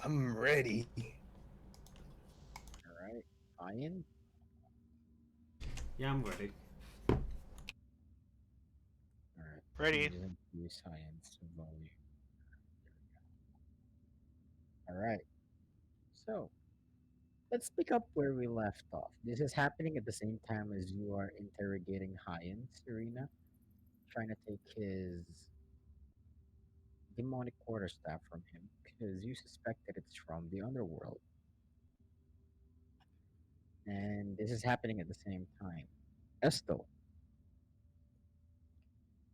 I'm ready. All right, Ian. Yeah, I'm ready. All right, Ready? please increase science volume. All right, so let's pick up where we left off. This is happening at the same time as you are interrogating Hyan, Serena, trying to take his demonic quarterstaff from him because you suspect that it's from the underworld. And this is happening at the same time. Estel,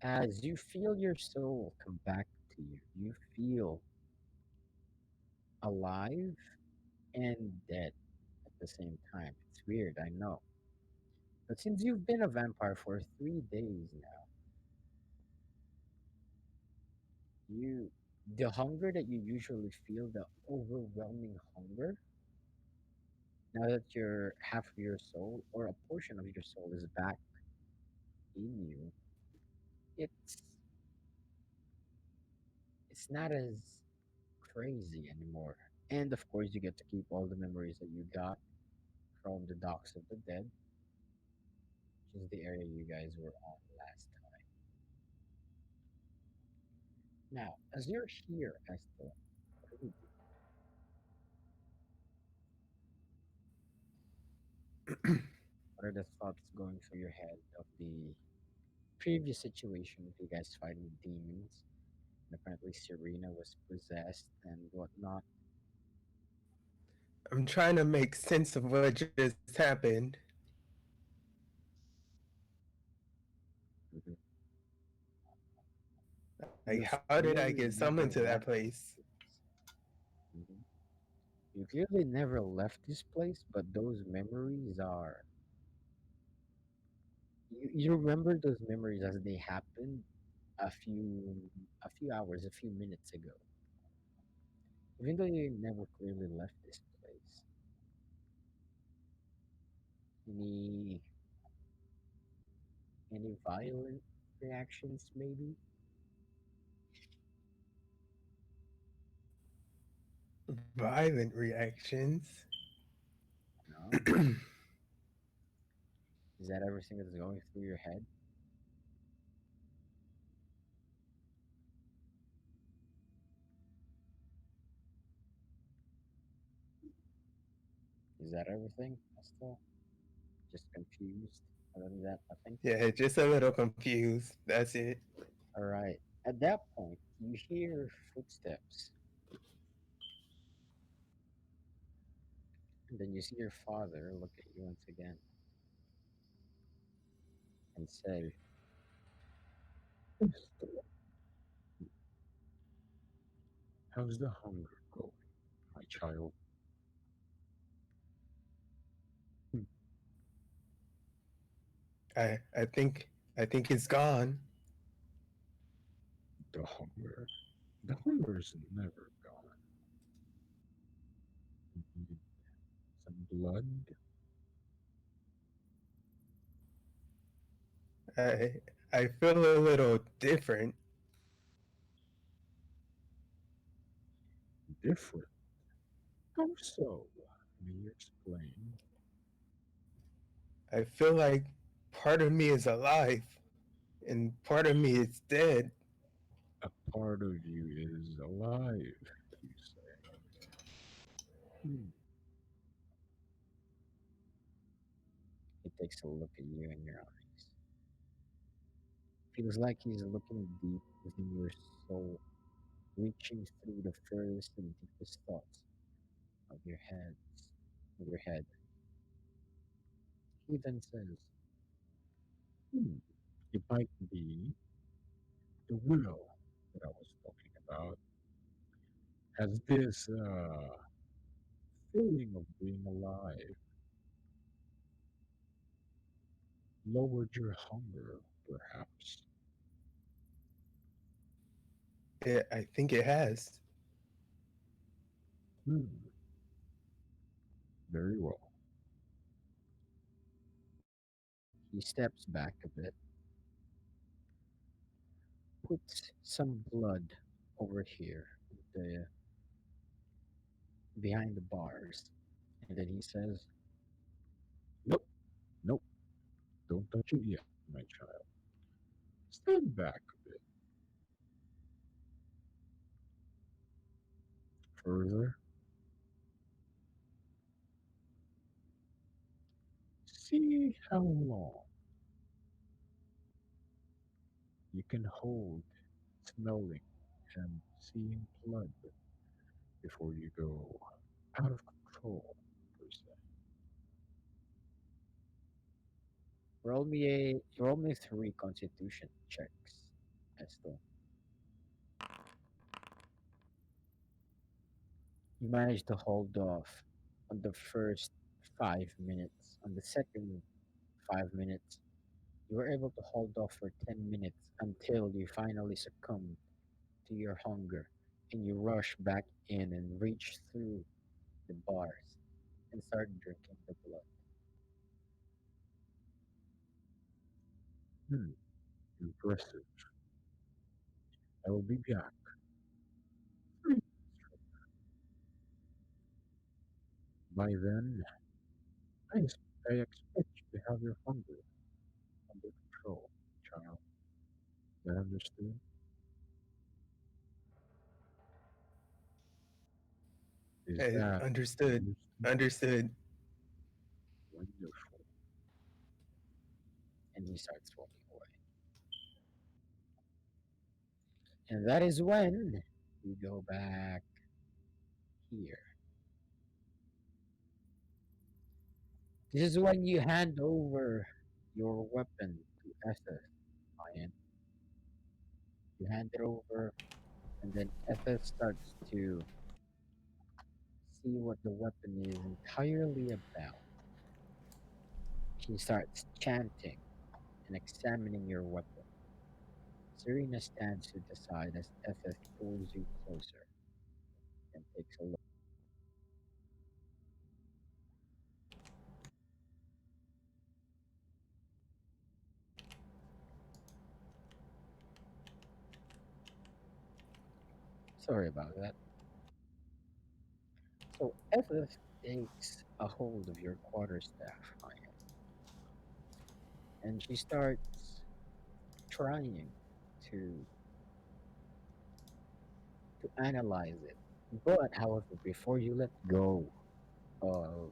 as you feel your soul come back to you, you feel alive and dead at the same time. It's weird, I know. But since you've been a vampire for 3 days now, you the hunger that you usually feel, the overwhelming hunger, now that your half of your soul or a portion of your soul is back in you, it's it's not as crazy anymore. And of course you get to keep all the memories that you got from the Docks of the Dead, which is the area you guys were on last time. Now, as you're here, Esther, what do you do? What are the thoughts going through your head of the previous situation with you guys fighting demons? And apparently Serena was possessed and whatnot. I'm trying to make sense of what just happened. Mhm. Like, You how did I get clearly summoned to never that left place? this place. Mhm. You clearly never left this place, but those memories are. You remember those memories as they happened a few hours, a few minutes ago. Even though you never clearly left this place. Any any violent reactions maybe? Violent reactions. No? Is that everything that's going through your head? Is that everything, Estelle? Just confused? Other than that, nothing? Yeah, just a little confused. That's it. Alright. At that point, you hear footsteps, and then you see your father look at you once again and say, "Estelle, how's the hunger going, my child?" "Hmm, I think it's gone. the hunger. The hunger's never gone. You need some blood? I feel a little different. Different? How so? May you explain? I feel like part of me is alive and part of me is dead. A part of you is alive, you say. Hmm. He takes a look at you in your eyes. Feels like he's looking deep within your soul, reaching through the furthest and deepest thoughts of your head. He then says, "Hmm, it might be the will that I was talking about. Has this feeling of being alive lowered your hunger, perhaps?" I think it has. Hmm, very well. He steps back a bit, puts some blood over here, the behind the bars. And then he says, "Nope, nope, don't touch it yet, my child. Stand back a bit further. See how long you can hold smelling and seeing blood before you go out of control, per se. Roll me three constitution checks, Esther. You managed to hold off on the first 5 minutes. On the second 5 minutes, you were able to hold off for 10 minutes until you finally succumb to your hunger and you rush back in and reach through the bars and start drinking the blood. Hmm, impressive. I will be back. 3 minutes. By then, I expect you to have your hunger under control, child. Is that understood? Is Hey, that understood. understood? Understood. Wonderful. And he starts walking away. And that is when we go back here. This is when you hand over your weapon to Ether, Ryan. You hand it over, and then Ether starts to see what the weapon is entirely about. She starts chanting and examining your weapon. Serena stands to the side as Ether pulls you closer and takes a look. Sorry about that. So Ether takes a hold of your quarterstaff, Ryan, and she starts trying to analyze it. But however, before you let go of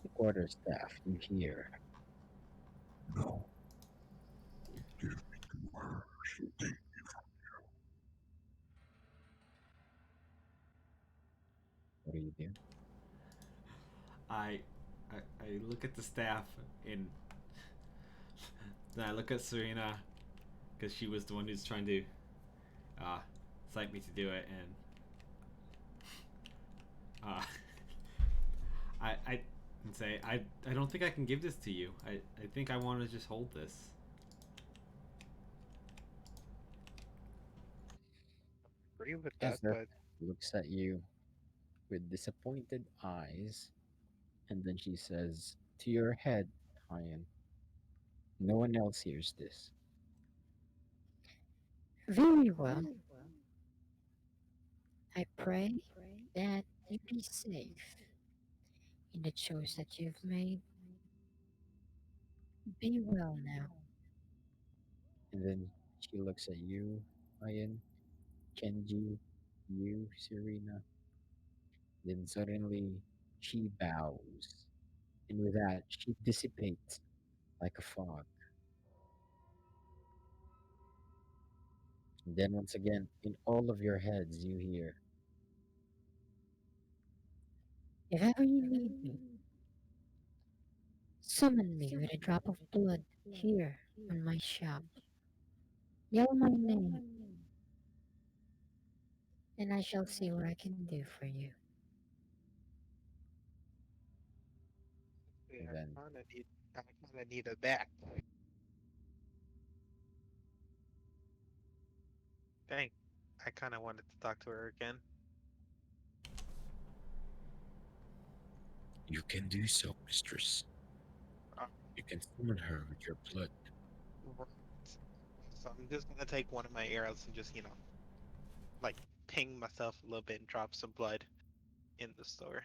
the quarterstaff, you hear, No, give me to her. She'll take. what do you do? I, I look at the staff and then I look at Serena because she was the one who's trying to uh, cite me to do it, and uh, I say I don't think I can give this to you. I think I want to just hold this. Agree with that, Ether but looks at you with disappointed eyes, and then she says, "To your head, Ryan. No one else hears this." Very well. I pray that you be safe in the choice that you've made. Be well now. And then she looks at you, Ryan, Kenji, you, Serena. Then suddenly she bows, and with that, she dissipates like a fog. And then once again, in all of your heads, you hear, If ever you need me, summon me with a drop of blood here on my shop. Yell my name, and I shall see what I can do for you. yeah, and then I kind of need a back. Dang, I kind of wanted to talk to her again. You can do so, mistress. Uh, You can summon her with your blood. right. So I'm just gonna take one of my arrows and just, like, ping myself a little bit and drop some blood. in the store.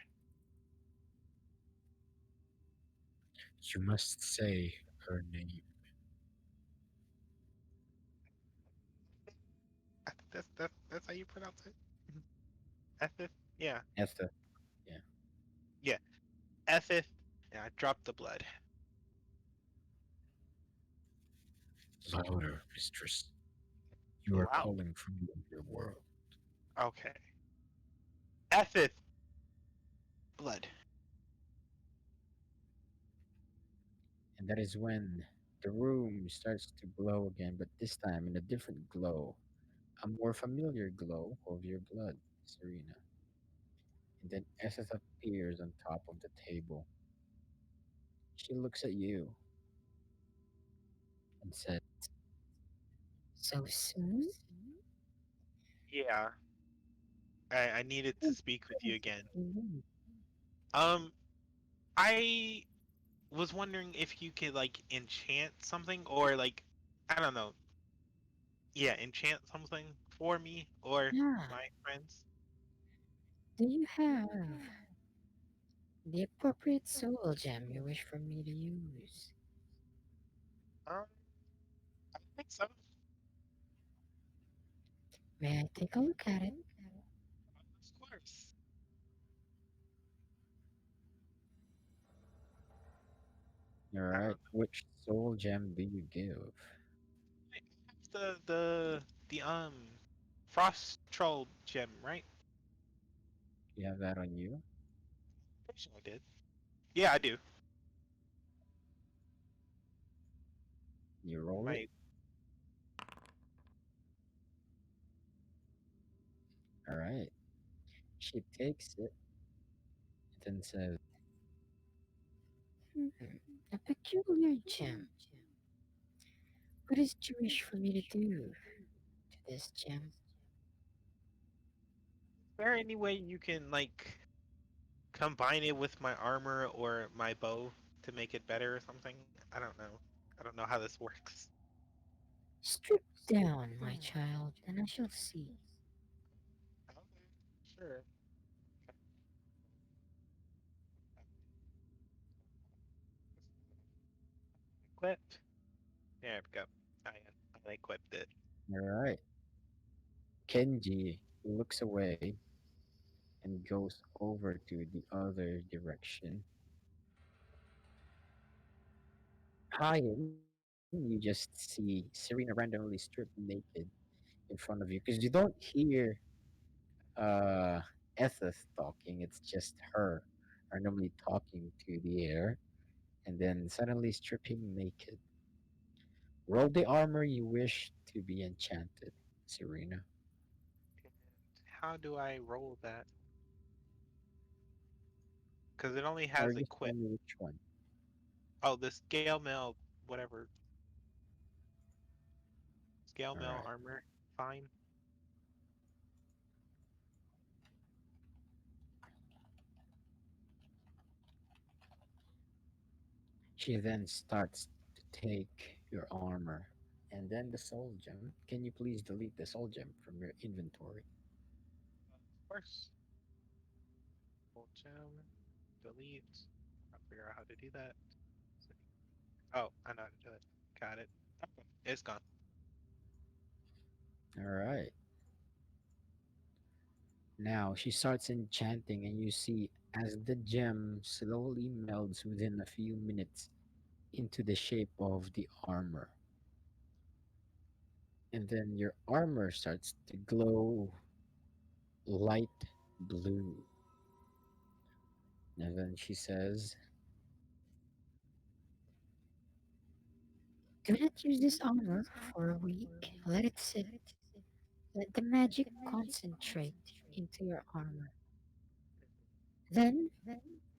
You must say her name. I think that's how you pronounce it. Ethith? Yeah. Esther. Yeah. Yeah. Ethith. Yeah, I dropped the blood. Louder, mistress. You are Wow. calling from the underworld. Okay. Ethith. Blood. And that is when the room starts to glow again, but this time in a different glow, a more familiar glow of your blood, Serena. And then Eseth appears on top of the table. She looks at you and says, So soon? Yeah. I needed to speak with you again. Mm. Um, I was wondering if you could like enchant something or like I don't know. Yeah, enchant something for me or Ah, my friends. do you have the appropriate soul gem you wish for me to use? Um, I think so. May I take a look at it? Of course. all I right, don't know. which soul gem do you give? I have the frost troll gem, right? You have that on you? Pretty sure I did. Yeah, I do. You roll it? My All right. She takes it and then says, Hmm, a peculiar gem. What is it you wish for me to do to this gem? is there any way you can like combine it with my armor or my bow to make it better or something? I don't know. I don't know how this works. Strip down, my child, and I shall see. Okay, sure. Equipped. There we go. I equipped it. all right. Kenji looks away and goes over to the other direction. Hayen, you just see Serena randomly stripped naked in front of you because you don't hear Etheth talking. It's just her randomly talking to the air and then suddenly stripping naked. Roll the armor you wish to be enchanted, Serena. How do I roll that? Because it only Or has just tell equip. me which one. Oh, the scale mail, whatever. Scale All mail right. armor. Fine. She then starts to take your armor and then the soul gem. Can you please delete the soul gem from your inventory? Of course. Full gem. Delete. I'll figure out how to do that. Oh, I know how to do it. Got it. Okay. It's gone. All right. Now she starts enchanting, and you see as the gem slowly melds within a few minutes into the shape of the armor. And then your armor starts to glow light blue. And then she says, Do not use this armor for a week. Let it sit. Let the magic concentrate into your armor. Then,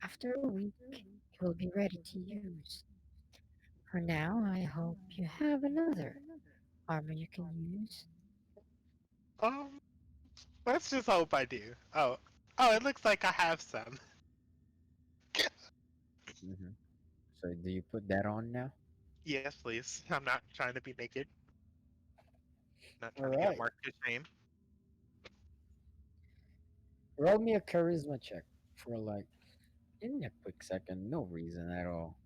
after a week, it will be ready to use. For now, I hope you have another armor you can use. Um, let's just hope I do. Oh. Oh, it looks like I have some. hmm. So do you put that on now? Yes, please. I'm not trying to be naked. Not All trying to get right. marked to shame. Roll me a charisma check for like in a quick second, no reason at all.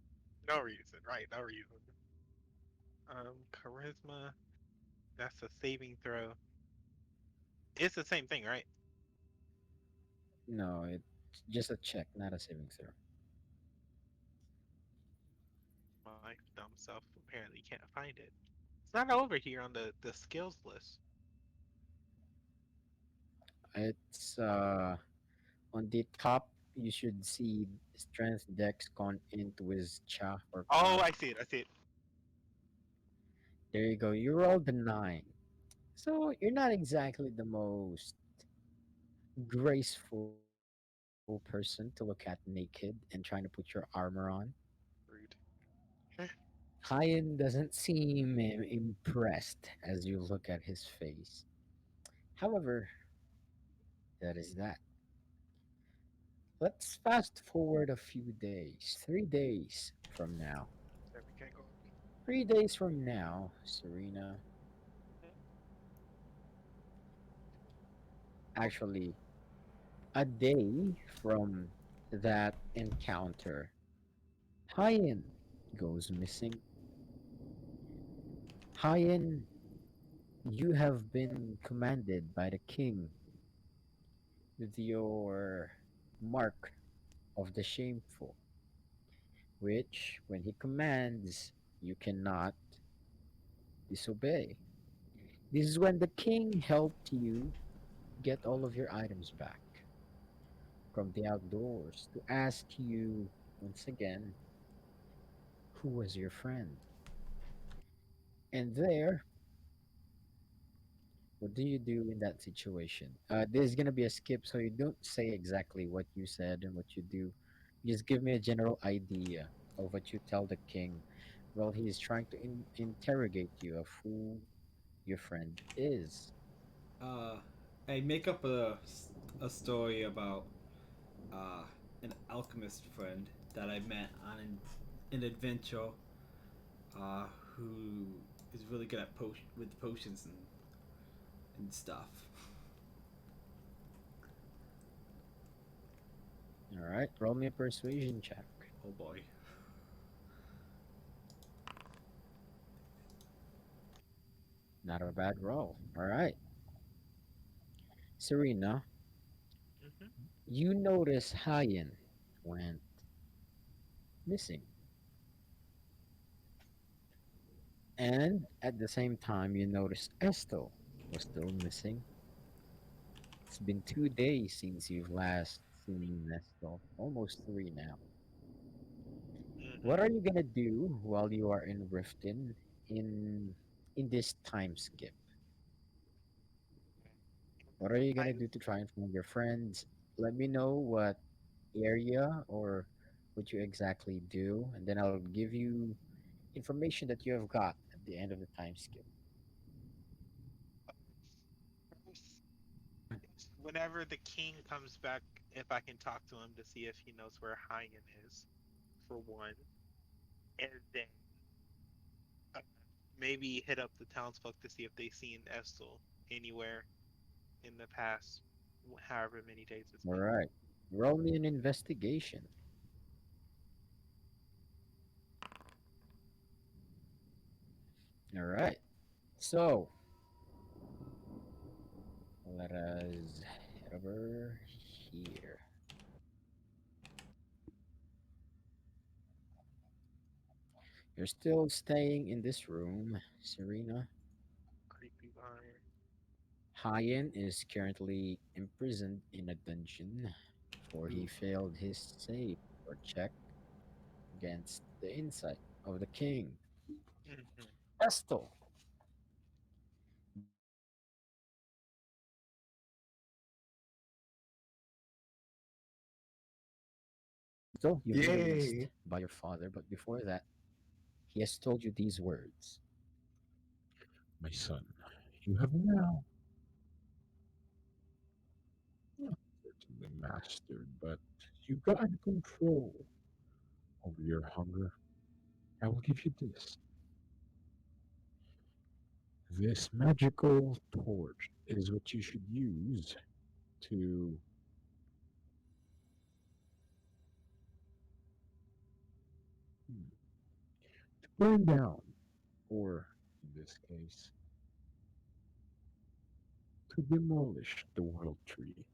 No reason, right? No reason. Charisma. That's a saving throw. It's the same thing, right? No, it's just a check, not a saving throw. My dumb self apparently can't find it. It's not over here on the skills list. It's on the top. You should see strength, dex, con, int, wiz, cha, or Oh, con. I see it. I see it. There you go. You rolled a 9. So you're not exactly the most graceful person to look at naked and trying to put your armor on. Rude. Hyan doesn't seem impressed as you look at his face. However, that is that. Let's fast forward a few days. 3 days from now. There we can go. 3 days from now, Serena. Actually, a day from that encounter, Hyan goes missing. Hyan, you have been commanded by the king with your mark of the shameful, which, when he commands, you cannot disobey. This is when the king helped you get all of your items back from the outdoors to ask you once again who was your friend. And there, what do you do in that situation? This is gonna be a skip, so you don't say exactly what you said and what you do. You just give me a general idea of what you tell the king while he's trying to interrogate you of who your friend is. Uh, I make up a story about uh, an alchemist friend that I met on an adventure uh, who is really good at with potions and stuff. All right, roll me a persuasion check. Oh boy. Not a bad roll. All right, Serena, Hmm. you notice Hyan went missing. And at the same time, you notice Estel was still missing. It's been 2 days since you've last seen Estel, almost three now. What are Hmm. you gonna do while you are in Riften in in this time skip? What are you I gonna do to try and find your friends? Let me know what area or what you exactly do, and then I'll give you information that you have got at the end of the time skip. whenever the king comes back, if I can talk to him to see if he knows where Hagen is, for one, and then uh, maybe hit up the townsfolk to see if they've seen Estel anywhere in the past, however many days it's All been. right, roll me an investigation. All right, so let us head over here. You're still staying in this room, Serena. Creepy behind. Hyan is currently imprisoned in a dungeon for he Oof. failed his save or check against the insight of the king. Hmm. Estel, Estel, you've been released Yay. by your father, but before that, he has told you these words. My son, you have now not certainly mastered, but you got control over your hunger. I will give you this. This magical torch is what you should use to burn down, or in this case, to demolish the world tree.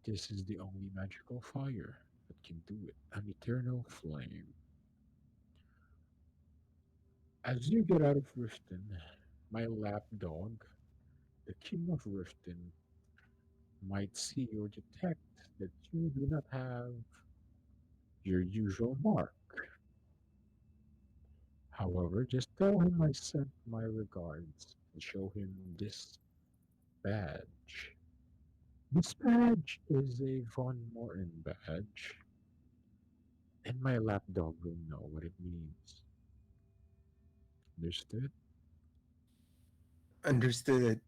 This is the only magical fire that can do it, an eternal flame. As you get out of Riften, my lapdog, the king of Riften, might see or detect that you do not have your usual mark. However, just tell him I sent my regards and show him this badge. This badge is a Von Morton badge, and my lapdog will know what it means. Understood? Understood.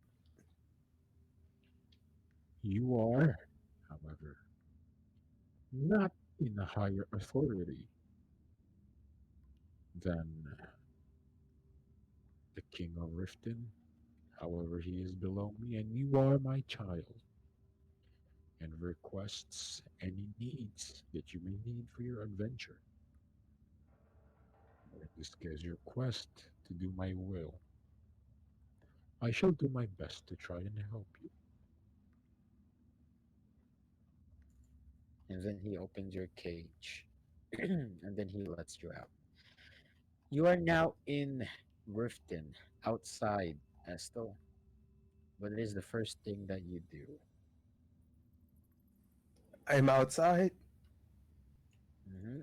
You are, however, not in a higher authority than the king of Riften. However, he is below me, and you are my child, and requests any needs that you may need for your adventure. In this case, your quest to do my will. I shall do my best to try and help you. And then he opens your cage, and then he lets you out. You are now in Riften, outside Estel. What is the first thing that you do? I'm outside.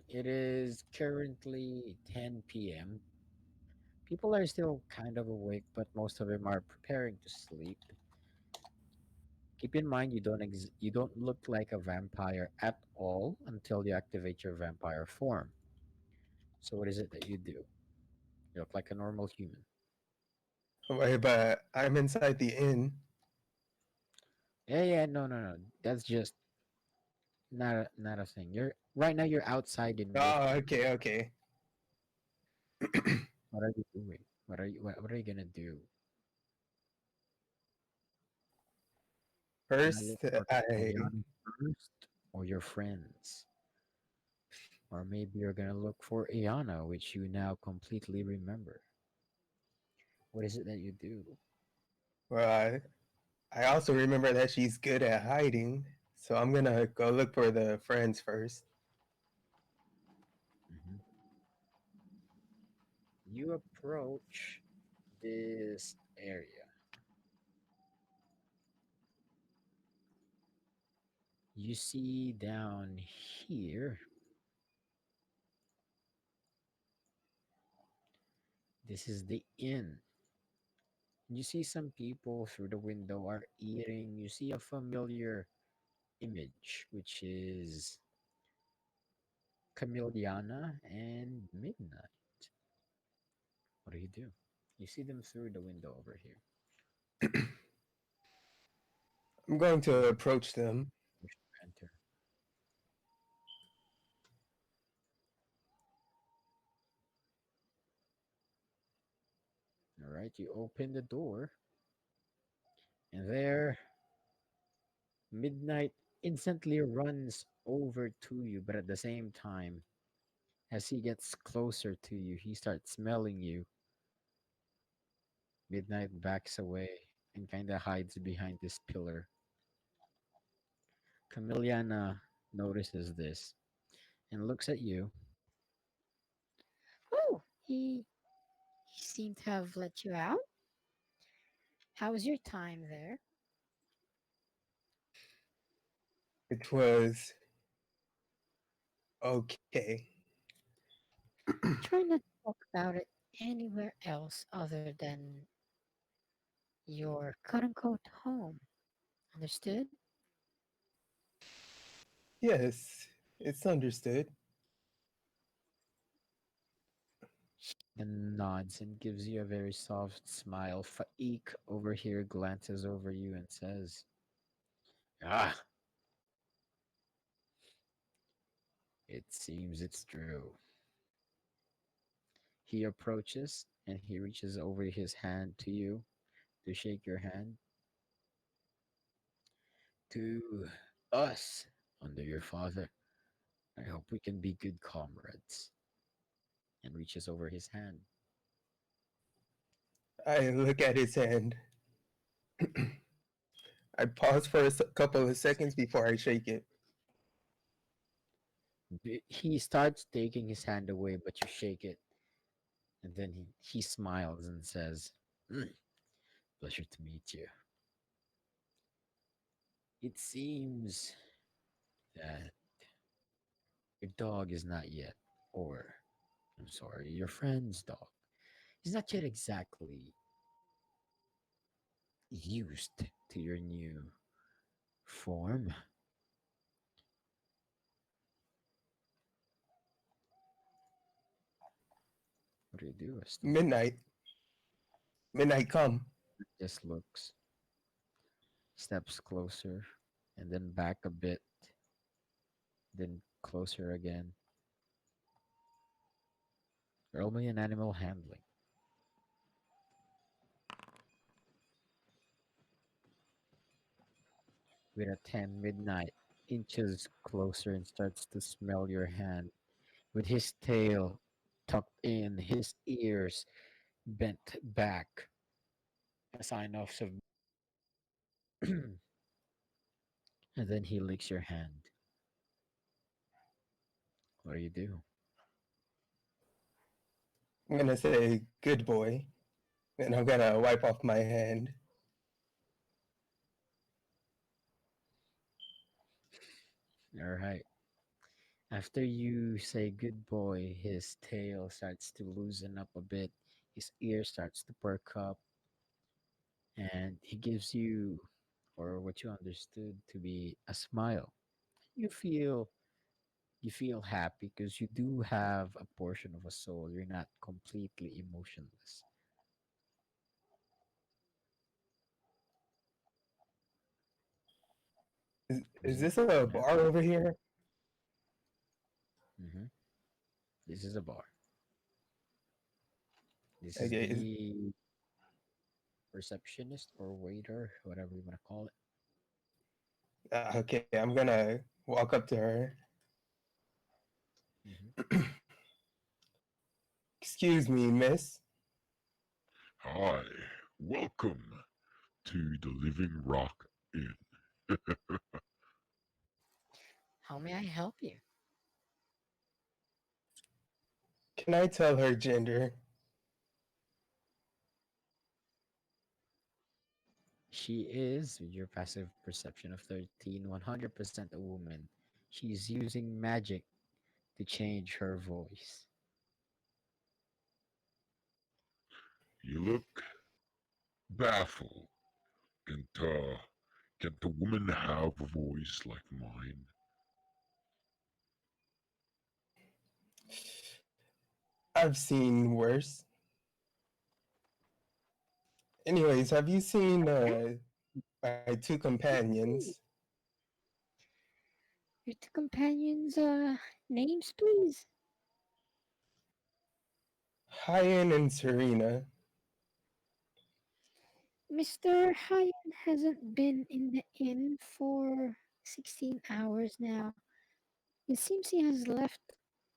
It is currently 10 p.m. People are still kind of awake, but most of them are preparing to sleep. Keep in mind you don't look like a vampire at all until you activate your vampire form. So what is it that you do? You look like a normal human. Wait, but I'm inside the inn. Yeah, no, no, no. That's just not a thing. You're right now. You're outside in Oh, Riften. okay, okay. What are you doing? What are you gonna do? Gonna look First, for I Ayana first, or your friends, or maybe you're gonna look for Ayana, which you now completely remember. What is it that you do? well, I also remember that she's good at hiding, so I'm gonna go look for the friends first. Mhm. You approach this area. You see down here, this is the inn. You see some people through the window are eating. You see a familiar image, which is Camiliana and Midnight. What do you do? You see them through the window over here. I'm going What to do you approach them. wish to enter? All right, you open the door, and there, Midnight instantly runs over to you, but at the same time, as he gets closer to you, he starts smelling you. Midnight backs away and kind of hides behind this pillar. Camiliana notices this and looks at you. Oh, he seemed to have let you out. How was your time there? It was okay. Try not to talk about it anywhere else other than your quote unquote home. Understood? Yes, it's understood. And nods and gives you a very soft smile. Faik over here glances over you and says, "Ah, it seems it's true." He approaches and he reaches over his hand to you to shake your hand. To us, under your father, I hope we can be good comrades. and reaches over his hand. I look at his hand. I pause for a couple of seconds before I shake it. He starts taking his hand away, but you shake it, and then he smiles and says, "Mm, pleasure to meet you. It seems that your dog is not yet, or I'm sorry, your friend's dog is not yet exactly used to your new form. What do you do, Estel?" Midnight. Midnight come. Just looks, steps closer, and then back a bit, then closer again. Roll me an animal handling. With a 10, Midnight inches closer and starts to smell your hand. With his tail tucked in, his ears bent back, a sign of and then he licks your hand. What do you do? I'm gonna say good boy. And I'm gonna wipe off my hand. All right. After you say good boy, his tail starts to loosen up a bit. His ear starts to perk up, and he gives you, or what you understood to be, a smile. You feel you feel happy because you do have a portion of a soul. You're not completely emotionless. Is Mhm. this a Yeah. bar over here? hmm This is a bar. This is Okay, the receptionist or waiter, whatever you want to call it. okay, I'm gonna walk up to her. hmm Excuse me, miss. Hi, welcome to the Living Rock Inn. How may I help you? Can I tell her gender? She is, with your passive perception of 13, 100% a woman. She's using magic to change her voice. You look baffled. Can't a woman have a voice like mine? I've seen worse. Anyways, have you seen my two companions, Your two companions' names, please. Hayen and Serena? Mr. Hyatt hasn't been in the inn for 16 hours now. It seems he has left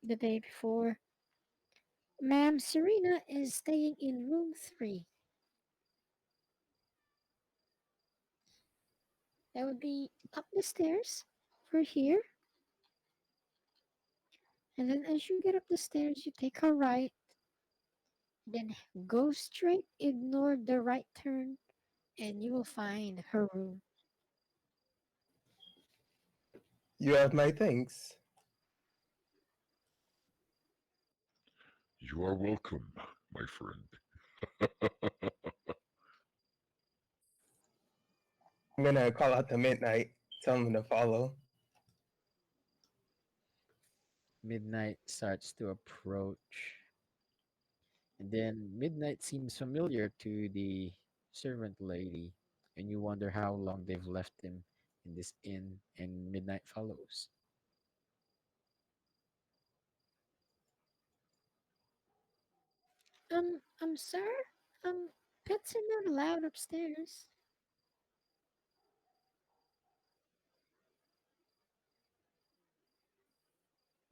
the day before. Ma'am, Serena is staying in room 3. That would be up the stairs over here. And then as you get up the stairs, you take a right, then go straight, ignore the right turn, and you will find her room. You have my thanks. You are welcome, my friend. I'm gonna call out to Midnight, tell him to follow. Midnight starts to approach, and then Midnight seems familiar to the servant lady, and you wonder how long they've left him in this inn, and Midnight follows. Sir, um, pets are not allowed upstairs.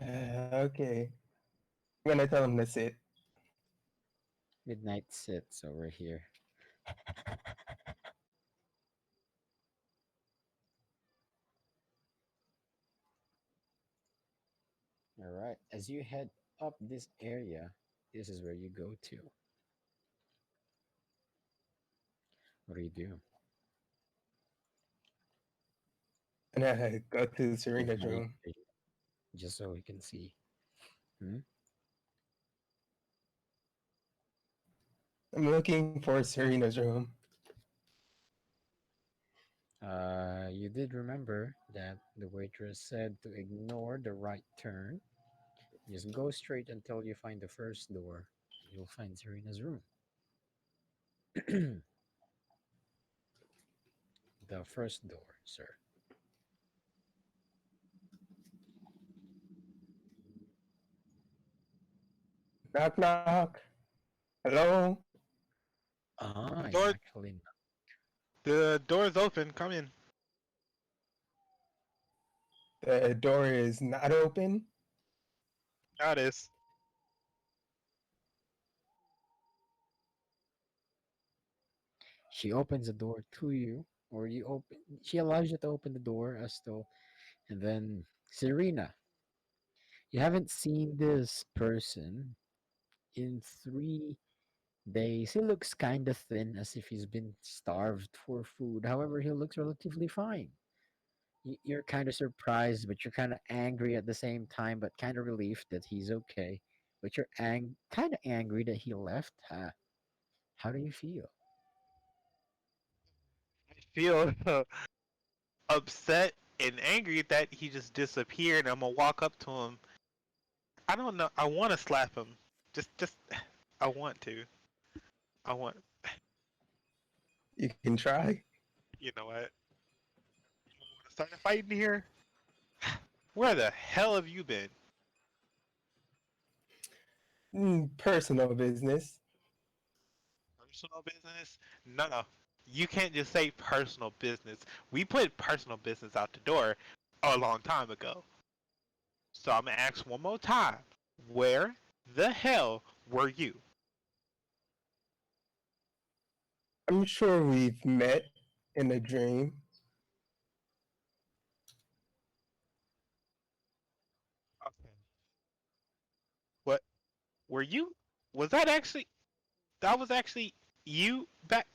Okay. I'm gonna tell him to sit. Midnight sits over here. All right. As you head up this area, this is where you go to. What do you do? And I go to Serena's Wait, room. wait, just so we can see. Hmm? I'm looking for Serena's room. You did remember that the waitress said to ignore the right turn. Just go straight until you find the first door. You'll find Serena's room. The first door, sir. Knock knock. Hello. Ah, you Door, actually. the door's open. Come in. The door is not open. Got this. She opens the door to you, or you open. She allows you to open the door as though, and then Serena. You haven't seen this person in 3 days. He looks kind of thin, as if he's been starved for food. However, he looks relatively fine. You're kind of surprised, but you're kind of angry at the same time, but kind of relieved that he's okay. But you're kind of angry that he left. How do you feel? I feel upset and angry that he just disappeared. I'm gonna walk up to him. I don't know. I want to slap him. Just. I want to. I want. You can try. You know what? You want to start a fight in here? Where the hell have you been? Personal business. Personal business? No, no. You can't just say personal business. We put personal business out the door a long time ago. So I'm gonna ask one more time. Where the hell were you? I'm sure we've met in a dream. Okay. What were you? Was that actually? That was actually you back.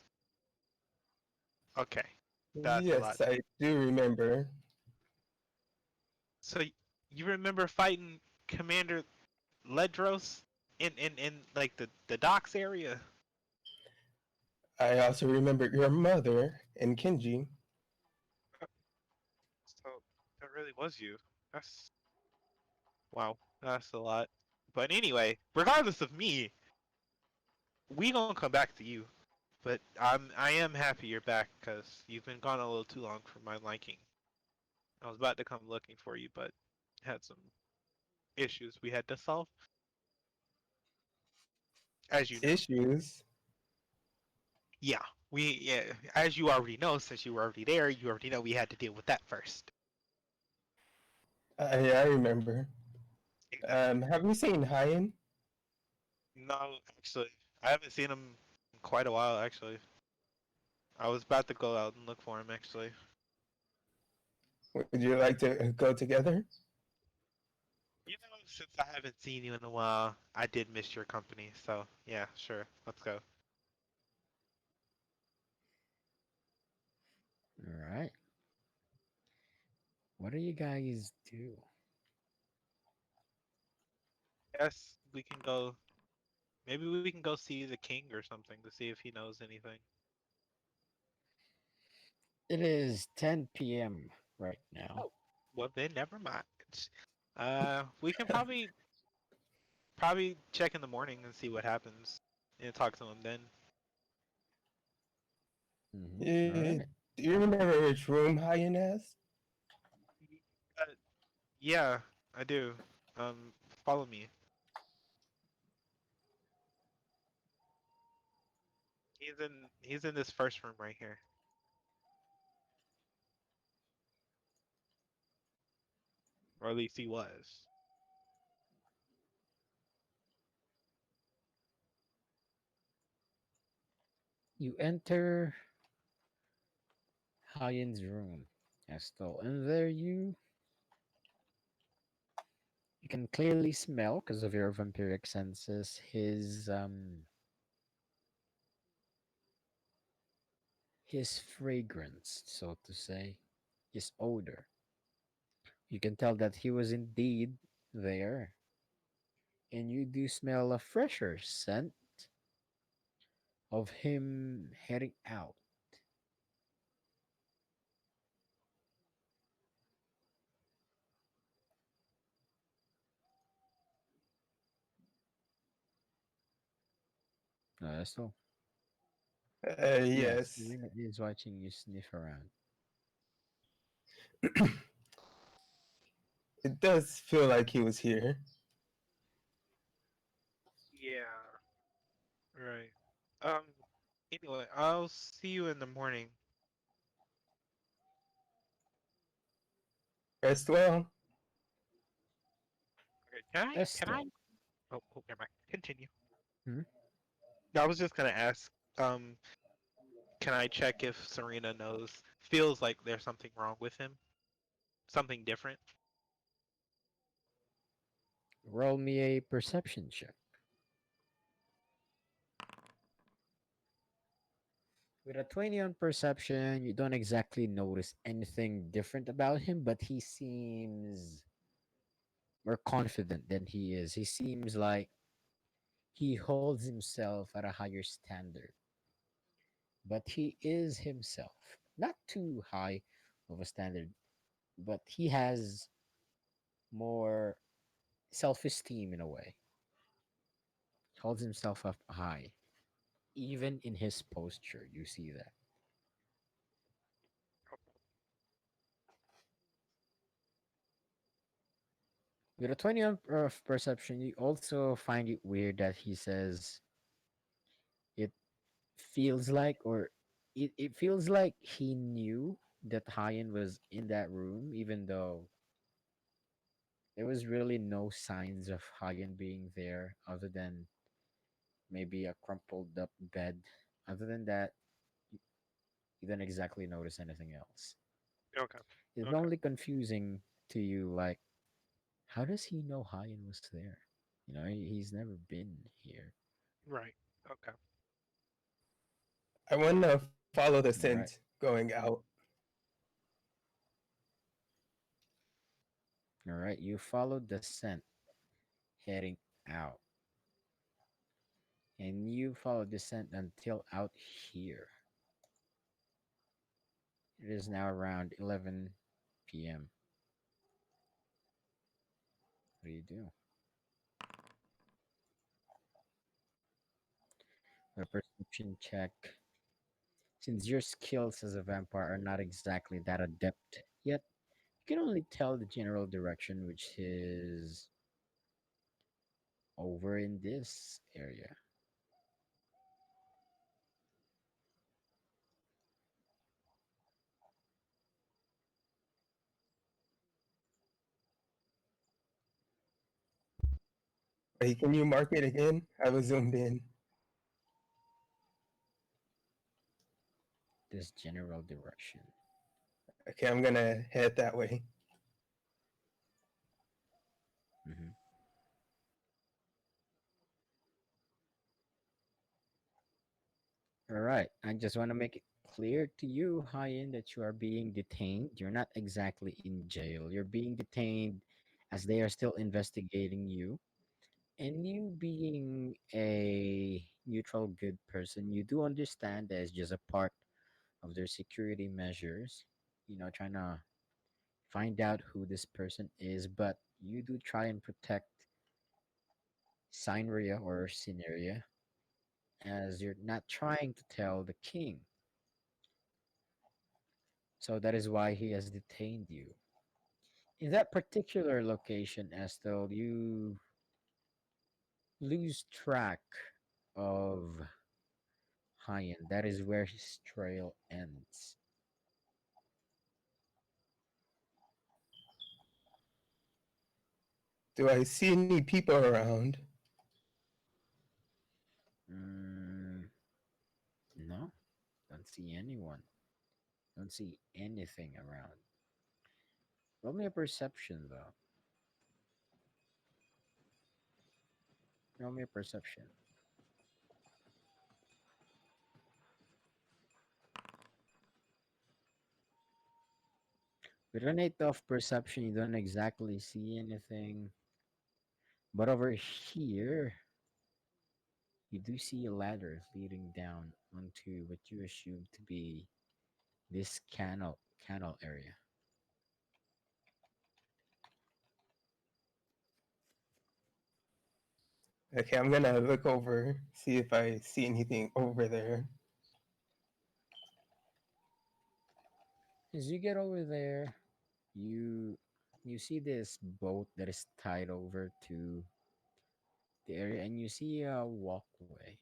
Okay, that's a lot. Yes, I do remember. So you remember fighting Commander Ledros in like the docks area? I also remember your mother and Kenji. So that really was you. That's wow. That's a lot. But anyway, regardless of me, we gonna come back to you. But I am happy you're back because you've been gone a little too long for my liking. I was about to come looking for you, but had some issues we had to solve, as you know. Issues. Yeah, yeah. As you already know, since you were already there, you already know we had to deal with that first. I remember. Exactly. Have you seen Hayen? No, actually, I haven't seen him in quite a while. Actually, I was about to go out and look for him. Actually, Would you like to go together? you know, since I haven't seen you in a while, I did miss your company. So yeah, sure, let's go. All right. What do you guys do? Yes, we can go. Maybe we can go see the king or something to see if he knows anything. It is 10 p.m. right now. Oh, well then, never mind. We can probably check in the morning and see what happens and talk to him then. All Uh, right. do you remember which room Hayen has? Uh, yeah, I do. Follow me. He's in this first room right here, or at least he was. You enter Hayen's room, Estel, and there you can clearly smell because of your vampiric senses his fragrance, so to say, his odor. You can tell that he was indeed there, and you do smell a fresher scent of him heading out. So yes, Yes. Irina is watching you sniff around. It does feel like he was here. Yeah. Right. Um. Anyway, I'll see you in the morning. Rest well. Okay. Can I? Can I? Estelle. Oh, never mind. Continue. Hmm? I was just gonna ask. Can I check if Serena knows? Feels like there's something wrong with him. Something different. Roll me a perception check. With a 20 on perception, you don't exactly notice anything different about him, but he seems more confident than he is. He seems like he holds himself at a higher standard, but he is himself. Not too high of a standard, but he has more self esteem in a way. He holds himself up high. Even in his posture, you see that. With a 20 on perception, you also find it weird that he says it feels like, or it feels like he knew that Hyan was in that room, even though there was really no signs of Hyan being there other than maybe a crumpled up bed. Other than that, you, you don't exactly notice anything else. Okay. It's Okay. only confusing to you, like, how does he know Hyan was there? He's never been here. Right. Okay. I want to follow the All scent right. going out. All right. You followed the scent heading out, and you follow the scent until out here. It is now around 11 p.m. What do you do? A perception check. Since your skills as a vampire are not exactly that adept yet, you can only tell the general direction, which is over in this area. Hey, can you mark it again? I was zoomed in. This general direction. Okay, I'm gonna head that way. Hmm. All right. I just want to make it clear to you, Hyan, that you are being detained. You're not exactly in jail. You're being detained as they are still investigating you. And you being a neutral, good person, you do understand that it's just a part of their security measures, trying to find out who this person is, but you do try and protect Signeria or Cineria as you're not trying to tell the king. So that is why he has detained you. In that particular location, Estel, you lose track of Hyan. That is where his trail ends. Do I see any people around? Mm, no. don't see anyone. Don't see anything around. Roll me a perception though. Roll me a perception. With an 8 of perception, you don't exactly see anything. But over here, you do see a ladder leading down onto what you assume to be this canal area. Okay, I'm gonna look over, see if I see anything over there. As you get over there, you you see this boat that is tied over to the area, and you see a walkway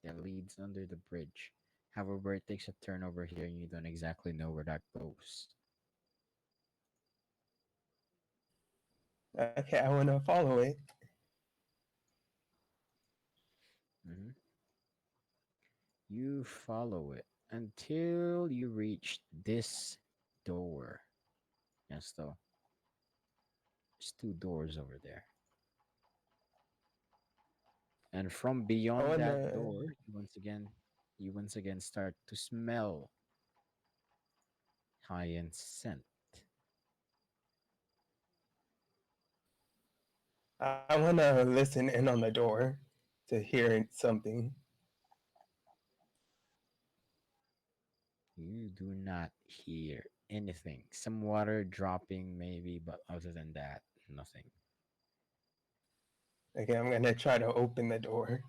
that leads under the bridge. However, it takes a turn over here, and you don't exactly know where that goes. Okay, I wanna follow it. Mhm. You follow it until you reach this door. Yes, though. There's two doors over there. And from I beyond that wanna. door, you once again start to smell high end scent. I wanna listen in on the door to hear something. You do not hear anything. Some water dropping, maybe, but other than that, nothing. Okay, I'm gonna try to open the door.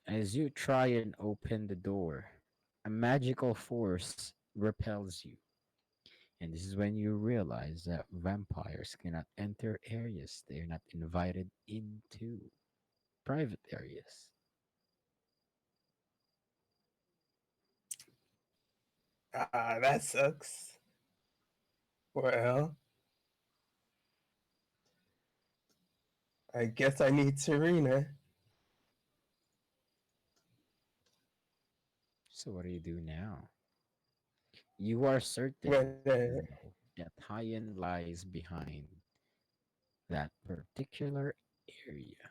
As you try and open the door, a magical force repels you. And this is when you realize that vampires cannot enter areas they are not invited into, private areas. Ah, that sucks. Well, I guess I need Serena. So, what do you do now? You are certain, I'm gonna. though, that Hyen lies behind that particular area.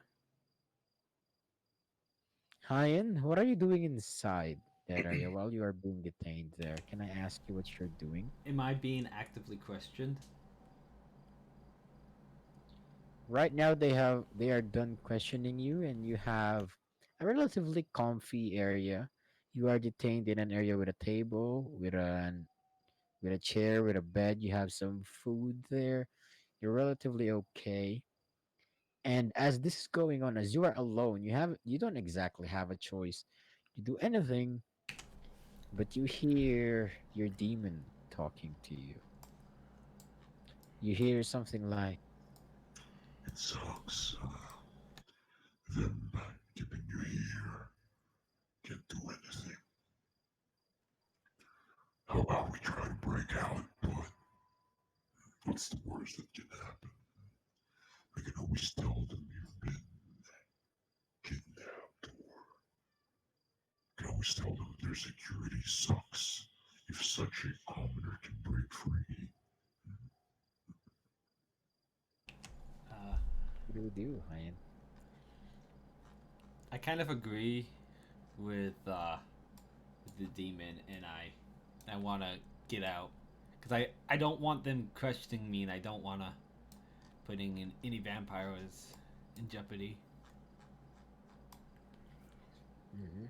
Hyen, what are you doing inside that area while you are being detained there? Can I ask you what you're doing? Am I being actively questioned? Right now, they are done questioning you, and you have a relatively comfy area. You are detained in an area with a table, with a chair, with a bed. You have some food there. You're relatively okay. And as this is going on, as you are alone, you don't exactly have a choice to do anything, but you hear your demon talking to you. You hear something like, It sucks. Them keeping you here. Can't do anything. How about we try to break out, but what's the worst that can happen? We can always tell them you've been kidnapped, or we can always tell them their security sucks. If such a commoner can break free, Uh, "What do we do, Hyen?" I kind of agree with the demon, and I want to get out because I don't want them questioning me, and I don't want to putting in any vampires in jeopardy. Mhm.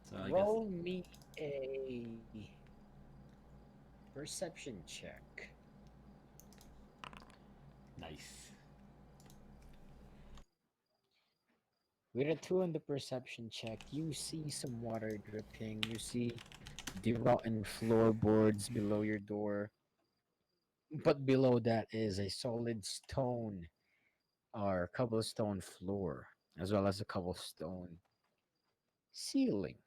So I guess Roll me a perception check. nice. With a 2 on the perception check, you see some water dripping. You see the rotten floorboards below your door. But below that is a solid stone or cobblestone floor, as well as a cobblestone ceiling.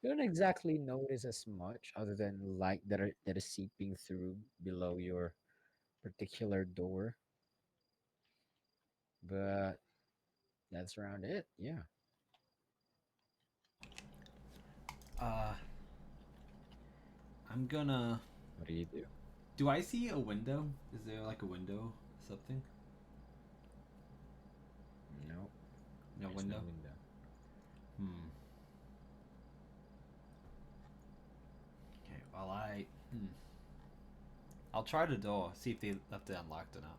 You don't exactly notice as much other than light that is seeping through below your particular door, but that's around it. Yeah. Uh, I'm gonna. What do you do? Do I see a window? Is there like a window? Something? No, No there's no window? window. Hmm. Okay, well, I. Hmm. I'll try the door, see if they left it unlocked or not.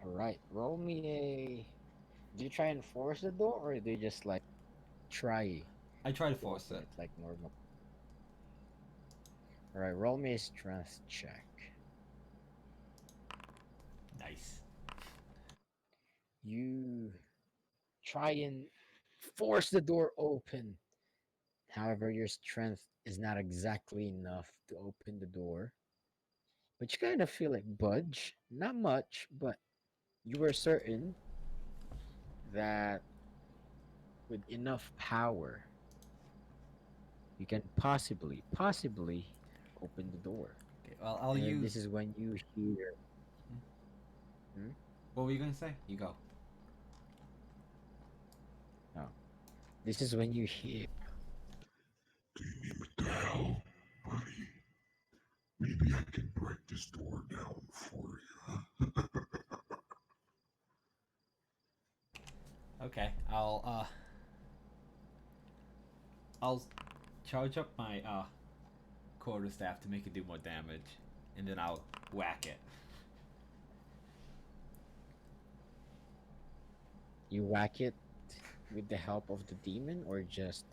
All right, roll me a. Do you try and force the door, or do you just like try I try to to force open it. it like normal? All right, roll me a strength check. Nice. You try and force the door open. However, your strength is not exactly enough to open the door. But you kind of feel it budge. Not much, but you are certain that with enough power, you can possibly open the door. Okay, well, I'll And then this use. is when you hear. Hmm? What were you gonna say? You go. Oh, this is when you hear. Do you need me to help, buddy? Maybe I can break this door down for you. Okay, I'll charge up my quarterstaff to make it do more damage, and then I'll whack it. You whack it with the help of the demon, or just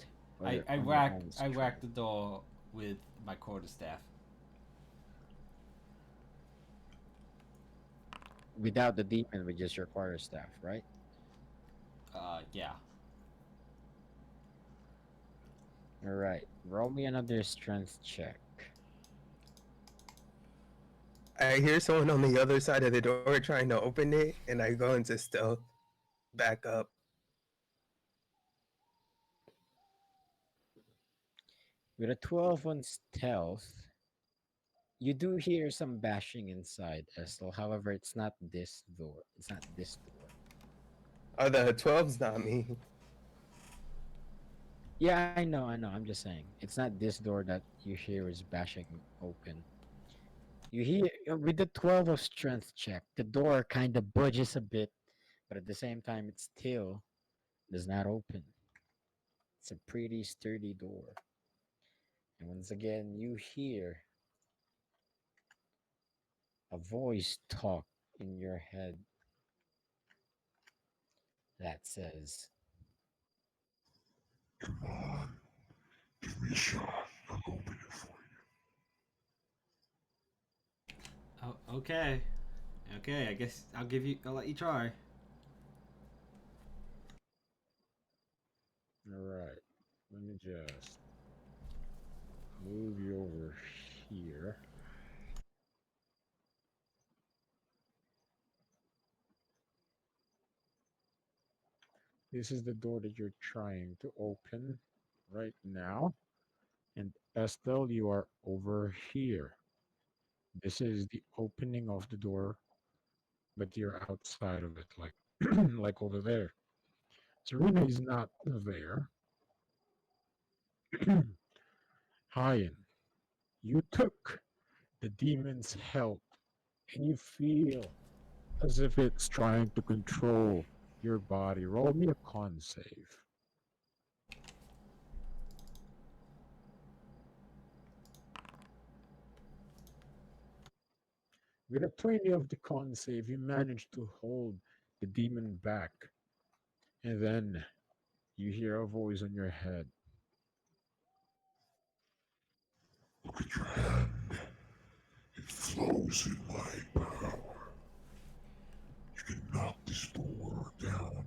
I or I on your whack own I whack strength. the door with my quarterstaff. Without the demon, with just your quarterstaff, right? Yeah. All right. Roll me another strength check. I hear someone on the other side of the door trying to open it, and I go into stealth, back up. With a 12 on stealth, you do hear some bashing inside, Estel. However, it's not this door. It's not this door. Oh, the 12's not me. Yeah, I know. I'm just saying. It's not this door that you hear is bashing open. You hear with the 12 of strength check, the door kind of budges a bit, but at the same time, it still does not open. It's a pretty sturdy door. And once again, you hear a voice talk in your head that says, Come on, give me a shot. I'll open it for Oh, okay. Okay, I guess I'll let you try. you. Alright, let me just move you over here. This is the door that you're trying to open right now. And Estelle, you are over here. This is the opening of the door, but you're outside of it, like like over there. Serena is not there. Hayen, you took the demon's help, and you feel as if it's trying to control your body. Roll me a con save. With a 20 of the con save, you manage to hold the demon back. And then you hear a voice on your head. Look at your hand. It flows in my power. You can knock this door down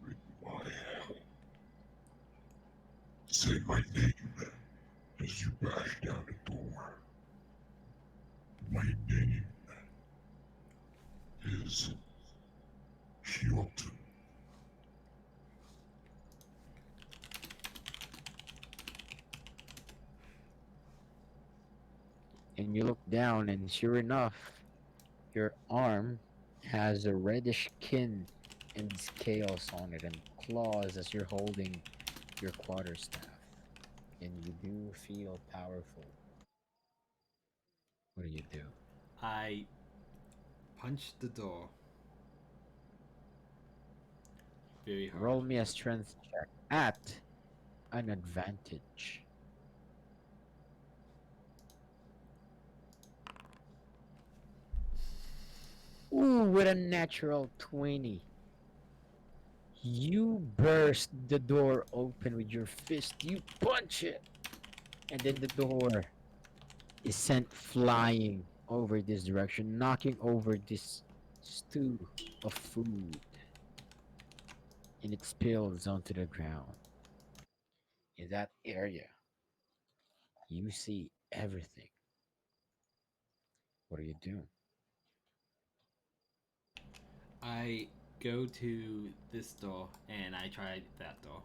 with my help. Say my name as you bash down the door. My name is Hilton. and you look down, and sure enough, your arm has a reddish kin and scales on it and claws as you're holding your quarterstaff. And you do feel powerful. What do you do? I punched the door very hard. Roll me a strength check at an advantage. Ooh, with a natural 20. You burst the door open with your fist. You punch it. And then the door is sent flying over this direction, knocking over this stew of food. And it spills onto the ground. In that area, you see everything. What do you do? I go to this door and I try that door.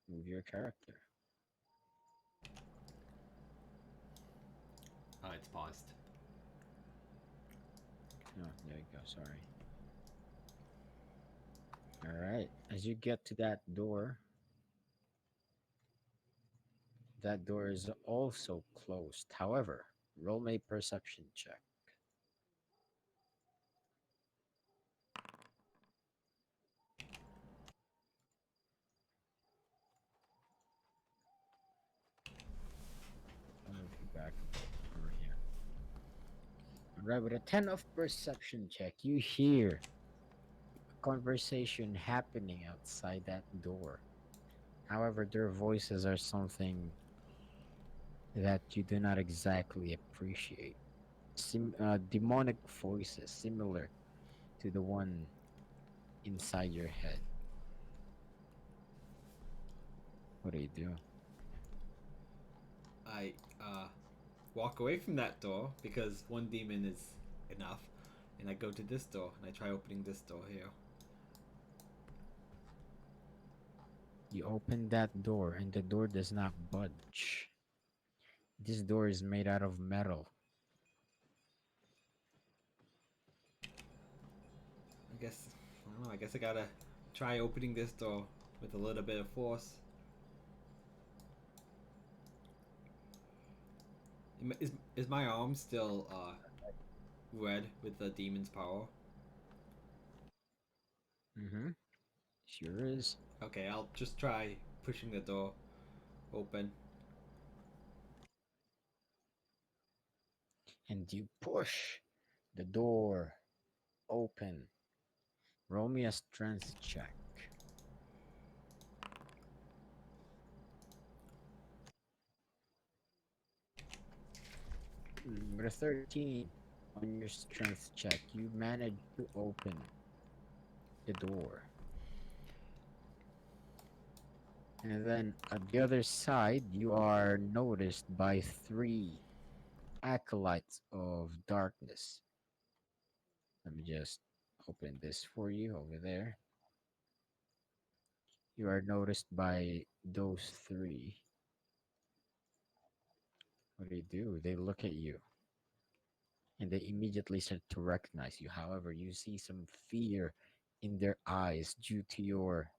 Move your character. Oh, it's paused. Oh, there you go. Sorry. All right. As you get to that door is also closed. However, roll me a perception check. I'll move you back a bit over here. All right, with a 10 of perception check, you hear a conversation happening outside that door. However, their voices are something that you do not exactly appreciate. Demonic voices similar to the one inside your head. What do you do? I walk away from that door because one demon is enough, and I go to this door and I try opening this door here. You open that door, and the door does not budge. This door is made out of metal. I guess I don't know. I guess I gotta try opening this door with a little bit of force. Is my arm still red with the demon's power? Mm-hmm. Sure is. Okay, I'll just try pushing the door open. And you push the door open. Roll me a strength check. With a 13 on your strength check, you manage to open the door. And then at the other side, you are noticed by 3 acolytes of darkness. Let me just open this for you over there. You are noticed by those 3. What do? They look at you and they immediately start to recognize you. However, you see some fear in their eyes due to your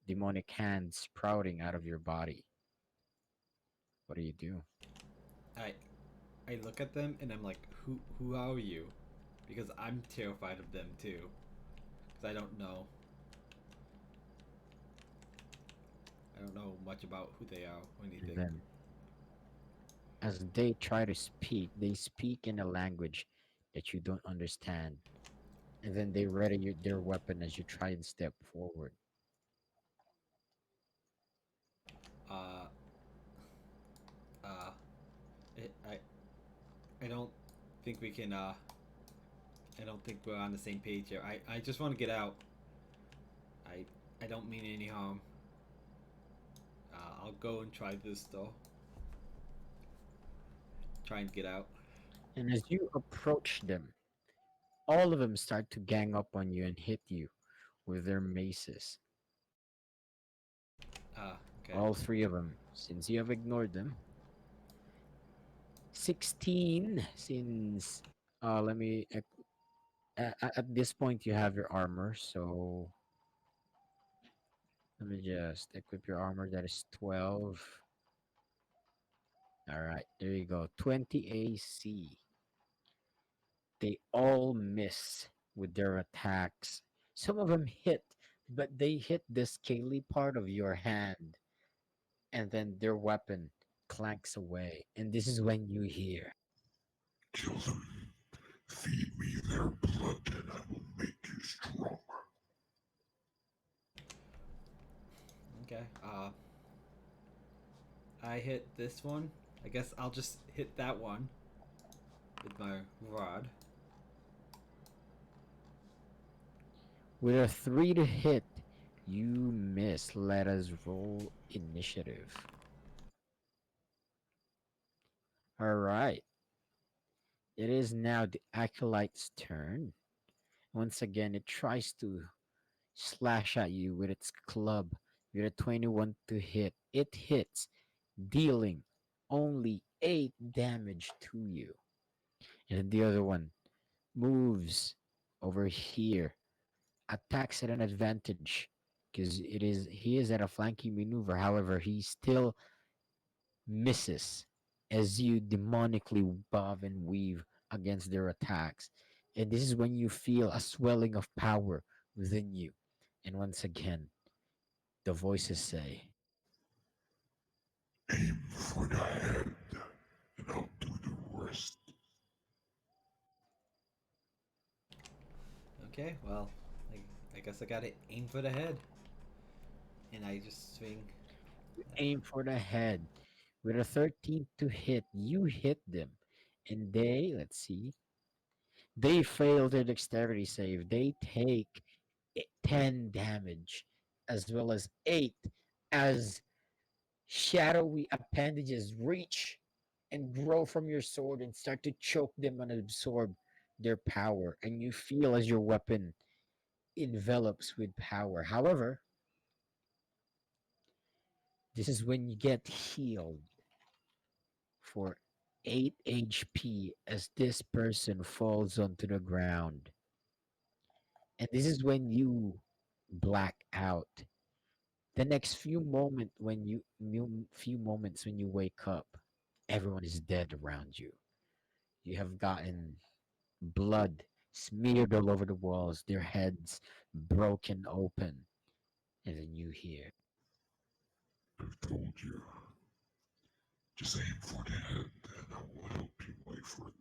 demonic hands sprouting out of your body. What do? I I look at them and I'm like, who are you? Because I'm terrified of them too. Because I don't know much about who they are or And anything. then, as they try to speak, they speak in a language that you don't understand. And then they ready their weapon as you try and step forward. Uh uh I I don't think we can I don't think we're on the same page here. I just want to get out. I I don't mean any harm. I'll go and try this door. Try and get out. And as you approach them, all of them start to gang up on you and hit you with their maces. Okay. All 3 of them, since you have ignored them. 16 since let me At this point, you have your armor, so let me just equip your armor. That is 12. All right, there you go. 20 AC. They all miss with their attacks. Some of them hit, but they hit the scaly part of your hand, and then their weapon clanks away. And this is when you hear. Kill them. Feed me their blood, and I will make you stronger. Okay. I hit this one. I guess I'll just hit that one with my rod. With a 3 to hit, you miss. Let us roll initiative. All right. It is now the Acolyte's turn. Once again, it tries to slash at you with its club with a 21 to hit. It hits, dealing only 8 damage to you. And the other one moves over here, attacks at an advantage because he is at a flanking maneuver. However, he still misses as you demonically bob and weave against their attacks. And this is when you feel a swelling of power within you. And once again, the voices say, Aim for the head, and I'll do the rest. Okay, well, I guess I gotta aim for the head. And I just swing. aim for the head. With a 13 to hit, you hit them. And let's see, they fail their dexterity save. They take 10 damage, as well as 8 as shadowy appendages reach and grow from your sword and start to choke them and absorb their power. And you feel as your weapon envelops with power. However, this is when you get healed for 8 HP as this person falls onto the ground. And this is when you black out. The next few moments when you wake up, everyone is dead around you. You have gotten blood smeared all over the walls, their heads broken open, and then you hear. I've told you. Just aim for the head, and I will help you wait for it.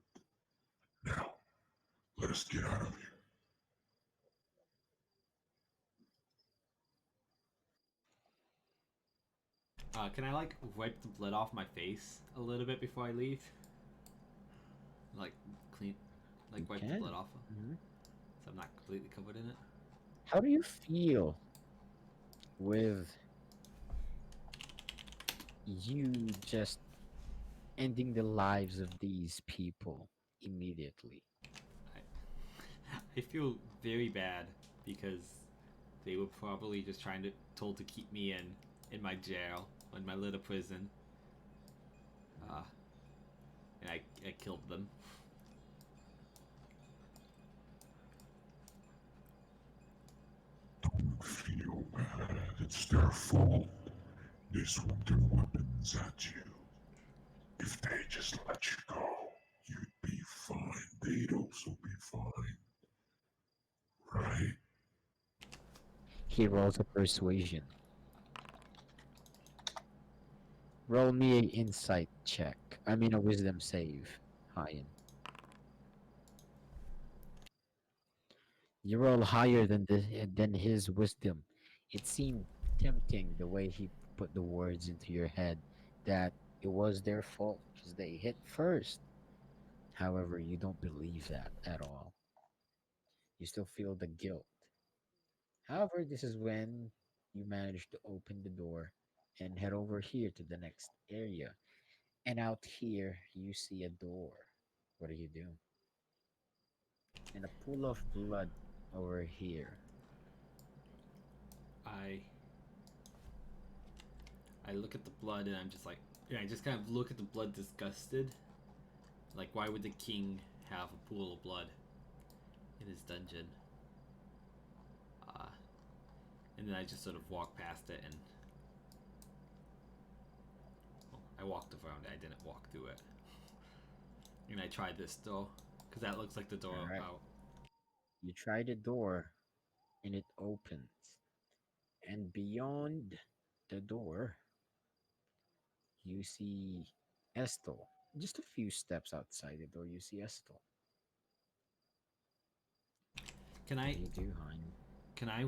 Now, let us get out of here. Can I like wipe the blood off my face a little bit before I leave? Like clean, like wipe the Can. blood off, Mhm. so I'm not completely covered in it. How do you feel with you just ending the lives of these people immediately? I feel very bad because they were probably just told to keep me in my jail, in my little prison. And I killed them. Don't feel bad. It's their fault. They swung their weapons at you. If they just let you go, you'd be fine. They'd also be fine. Right? He rolls a persuasion. Roll me an insight check. I mean a wisdom save, Hayen. You roll higher than his wisdom. It seemed tempting the way he put the words into your head that it was their fault because they hit first. However, you don't believe that at all. You still feel the guilt. However, this is when you manage to open the door and head over here to the next area. And out here, you see a door. What do you do? And a pool of blood over here. I I look at the blood and I'm just like, yeah, I just kind of look at the blood disgusted. Like, why would the king have a pool of blood? in his dungeon. Uh, and then I just sort of walked past it and well, I walked around it. I didn't walk through it. And I tried this door because that looks like the door All right. out. You try the door and it opens. And beyond the door, you see Estel. Just a few steps outside the door, you see Estel. Can What I do you do, Hein? can I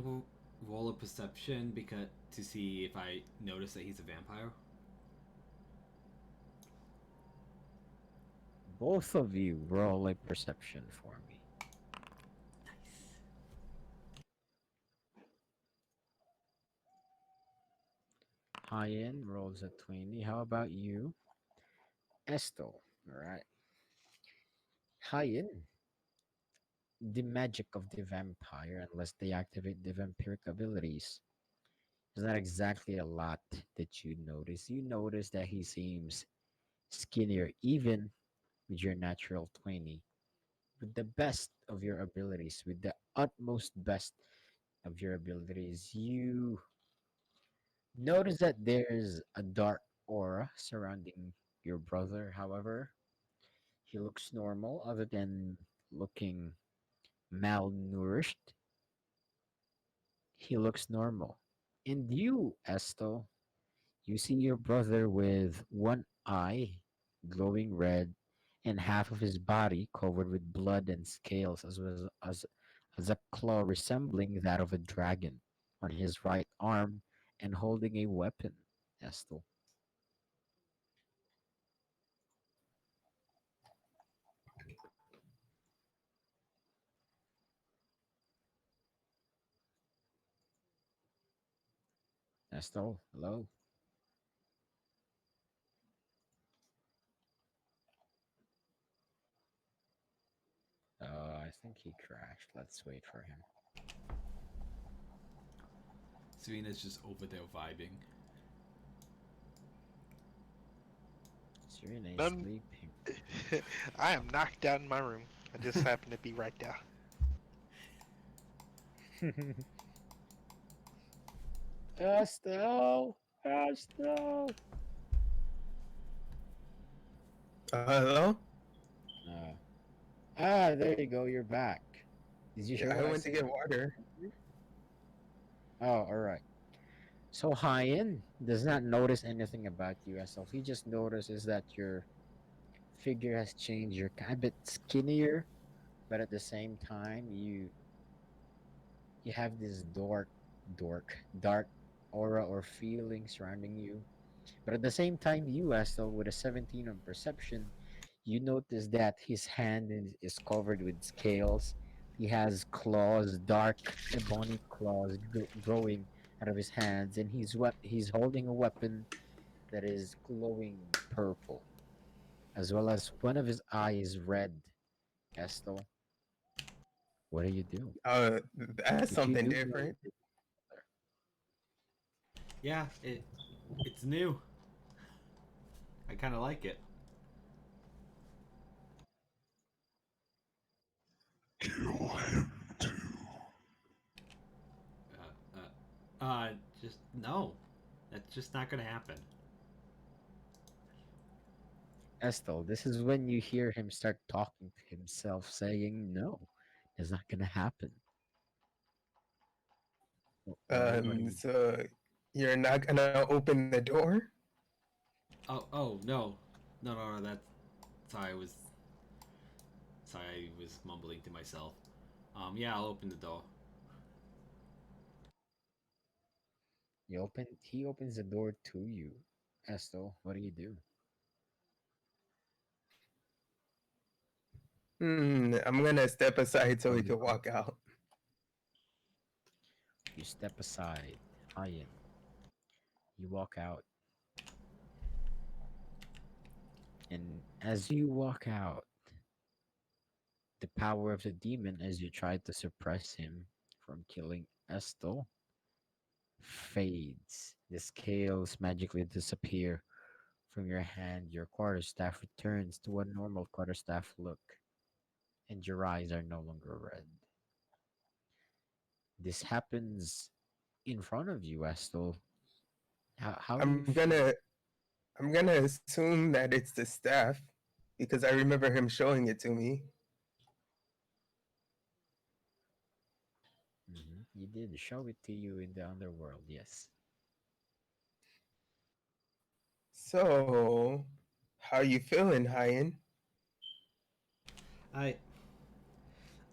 roll a perception because to see if I notice that he's a vampire? Both of you roll a perception for me. Nice. Hyen rolls a 20. How about you? Estel. Alright. Hyen, the magic of the vampire, unless they activate the vampiric abilities, is not exactly a lot that you notice. You notice that he seems skinnier, even with your natural 20. With the best of your abilities, with the utmost best of your abilities, you notice that there's a dark aura surrounding your brother. However, he looks normal, other than looking malnourished. He looks normal. And you, Esto, you see your brother with one eye glowing red and half of his body covered with blood and scales, as a claw resembling that of a dragon on his right arm and holding a weapon. Estel. Estel, hello. I think he crashed. Let's wait for him. Serena's just over there vibing. Serena is None. sleeping. I am knocked out in my room. I just happen to be right there. Estel! Estel! Hello? Uh, there you go. You're back. Did you Yeah, hear I what I went to said? get water. Oh, all right. So Hyen does not notice anything about you, Estel. He just notices that your figure has changed. You're a bit skinnier, but at the same time, you have this dark aura or feeling surrounding you. But at the same time, you, Estel, with a 17 on perception, you notice that his hand is covered with scales. He has claws, dark ebony claws growing out of his hands, and he's holding a weapon that is glowing purple, as well as one of his eyes red. Estel, what do you do? That's If you something do know, different. Yeah, it's new. I kind of like it. Kill him too. Uh, just no. That's just not gonna happen. Estel, this is when you hear him start talking to himself, saying, "No, it's not gonna happen." What do you? So you're not gonna open the door? Oh no, no. That's sorry. I was mumbling to myself. Yeah, I'll open the door. He opens the door to you. Estel, what do you do? I'm gonna step aside so What we do you can do? walk out. You step aside. Hyen. You walk out. And as you walk out, the power of the demon, as you try to suppress him from killing Estel, fades. The scales magically disappear from your hand. Your quarterstaff returns to a normal quarterstaff look, and your eyes are no longer red. This happens in front of you, Estel. How do you I'm feel? gonna I'm gonna assume that it's the staff because I remember him showing it to me. He did show it to you in the underworld, yes. So, how you feeling, Hyan? I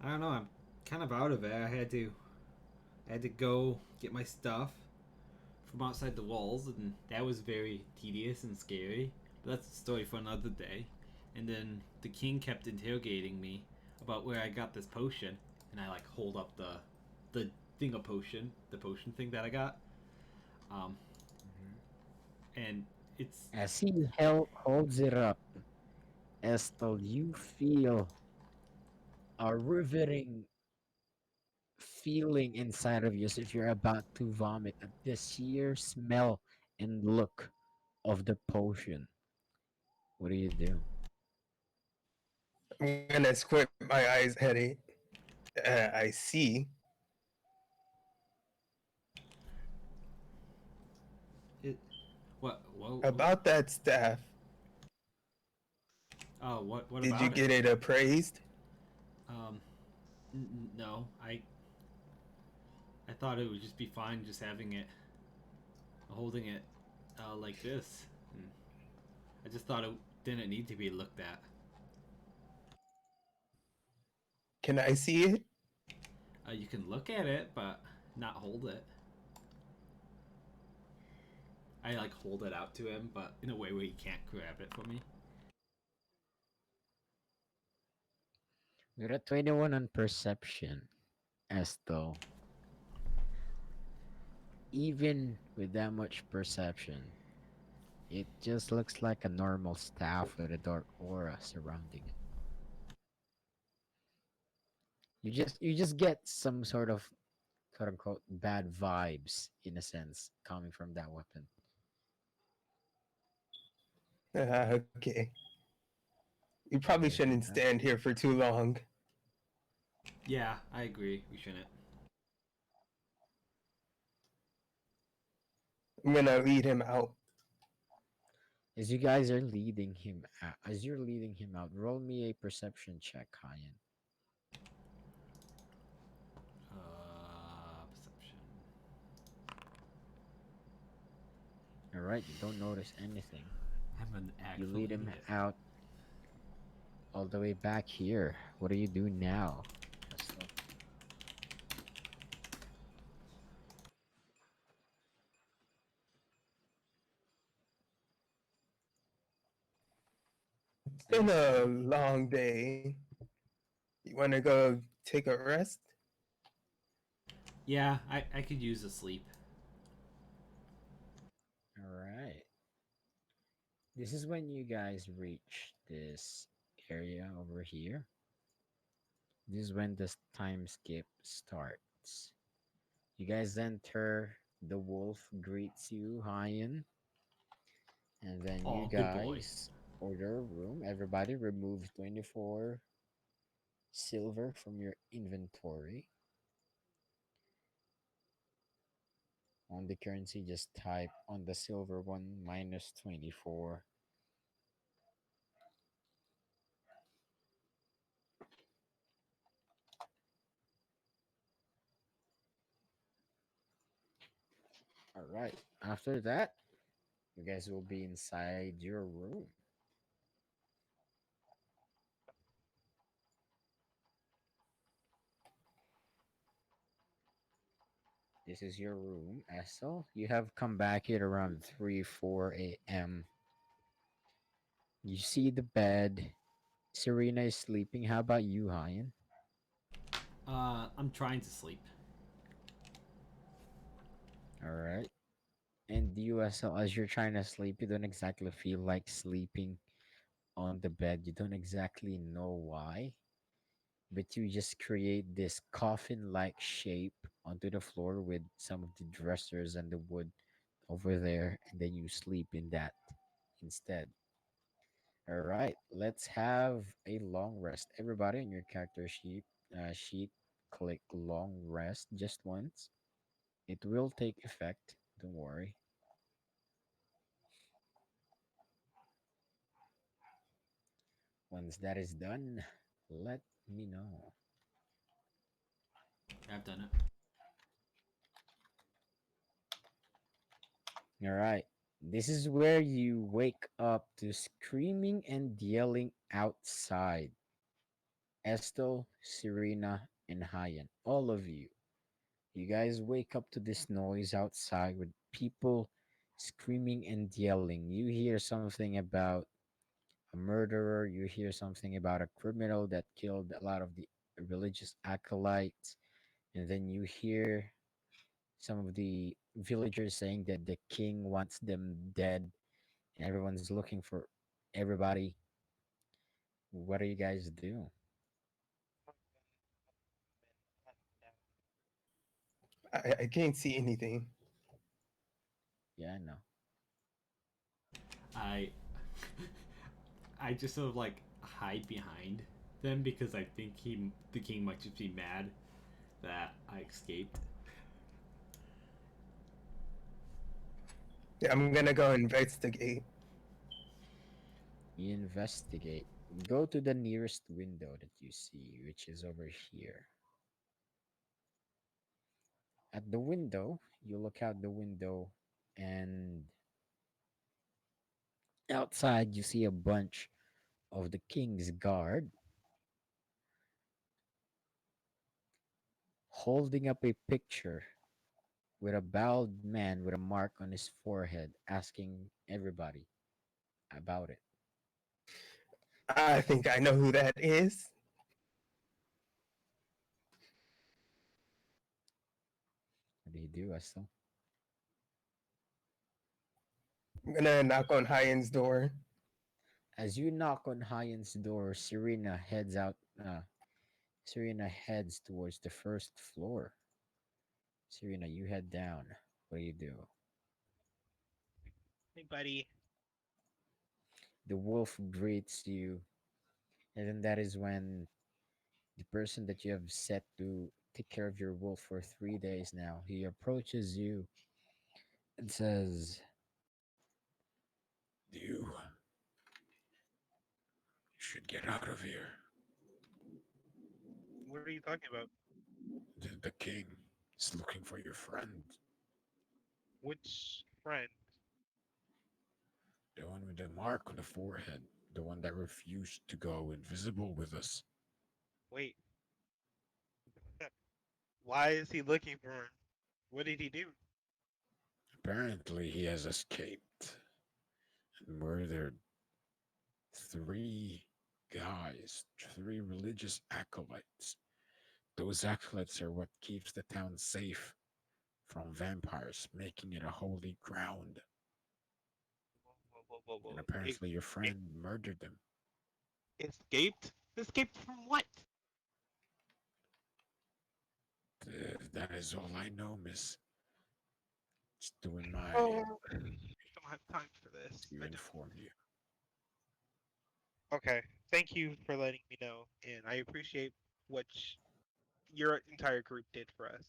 I don't know. I'm kind of out of it. I had to go get my stuff from outside the walls, and that was very tedious and scary. But that's a story for another day. And then the king kept interrogating me about where I got this potion, and I like hold up the thing of potion, the potion thing that I got, um, Mhm. and it's As he holds it up, Estel, you feel a riveting feeling inside of you as if you're about to vomit at the sheer smell and look of the potion. What do you do? I'm gonna squint my eyes at it. I see. it. What? About that staff, Oh, what did you about it? get it appraised? Um, no, I thought it would just be fine just having it, holding it, like this. And I just thought it didn't need to be looked at. Can I see it? You can look at it, but not hold it. I like hold it out to him, but in a way where he can't grab it from me. You're at 21 on perception, Estel. Even with that much perception, it just looks like a normal staff with a dark aura surrounding it. You just get some sort of quote unquote bad vibes in a sense coming from that weapon. Okay. You probably Anything shouldn't else? stand here for too long. Yeah, I agree. We shouldn't. I'm gonna lead him out. As you guys are leading him out, as you're leading him out, roll me a perception check, Hyan. Perception. All right, you don't notice anything. I'm an You actual lead him idiot. out all the way back here. What do you do now? Crystal? It's been a long day. You wanna go take a rest? Yeah, I could use a sleep. All right. This is when you guys reach this area over here. This is when the time skip starts. You guys enter. The wolf greets you, Hyan, and then you Oh, good boy. guys order a room. Everybody remove 24 silver from your inventory. On the currency, just type on the silver one minus 24. All right. After that, you guys will be inside your room. This is your room, Essel. You have come back here around 3, 4 a.m. You see the bed. Serena is sleeping. How about you, Hyan? I'm trying to sleep. All right. And you, Essel, as you're trying to sleep, you don't exactly feel like sleeping on the bed. You don't exactly know why, but you just create this coffin like shape onto the floor with some of the dressers and the wood over there, and then you sleep in that instead. All right, let's have a long rest. Everybody on your character sheet, click long rest just once. It will take effect. Don't worry. Once that is done, let me know. I've done it. All right. This is where you wake up to screaming and yelling outside. Estel, Serena, and Hayen, all of you. You guys wake up to this noise outside with people screaming and yelling. You hear something about a murderer, you hear something about a criminal that killed a lot of the religious acolytes, and then you hear some of the villagers saying that the king wants them dead and everyone's looking for everybody. What do you guys do? I can't see anything. Yeah, I know. I I just sort of like hide behind them because I think the king might just be mad that I escaped. Yeah, I'm gonna go investigate. You investigate. Go to the nearest window that you see, which is over here. At the window, you look out the window, and outside you see a bunch of the king's guard holding up a picture with a bald man with a mark on his forehead, asking everybody about it. I think I know who that is. What do you do, Estel? I'm gonna knock on Hyen's door. As you knock on Hyen's door, Serena heads out. Serena heads towards the first floor. Serena, you head down. What do you do? Hey, buddy. The wolf greets you, and then that is when the person that you have set to take care of your wolf for 3 days now, he approaches you and says, You should get out of here. What are you talking about? The king is looking for your friend, Which friend? the one with the mark on the forehead, the one that refused to go invisible with us. Wait, why is he looking for him? What did he do? Apparently, he has escaped and murdered three guys, three religious acolytes. Those acolytes are what keeps the town safe from vampires, making it a holy ground. Whoa, whoa, whoa, And whoa. apparently, your It friend murdered them. escaped? Escaped from what? That is all I know, miss. Just doing my Oh, I don't have time for this. to I don't. inform you. Okay, thank you for letting me know, and I appreciate what your entire group did for us.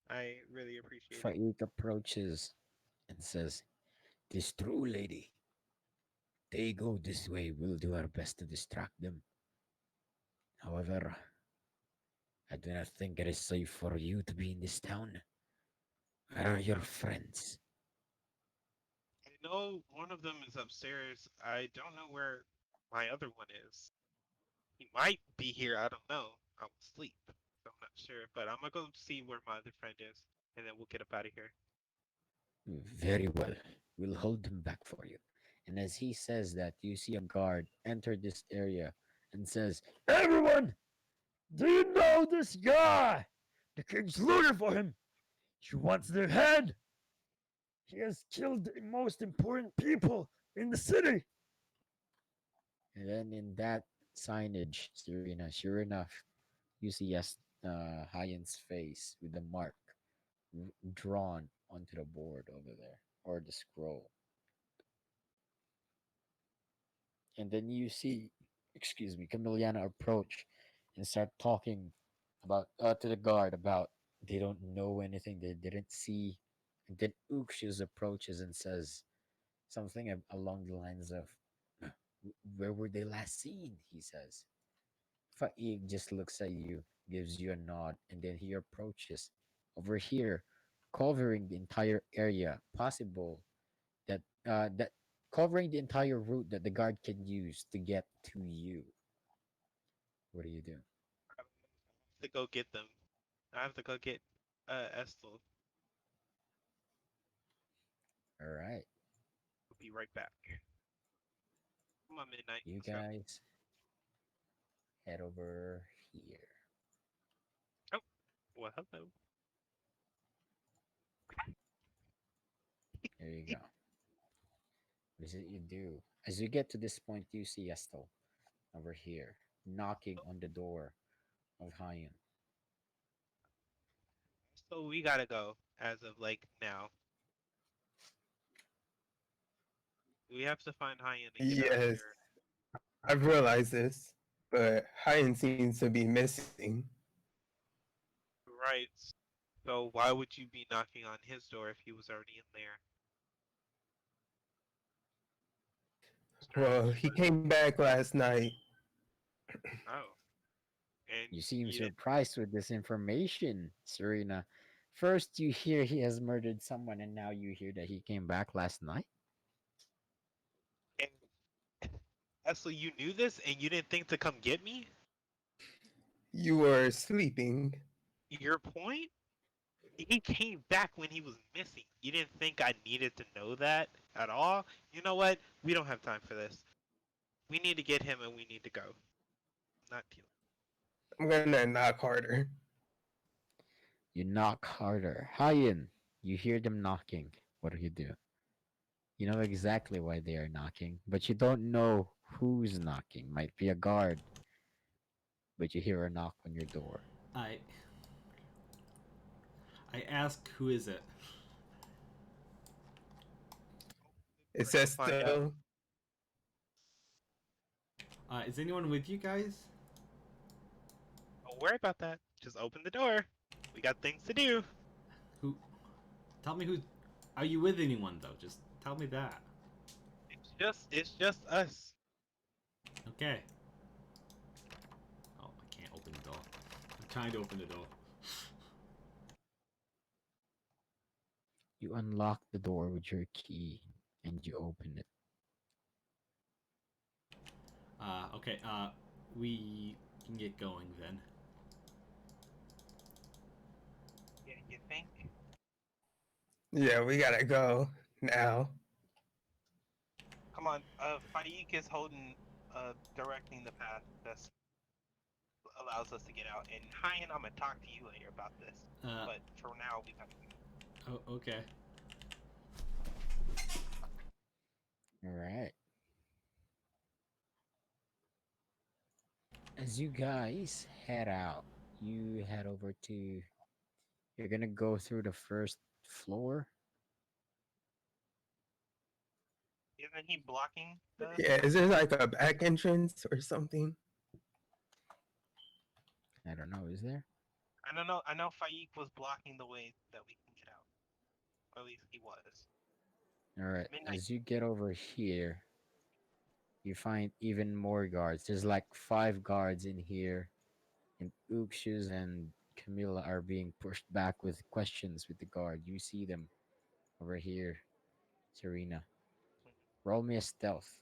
I really appreciate it. Faik approaches and says, "'Tis true, lady. They go this way. We'll do our best to distract them. However, I do not think it is safe for you to be in this town. Where are your friends? I know one of them is upstairs. I don't know where my other one is. He might be here. I don't know. I was asleep, so I'm not sure. But I'm gonna go see where my other friend is, and then we'll get up out of here. Very well. We'll hold them back for you." And as he says that, you see a guard enter this area and says, "Everyone, do you know this guy? The king's looking for him. He wants their head. He has killed the most important people in the city." And then in that signage, Serena, sure enough, you see yes, Hyen's face with the mark drawn onto the board over there, or the scroll. And then you see, excuse me, Camiliana approach and start talking about to the guard about they don't know anything, they didn't see. And then Ukshius approaches and says something along the lines of, Where were they last seen?" He says. Faig just looks at you, gives you a nod, and then he approaches over here, covering the entire area possible that covering the entire route that the guard can use to get to you. What do you do? To go get them. I have to go get Estel. All right, We'll be right back. Come on, Midnight. you Let's go. guys head over here. Oh, well, hello. There you go. What is it you do? As you get to this point, you see Estel over here knocking on the door of Hayan. So we gotta go as of like now. We have to find Hyan and get out of Yes, here. I've realized this, but Hayen seems to be missing. Right. So why would you be knocking on his door if he was already in there? Well, Strange, he but came back last night. oh, and You seem you didn't. surprised with this information, Serena. First, you hear he has murdered someone, and now you hear that he came back last night. And Ashley, you knew this and you didn't think to come get me? You were sleeping. Your point? He came back when he was missing. You didn't think I needed to know that at all? You know what? We don't have time for this. We need to get him and we need to go. Not deal. I'm gonna knock harder. You knock harder. Hayan, you hear them knocking. What do you do? You know exactly why they are knocking, but you don't know who's knocking. Might be a guard, but you hear a knock on your door. I I ask, who is it? It Or you'll says find out. still. Is anyone with you guys? Don't worry about that. Just open the door. We got things to do. Who? Tell me who. Are you with anyone though? Just tell me that. It's just us. Okay. Oh, I can't open the door. I'm trying to open the door. You unlock the door with your key and you open it. Okay. We can get going then. Yeah, you think? Yeah, we gotta go now. Come on, Faik is holding, directing the path that allows us to get out. And Hyan, I'm gonna talk to you later about this. Uh, But for now, we have to. oh, okay. All right. As you guys head out, you head over to. You're gonna go through the first floor. Isn't he blocking the? Yeah, is there like a back entrance or something? I don't know. Is there? I don't know. I know Faik was blocking the way that we can get out. Or at least he was. All right. Midnight. As you get over here, you find even more guards. There's like 5 guards in here, and Ukshes and Camilla are being pushed back with questions with the guard. You see them over here, Serena. Roll me a stealth.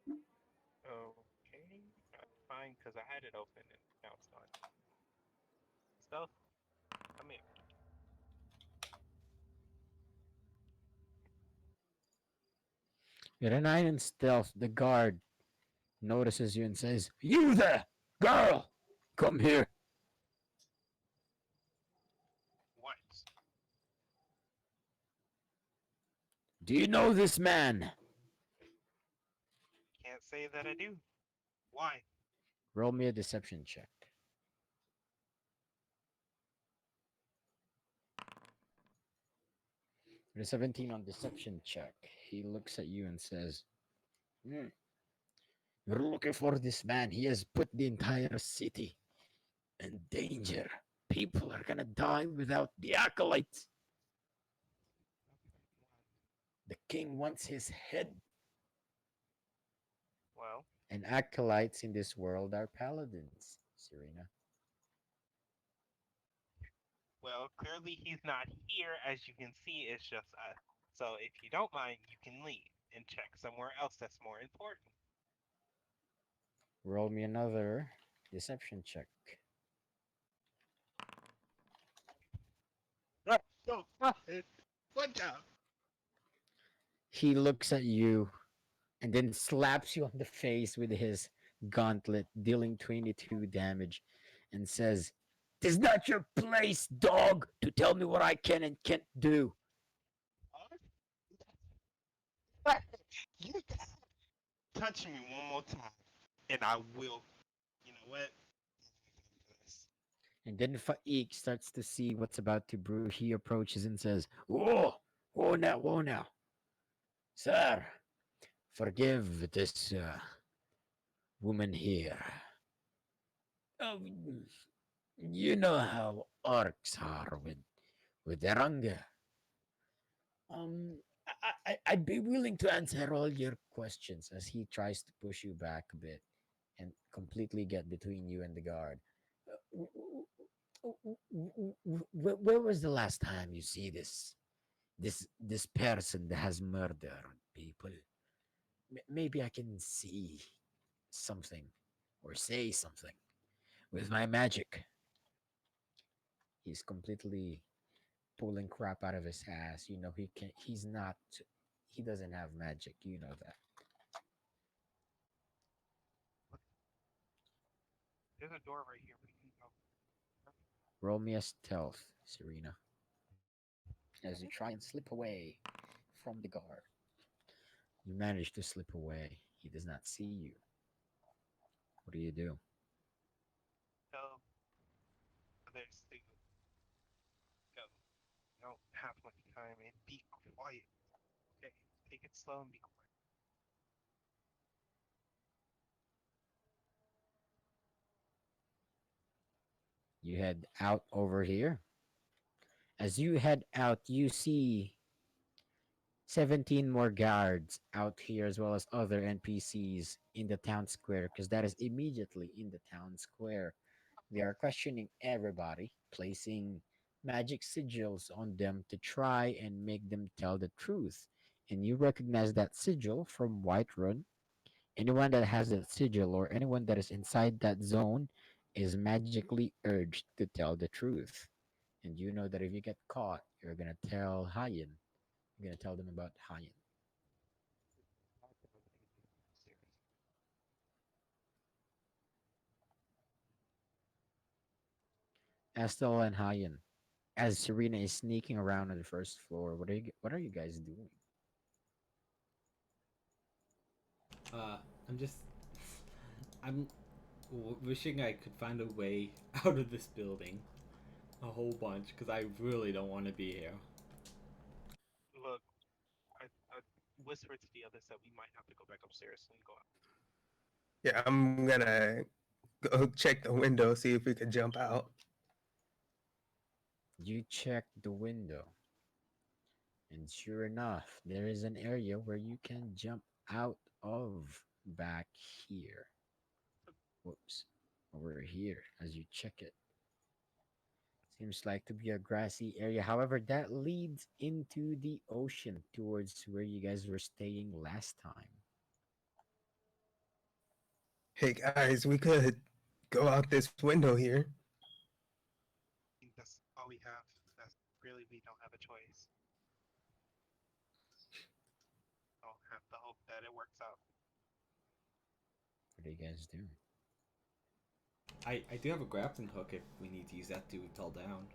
Okay, fine, because I had it open and now it's not. Stealth, come here. Get a 9 in stealth. The guard notices you and says, "You there, girl! Come here." What? Do you know this man? Can't say that I do. Why? Roll me a deception check. With a 17 on deception check, he looks at you and says, "Hmm, You're looking for this man. He has put the entire city in danger. People are gonna die without the acolytes. The king wants his head. Well, And acolytes in this world are paladins, Serena. well, clearly he's not here. As you can see, it's just us. So if you don't mind, you can leave and check somewhere else that's more important. Roll me another deception check. Right. So, good job. He looks at you and then slaps you on the face with his gauntlet, dealing 22 damage, and says, "'Tis not your place, dog, to tell me what I can and can't do." You touch me one more time, and I will. You know what? And then Faik starts to see what's about to brew. He approaches and says, "Whoa, whoa now, sir. Forgive this woman here. Um, you know how orcs are with their anger. I'd be willing to answer all your questions," as he tries to push you back a bit and completely get between you and the guard. Where was the last time you see this person that has murdered people? Maybe I can see something or say something with my magic. He's completely pulling crap out of his ass. You know he can. He's not. He doesn't have magic. You know that. There's a door right here. We can go. Roll me a stealth, Serena, as you try and slip away from the guard. You manage to slip away. He does not see you. What do you do? Tell others to go. You don't have much time, and be quiet. Okay, take it slow and be quiet. You head out over here. As you head out, you see 17 more guards out here, as well as other NPCs in the town square, because that is immediately in the town square. They are questioning everybody, placing magic sigils on them to try and make them tell the truth. And you recognize that sigil from Whiterun. Anyone that has that sigil or anyone that is inside that zone is magically urged to tell the truth. And you know that if you get caught, you're gonna tell Hayen. You're gonna tell them about Hayen. Estelle and Hayen. As Serena is sneaking around on the first floor, what are you guys doing? Uh, I'm just. I'm wishing I could find a way out of this building. A whole bunch, because I really don't want to be here. Look, I whispered to the others that we might have to go back upstairs and go out. Yeah, I'm gonna go check the window, see if we could jump out. You check the window, and sure enough, there is an area where you can jump out of back here. Whoops. Over here, as you check it. Seems like to be a grassy area. However, that leads into the ocean towards where you guys were staying last time. Hey guys, we could go out this window here. I think that's all we have. That's really we don't have a choice. I'll have to hope that it works out. What do you guys do? I do have a grappling hook if we need to use that to fall down.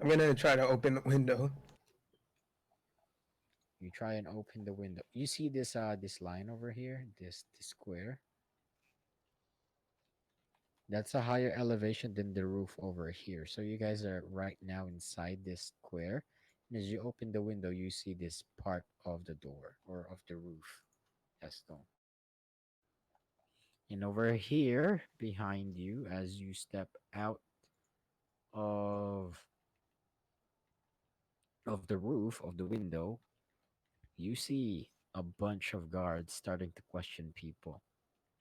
I'm gonna try to open the window. You try and open the window. You see this line over here, this square. That's a higher elevation than the roof over here. So you guys are right now inside this square. And as you open the window, you see this part of the door or of the roof. Yes, no. And over here, behind you, as you step out of of the roof of the window, you see a bunch of guards starting to question people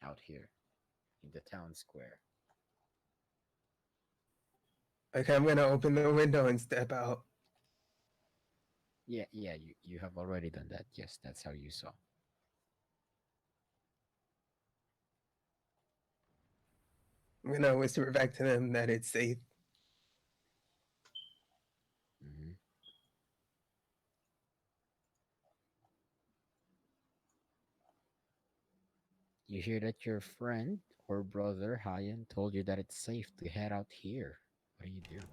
out here in the town square. Okay, I'm gonna open the window and step out. Yeah, you have already done that. Yes, that's how you saw. I'm gonna whisper back to them that it's safe. Hmm. You hear that your friend or brother Hayen told you that it's safe to head out here. What do you do?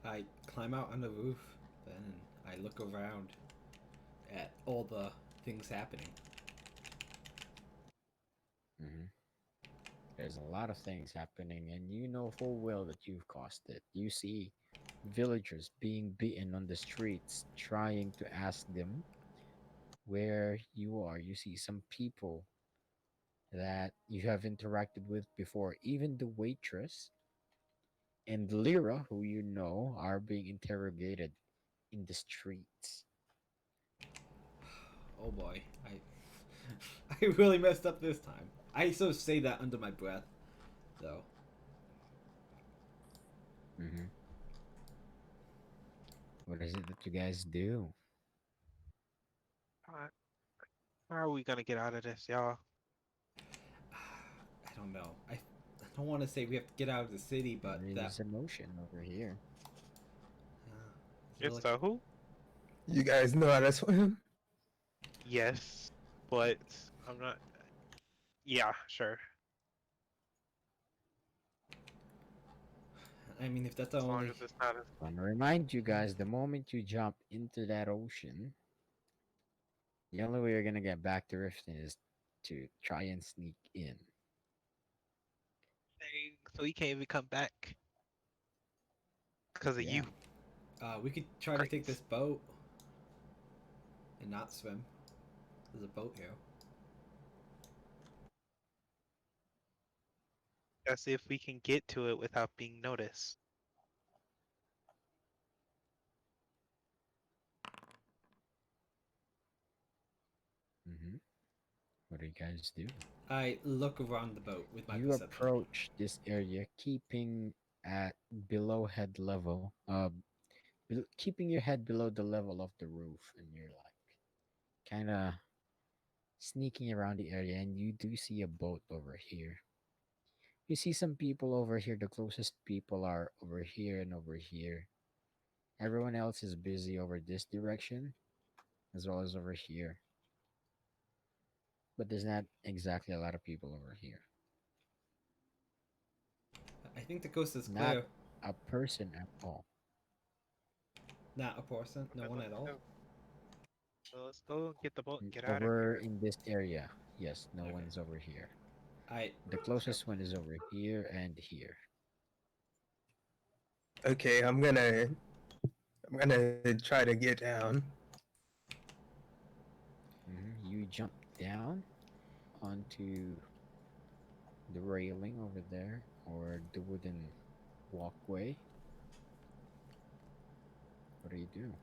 I climb out on the roof, then I look around at all the things happening. Hmm. There's a lot of things happening, and you know full well that you've caused it. You see villagers being beaten on the streets, trying to ask them where you are. You see some people that you have interacted with before, even the waitress and Lyra, who you know, are being interrogated in the streets. Oh boy, I I really messed up this time. I sort of say that under my breath, though. Hmm. What is it that you guys do? Uh, How are we gonna get out of this, y'all? I don't know. I don't want to say we have to get out of the city, but There that is emotion over here. is it It's like the who? You guys know how to swim? Yes, but I'm not. Yeah, sure. I mean, if that's the As long only. as it's not as. I want to remind you guys the moment you jump into that ocean, the only way you're going to get back to Riften is to try and sneak in. Dang, so he can't even come back because of Yeah. you. We could try to Great. take this boat and not swim. There's a boat here. That's if we can get to it without being noticed. Hmm. What do you guys do? I look around the boat with my You perception. approach this area, keeping at below head level, keeping your head below the level of the roof, and you're like kind of sneaking around the area, and you do see a boat over here. You see some people over here. The closest people are over here and over here. Everyone else is busy over this direction as well as over here. But there's not exactly a lot of people over here. I think the coast is Not clear. a person at all. Not a person. No Okay, one let's at all. go. So let's go get the boat and get out of Over here. in this area, yes, no Okay. one's over here. I The Yep. closest one is over here and here. Okay, I'm gonna try to get down. You jump down onto the railing over there or the wooden walkway. What do you do?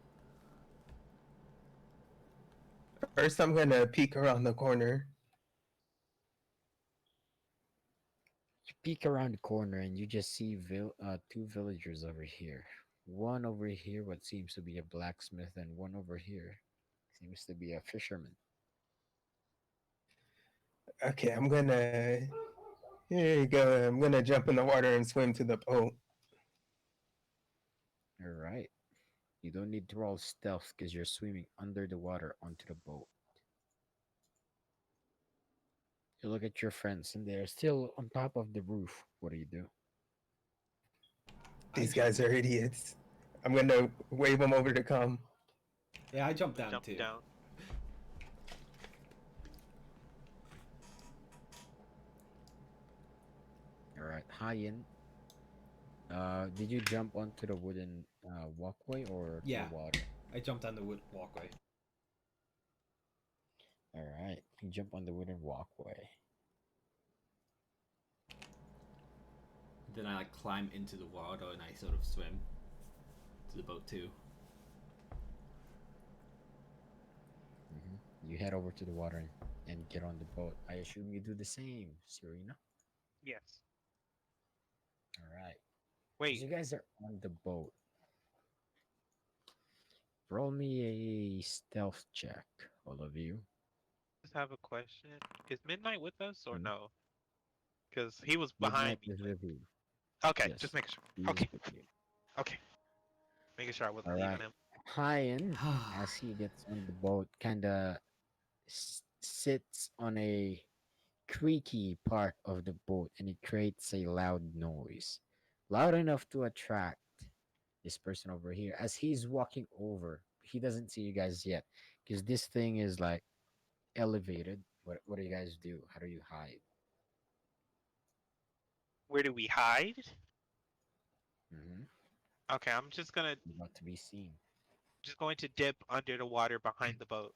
First, I'm gonna peek around the corner. You peek around the corner and you just see two villagers over here. One over here, what seems to be a blacksmith, and one over here seems to be a fisherman. Okay, here you go. I'm gonna jump in the water and swim to the boat. All right. You don't need to roll stealth because you're swimming under the water onto the boat. You look at your friends and they're still on top of the roof. What do you do? I These guys are idiots. I'm gonna wave them over to come. yeah, I jumped down Jump too. down. All right. Hayen, did you jump onto the wooden walkway or to the Yeah, water? I jumped on the wood walkway. All right. You jump on the wooden walkway. Then I like climb into the water and I sort of swim to the boat too. You head over to the water and get on the boat. I assume you do the same, Serena. Yes. All right. As Wait. you guys are on the boat, roll me a stealth check, all of you. Just have a question. Is Midnight with us or Hmm? no? Because he was behind Midnight me. is with you. Okay, just Yes, making sure. he is Okay, with you. okay. Making sure I All wasn't leaving right. him. Hyan, as he gets on the boat, kind of sits on a creaky part of the boat and it creates a loud noise. Loud enough to attract this person over here. As he's walking over, he doesn't see you guys yet because this thing is like elevated. What do you guys do? How do you hide? Where do we hide? Mm-hmm. Okay, I'm Not to be seen. just going to dip under the water behind the boat.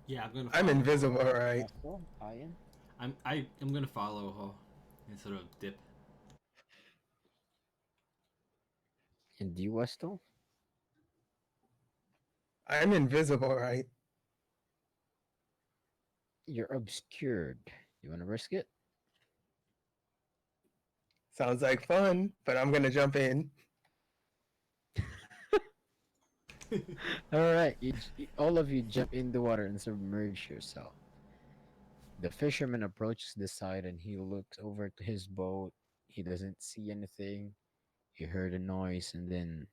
Yeah, I'm gonna I'm follow her. invisible, right? Also, Hyan, I'm gonna follow her and sort of dip. and you, Westo, I'm invisible, right? you're obscured. You want to risk it? Sounds like fun, but I'm gonna jump in. All right, all of you jump in the water and submerge yourself. The fisherman approaches the side and he looks over to his boat. He doesn't see anything. He heard a noise and then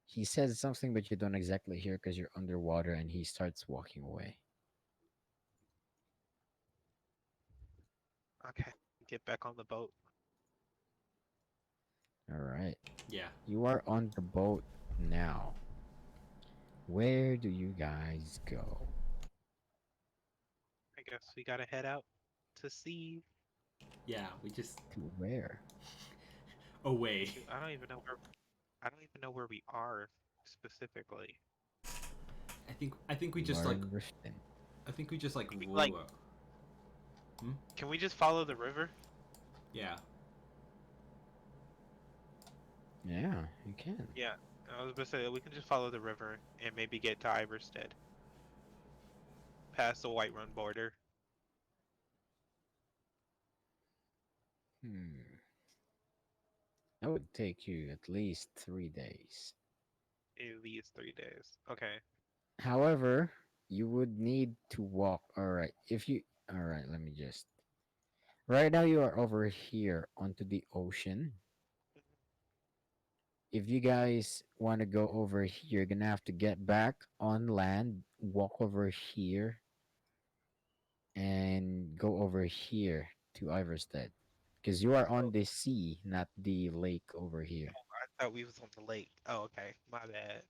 he says something, but you don't exactly hear because you're underwater and he starts walking away. Okay, get back on the boat. All right. Yeah. You are on the boat now. Where do you guys go? I guess we gotta head out to sea. Yeah, we just To where? away. Shoot, I don't even know where we are specifically. I think we You just are like in Riften. I think we just like Like, row up. can we just follow the river? Yeah. Yeah, you can. Yeah, I was gonna say we can just follow the river and maybe get to Iverstead, past the Whiterun border. Hmm. That would take you at least 3 days. At least 3 days. Okay. However, you would need to walk. All right. If you. All right, let me just. Right now, you are over here onto the ocean. If you guys want to go over here, you're gonna have to get back on land, walk over here, and go over here to Iverstead. Because you are on Oh, the sea, not the lake over here. I thought we was on the lake. Oh, okay. My bad.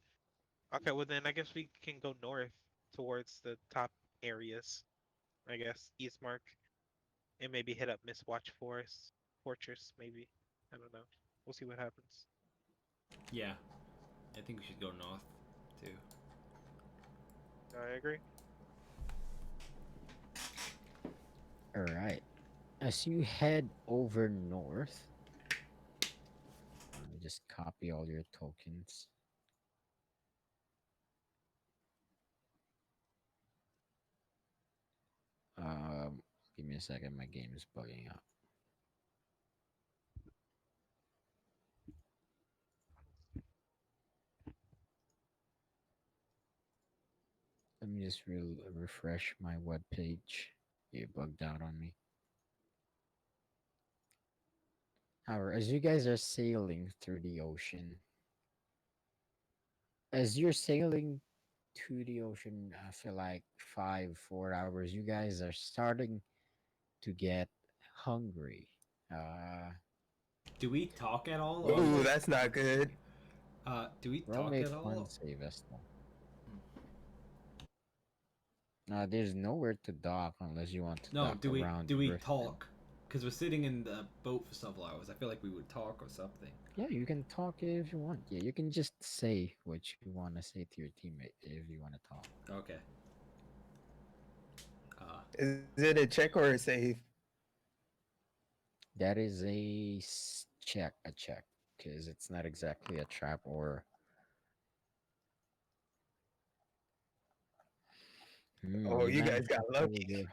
Okay, well then I guess we can go north towards the top areas. I guess Eastmark and maybe hit up Mistwatch Forest Fortress. Maybe I don't know. We'll see what happens. Yeah. I think we should go north too. I agree. All right. As you head over north, let me just copy all your tokens. Um, Give me a second. My game is bugging out. Let me just refresh my web page. It bugged out on me. However, as you guys are sailing through the ocean, as you're sailing to the ocean after like 4 hours, you guys are starting to get hungry. Uh, Do we talk at all or roll Ooh, me, that's not good. do we roll talk me a at fun all? save, Estel. There's nowhere to dock unless you want to No, dock around do we Riften. talk? Because we're sitting in the boat for several hours. I feel like we would talk or something. Yeah, you can talk if you want. Yeah, you can just say what you want to say to your teammate if you want to talk. Okay. Is it a check or a save? That is a check, because it's not exactly a trap or. Oh, You you guys managed to got pull lucky. their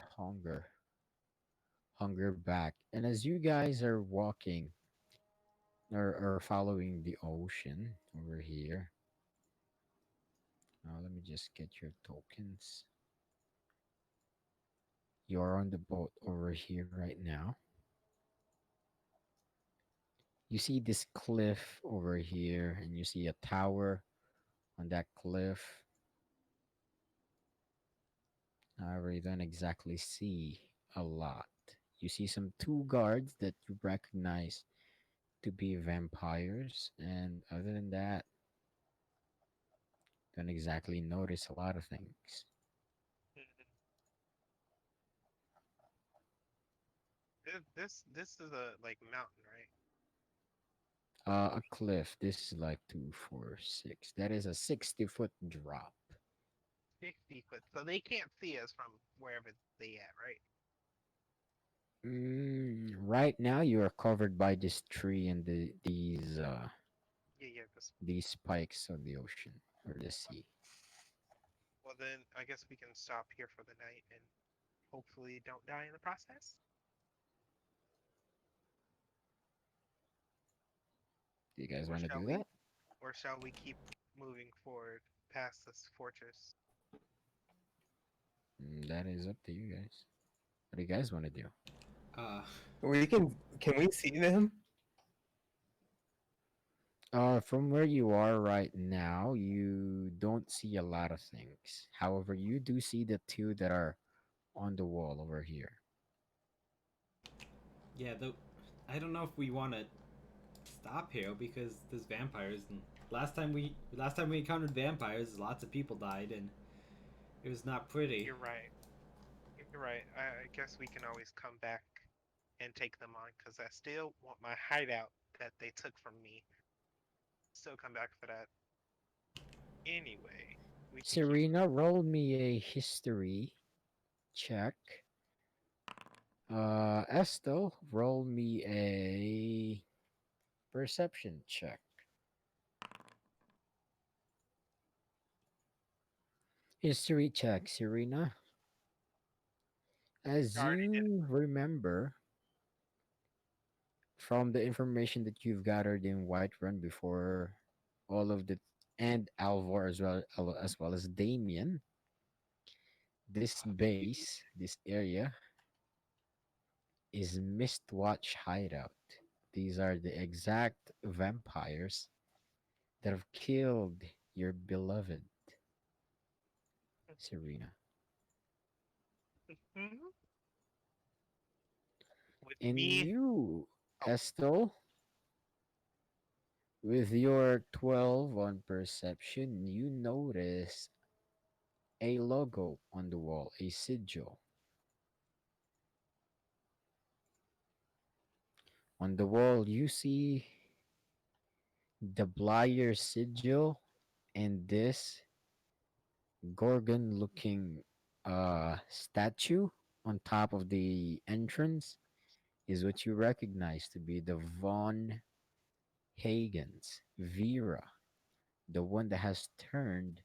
hunger back, and as you guys are walking or following the ocean over here, let me just get your tokens. You're on the boat over here right now. You see this cliff over here, and you see a tower on that cliff. However, you don't exactly see a lot. You see some two guards that you recognize to be vampires, and other than that, don't exactly notice a lot of things. Mhm. This is a like mountain, right? A cliff. This is like 2, 4, 6. That is a 60-foot drop. 50 foot, so they can't see us from wherever they at, right? Right now, you are covered by this tree and Yeah, yeah. This. these spikes of the ocean or the sea. Well, then I guess we can stop here for the night and hopefully don't die in the process. Do you guys Or want to shall do we? that? Or shall we keep moving forward past this fortress? That is up to you guys. What do you guys want to do? Uh, Can we see them? From where you are right now, you don't see a lot of things. However, you do see the two that are on the wall over here. yeah, I don't know if we want to stop here because there's vampires. And last time we encountered vampires, lots of people died, and it was not pretty. You're right. You're right. I guess we can always come back and take them on because I still want my hideout that they took from me. Still come back for that. Anyway, we can keep Serena, moving. roll me a history check. Estel, roll me a perception check. History check, Serena. I As already did it. you remember from the information that you've gathered in Whiterun before all of the and Alvor as well as Damien, this base, this area is Mistwatch Hideout. These are the exact vampires that have killed your beloved Serena. Mhm. With And me. you, Oh, Estel, with your 12 on perception, you notice a logo on the wall, a sigil. On the wall, you see the Blyer sigil and this Gorgon looking statue on top of the entrance is what you recognize to be the Von Hagens, Vera, the one that has turned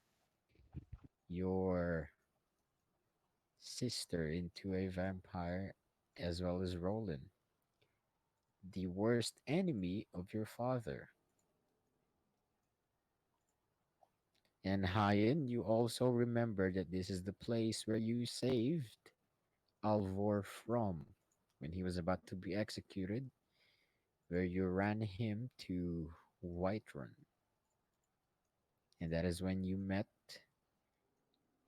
your sister into a vampire, as well as Roland, the worst enemy of your father. And Hyen, you also remember that this is the place where you saved Alvor from when he was about to be executed, where you ran him to Whiterun. And that is when you met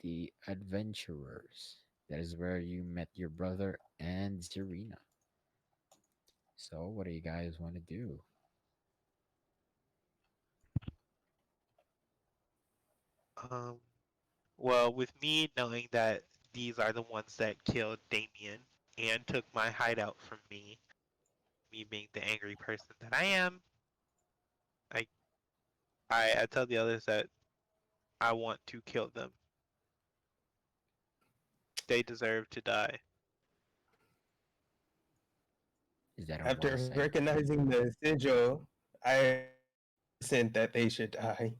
the adventurers. That is where you met your brother and Serena. So, what do you guys want to do? um, well, with me knowing that these are the ones that killed Damien and took my hideout from me, me being the angry person that I am, I I tell the others that I want to kill them. They deserve to die. Is that all you want to After say? recognizing the sigil, I sent that they should die.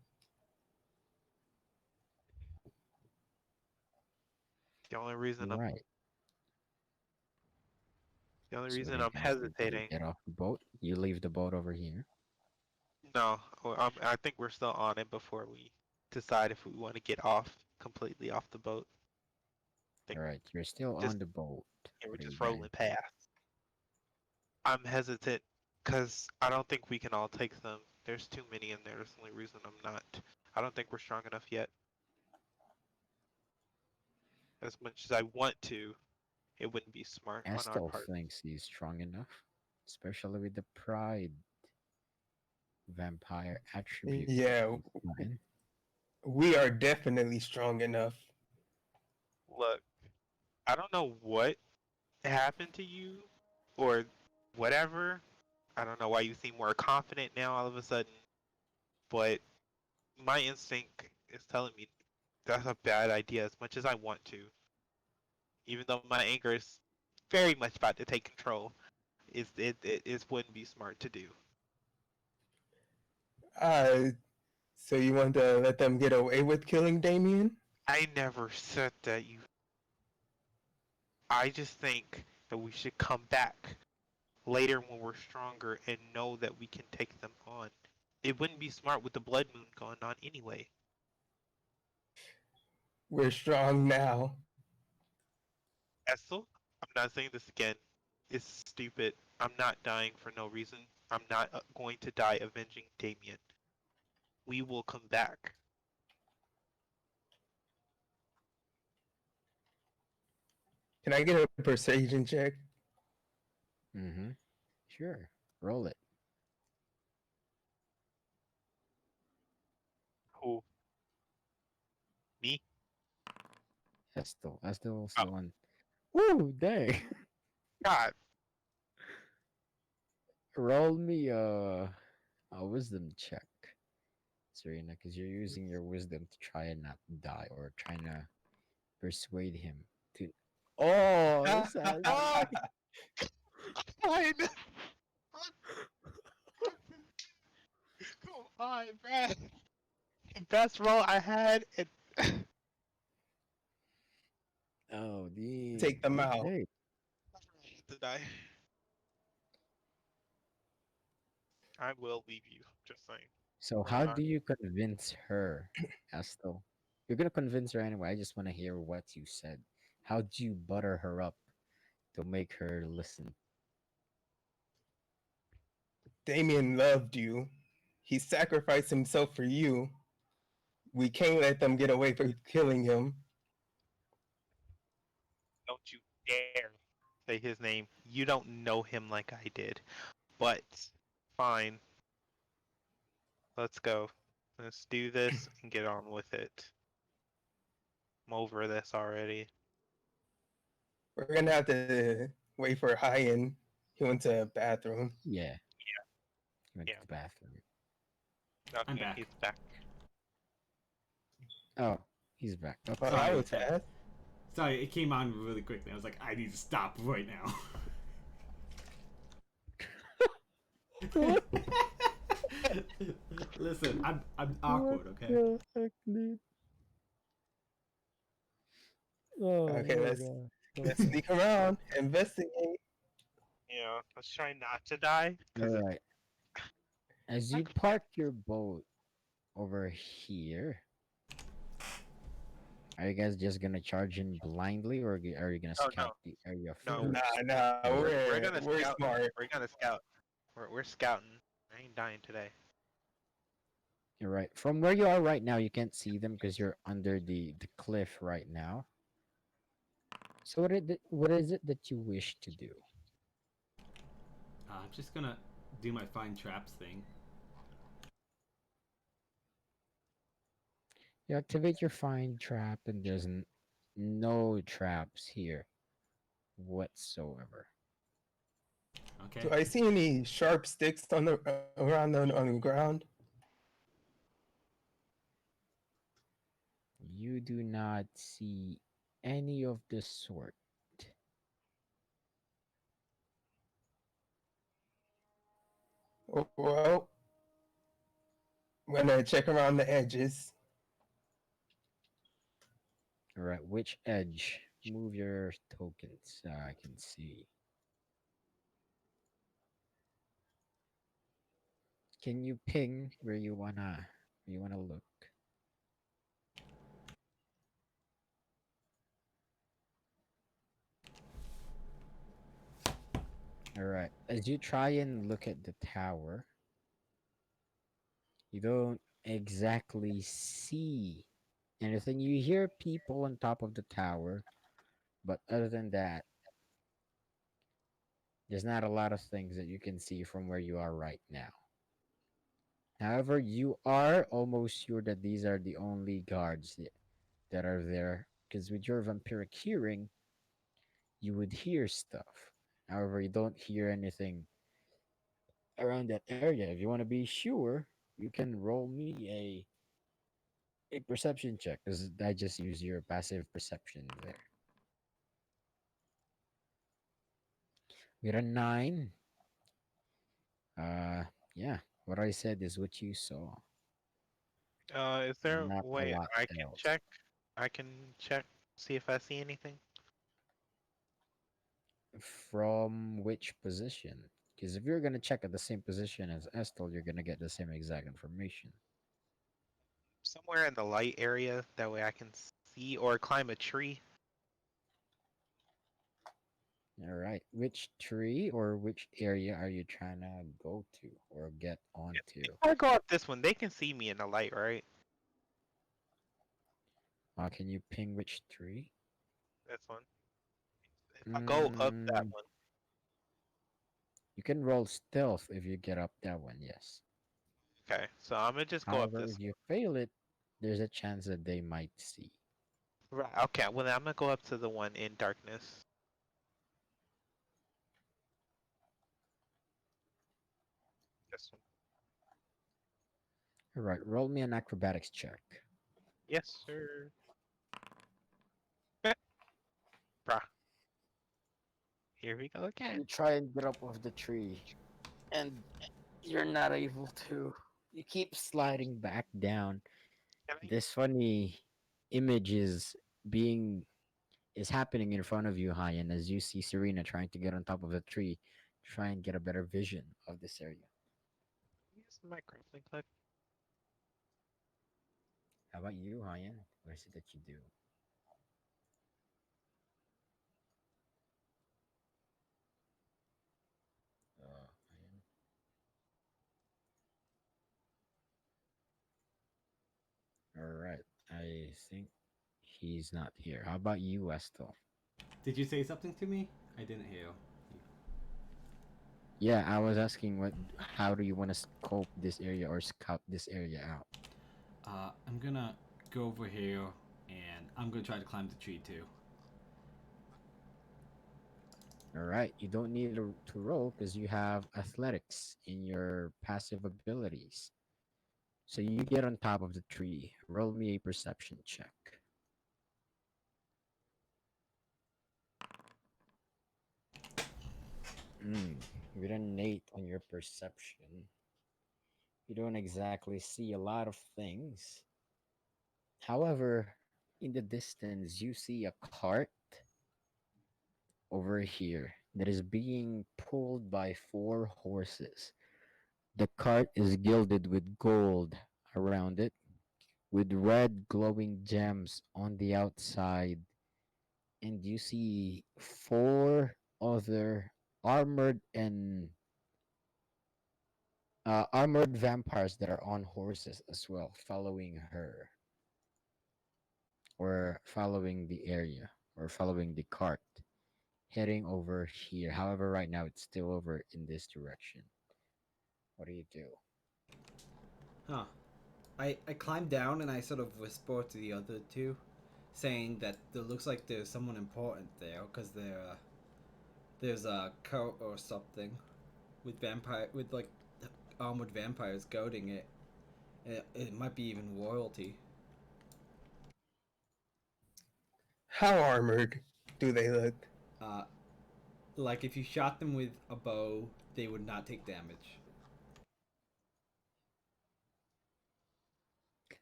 The only reason I'm Right. the only So what reason are you I'm gonna do? You hesitating. get off the boat. You leave the boat over here. No, I think we're still on it before we decide if we want to get off completely off the boat. I All think right. You're still just on the boat. we're What are you just gonna rolling do? past. I'm hesitant because I don't think we can all take them. There's too many in there. That's the only reason I'm not. I don't think we're strong enough yet. As much as I want to, it wouldn't be smart on our Estel part. thinks he's strong enough, especially with the pride vampire attribute that Yeah, he's gotten. we are definitely strong enough. Look, I don't know what happened to you or whatever. I don't know why you seem more confident now all of a sudden, but my instinct is telling me that's a bad idea as much as I want to. Even though my anger is very much about to take control, it wouldn't be smart to do. Uh, so you want to let them get away with killing Damien? I never said that you. I just think that we should come back later when we're stronger and know that we can take them on. It wouldn't be smart with the blood moon going on anyway. We're strong now. Essel, I'm not saying this again. It's stupid. I'm not dying for no reason. I'm not going to die avenging Damien. We will come back. Can I get a persuasion check? Mm-hmm. Sure. Roll it. Who? Me? Estel. Estel's Oh, the one. Woo! Dang. God. Roll me a wisdom check, Serena, because you're using your wisdom to try and not die or trying to persuade him to. Oh, Oh, sadly. fine. Come on, man. Best roll I had. And Oh, damn. Take them out. Okay. to die. I will leave you. Just saying. So, We're how not. do you convince her, Estel? You're gonna convince her anyway. I just want to hear what you said. How do you butter her up to make her listen? Damien loved you. He sacrificed himself for you. We can't let them get away for killing him. Don't you dare say his name. You don't know him like I did. But fine. Let's go. Let's do this and get on with it. I'm over this already. We're gonna have to wait for Hayen. He went to the bathroom. Yeah, he went to Yeah. the bathroom. I'm Okay, back. he's back. Oh, he's back. Well, Okay. that Sorry, was fast. Sorry, it came on really quickly. I was like, I need to stop right now. Listen, I'm awkward, okay? the heck, dude? Oh Okay, my let's god. Okay. sneak around, investigate. Yeah, let's try not to die. All Because right. As you park your boat over here, are you guys just gonna charge in blindly, or are you gonna oh no, scout the area no, Nah, first? nah, we're gonna we're scout. smart. We're gonna scout. We're scouting. I ain't dying today. You're right. From where you are right now, you can't see them because you're under the cliff right now. So what is it that you wish to do? I'm just gonna do my find traps thing. You activate your find trap, and there's no traps here whatsoever. Okay. Do I see any sharp sticks on the around on the ground? You do not see any of the sort. Well, I'm gonna check around the edges. All right, which edge? Move your tokens so I can see. Can you ping where you wanna look? All right. As you try and look at the tower, you don't exactly see anything. You hear people on top of the tower, but other than that, there's not a lot of things that you can see from where you are right now. However, you are almost sure that these are the only guards that are there, because with your vampiric hearing, you would hear stuff. However, you don't hear anything around that area. If you want to be sure, you can roll me a perception check, because I just use your passive perception there. With a 9, uh, yeah, what I said is what you saw. Is there a Not a way lot I can else. check? I can check, see if I see anything. From which position? Because if you're gonna check at the same position as Estel, you're gonna get the same exact information. Somewhere in the light area, that way I can see or climb a tree. All right. Which tree or which area are you trying to go to or get onto? If I go up this one, they can see me in the light, right? Can you ping which tree? This one. If I go up that Mm, one, you can roll stealth if you get up that one, yes. okay. So I'm gonna just go up However, this if you fail it, there's a chance that they might see. one. Right. Okay. Well, then I'm gonna go up to the one in darkness. This one. All right, roll me an acrobatics check. Yes, sir. Bruh. Here we go again. You try and get up off the tree, and you're not able to. You keep sliding back down. Can I? This funny image being is happening in front of you, Hyan, as you see Serena trying to get on top of the tree, try and get a better vision of this area. Use my grappling hook. How about you, Hyan? What is it that you do? Hyan. All right. I think he's not here. How about you, Estel? Did you say something to me? I didn't hear. Yeah, I was asking how do you want to scope this area or scout this area out? I'm gonna go over here and I'm gonna try to climb the tree too. All right, you don't need to roll because you have athletics in your passive abilities. So you get on top of the tree. Roll me a perception check. With an 8 on your perception, you don't exactly see a lot of things. However, in the distance, you see a cart over here that is being pulled by 4 horses. The cart is gilded with gold around it, with red glowing gems on the outside, and you see 4 other armored and armored vampires that are on horses as well, following her or following the area or following the cart, heading over here. However, right now it's still over in this direction. What do you do? Huh. I climb down and I sort of whisper to the other two, saying that it looks like there's someone important there because there's a coat or something with like armored vampires guarding it. It might be even royalty. How armored do they look? Uh, like if you shot them with a bow, they would not take damage.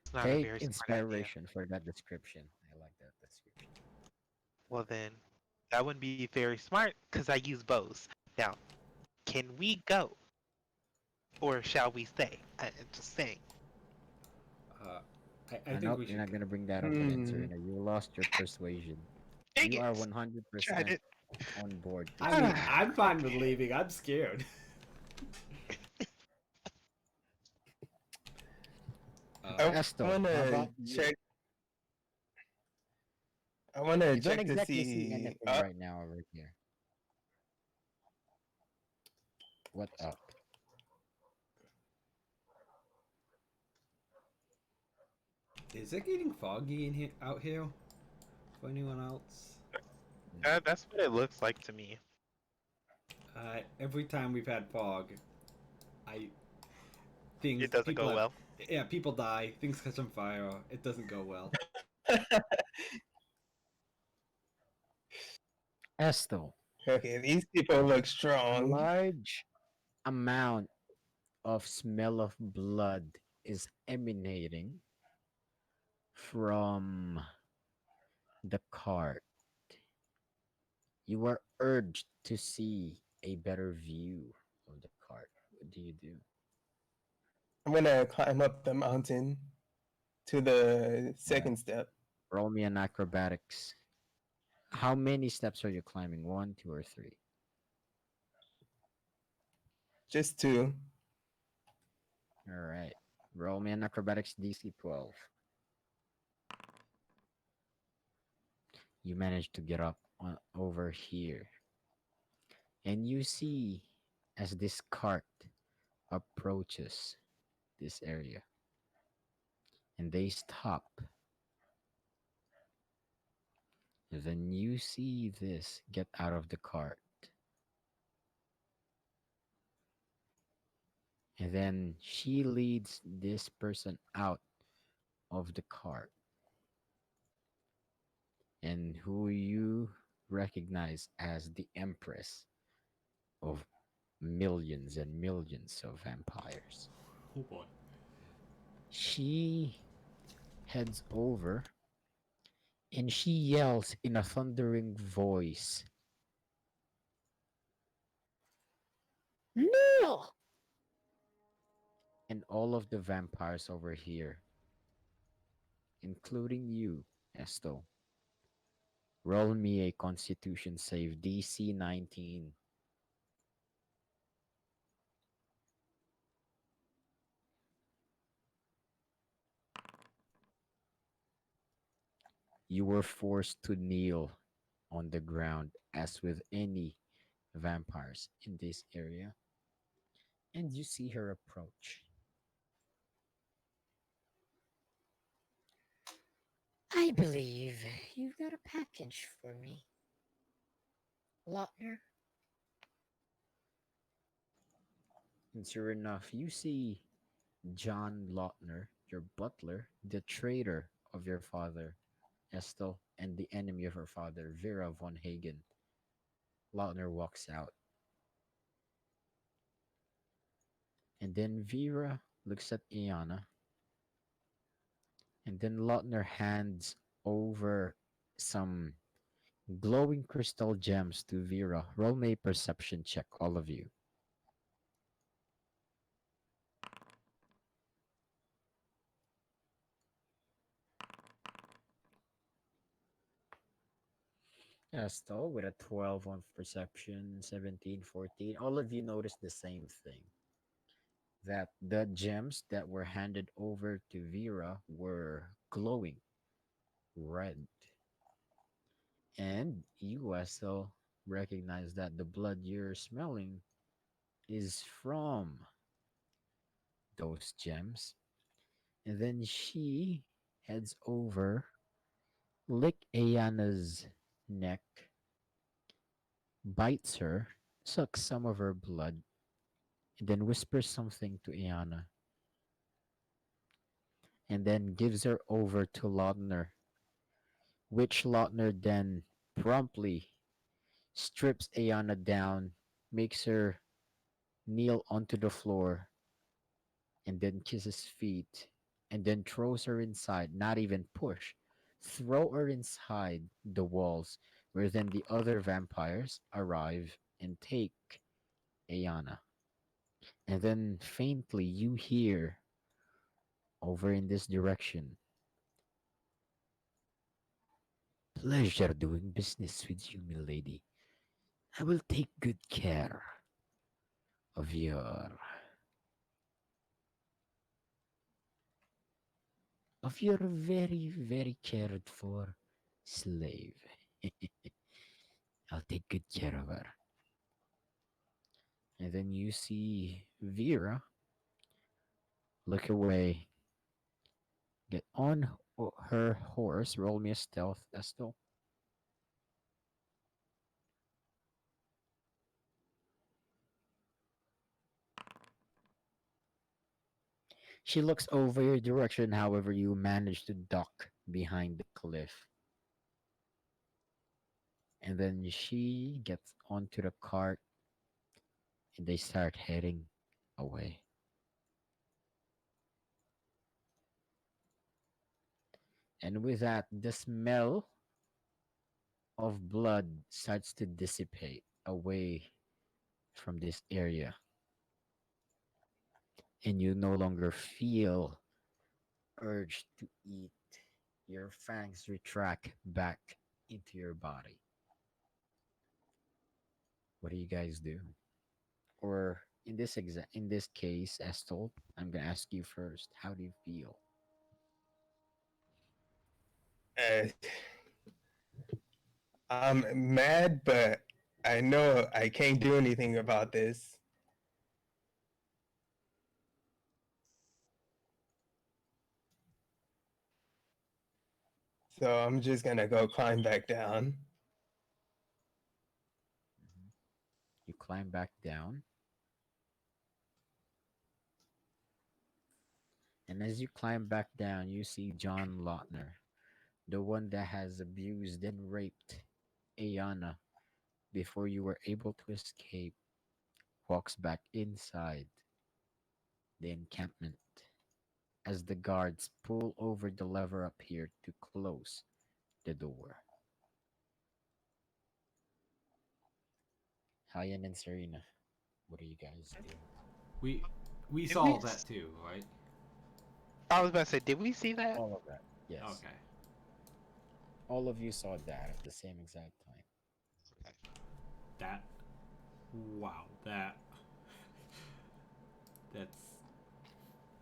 It's not a Take very smart idea. inspiration for that description. I like that description. Well then, that wouldn't be very smart because I use bows. Now, can we go or shall we stay? I'm just saying. Uh, I I think know we you're should. not gonna bring that up again, Hmm. Serena. You lost your persuasion. Dang You are it! Tried 100% it. on board to I stay. mean, I'm fine with leaving. I'm scared. I Esto, want how to about you? check. I want to You don't check to exactly see see anything up. right now over here. What up? Is it getting foggy in here, out here? For anyone else? That's what it looks like to me. Every time we've had fog, I It things doesn't people go have well. yeah people die, things catch on fire. It doesn't go well. Esto, Okay, these people look a strong. large amount of smell of blood is emanating from the cart. You are urged to see a better view of the cart. What do you do? I'm gonna climb up the mountain to the All right. second step. Roll me an acrobatics. How many steps are you climbing? One, two, or three? Just two. All right. Roll me an acrobatics DC 12. You manage to get up over here. And you see as this cart approaches this area and they stop, then you see this get out of the cart. And then she leads this person out of the cart, and who you recognize as the Empress of millions and millions of vampires. Oh boy. She heads over and she yells in a thundering voice, No! and all of the vampires over here, including you, Esto, roll me a Constitution save DC 19. You were forced to kneel on the ground, as with any vampires in this area, and you see her approach. I believe you've got a package for me. Lautner, And sure enough, you see John Lautner, your butler, the traitor of your father, Estel, and the enemy of her father, Vera von Hagen. Lautner walks out, and then Vera looks at Iana, and then Lautner hands over some glowing crystal gems to Vera. Roll me a perception check, all of you. Estel with a 12 on perception, 17, 14. All of you notice the same thing, that the gems that were handed over to Vera were glowing red. And you, Estel, recognize that the blood you're smelling is from those gems. And then she heads over, lick Ayana's neck, bites her, sucks some of her blood, and then whispers something to Ayana, and then gives her over to Lautner, which Lautner then promptly strips Ayana down, makes her kneel onto the floor, and then kisses feet and then throws her inside, not even push. Throw her inside the walls, where then the other vampires arrive and take Ayana. And then faintly you hear over in this direction, pleasure doing business with you, milady. I will take good care of your very, very cared for slave. I'll take good care of her. And then you see Vera look away, get on her horse, roll me a stealth, Estel. She looks over your direction, however, you manage to duck behind the cliff. And then she gets onto the cart and they start heading away. And with that, the smell of blood starts to dissipate away from this area. And you no longer feel urge to eat. Your fangs retract back into your body. What do you guys do? Or in this case, Estol, I'm gonna ask you first. How do you feel? Uh, I'm mad, but I know I can't do anything about this. So I'm just gonna go climb back down. Mhm. You climb back down, and as you climb back down, you see John Lautner, the one that has abused and raped Ayana before you were able to escape, walks back inside the encampment as the guards pull over the lever up here to close the door. Hayan and Serena, what are you guys doing? We we Did saw we? that too, right? I was about to say, did we see that? All of that, yes. Okay. All of you saw that at the same exact time. Okay. That. Wow. That's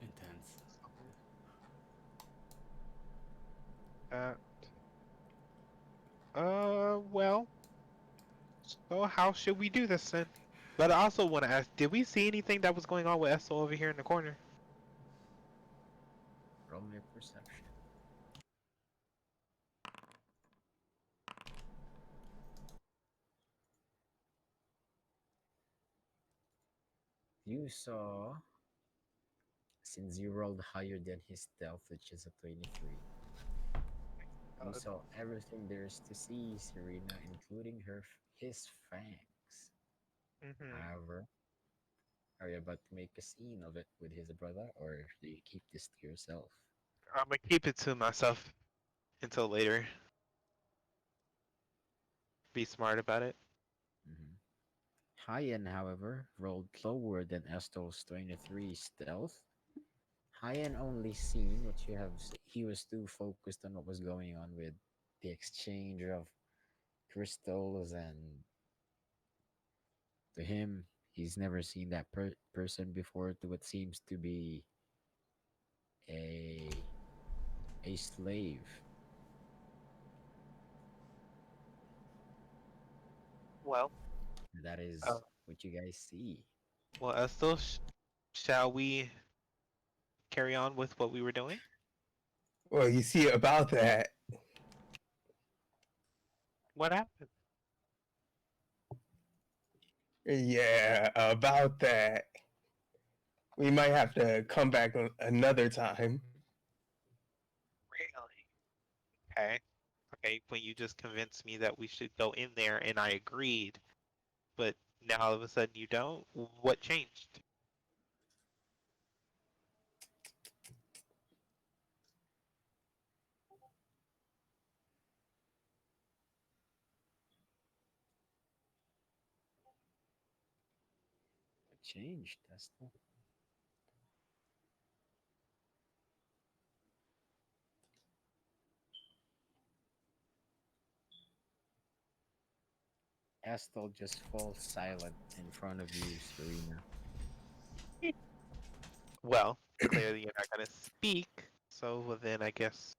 intense. Uh, well, so how should we do this then? But I also want to ask, did we see anything that was going on with Esso over here in the corner? Roll me a perception. You saw, since you rolled higher than his stealth, which is a 23, you saw everything there is to see, Serena, including his fangs. Mm-hmm. However, are you about to make a scene of it with his brother, or do you keep this to yourself? I'm gonna keep it to myself until later. Be smart about it. Mm-hmm. Hyan, however, rolled lower than Estol's 23 stealth. Hyan only seen what you have. He was too focused on what was going on with the exchange of crystals, and to him, he's never seen that person before. To what seems to be a a slave. Well, That uh, is what you guys see. well, Esso, shall we carry on with what we were doing? Well, you see, about that, What happened? yeah, about that, we might have to come back another time. Really? Okay. Okay, when you just convinced me that we should go in there and I agreed, but now all of a sudden you don't? What changed? changed, Estel. Estel just falls silent in front of you, Serena. Well, clearly you're not gonna speak, so well, then I guess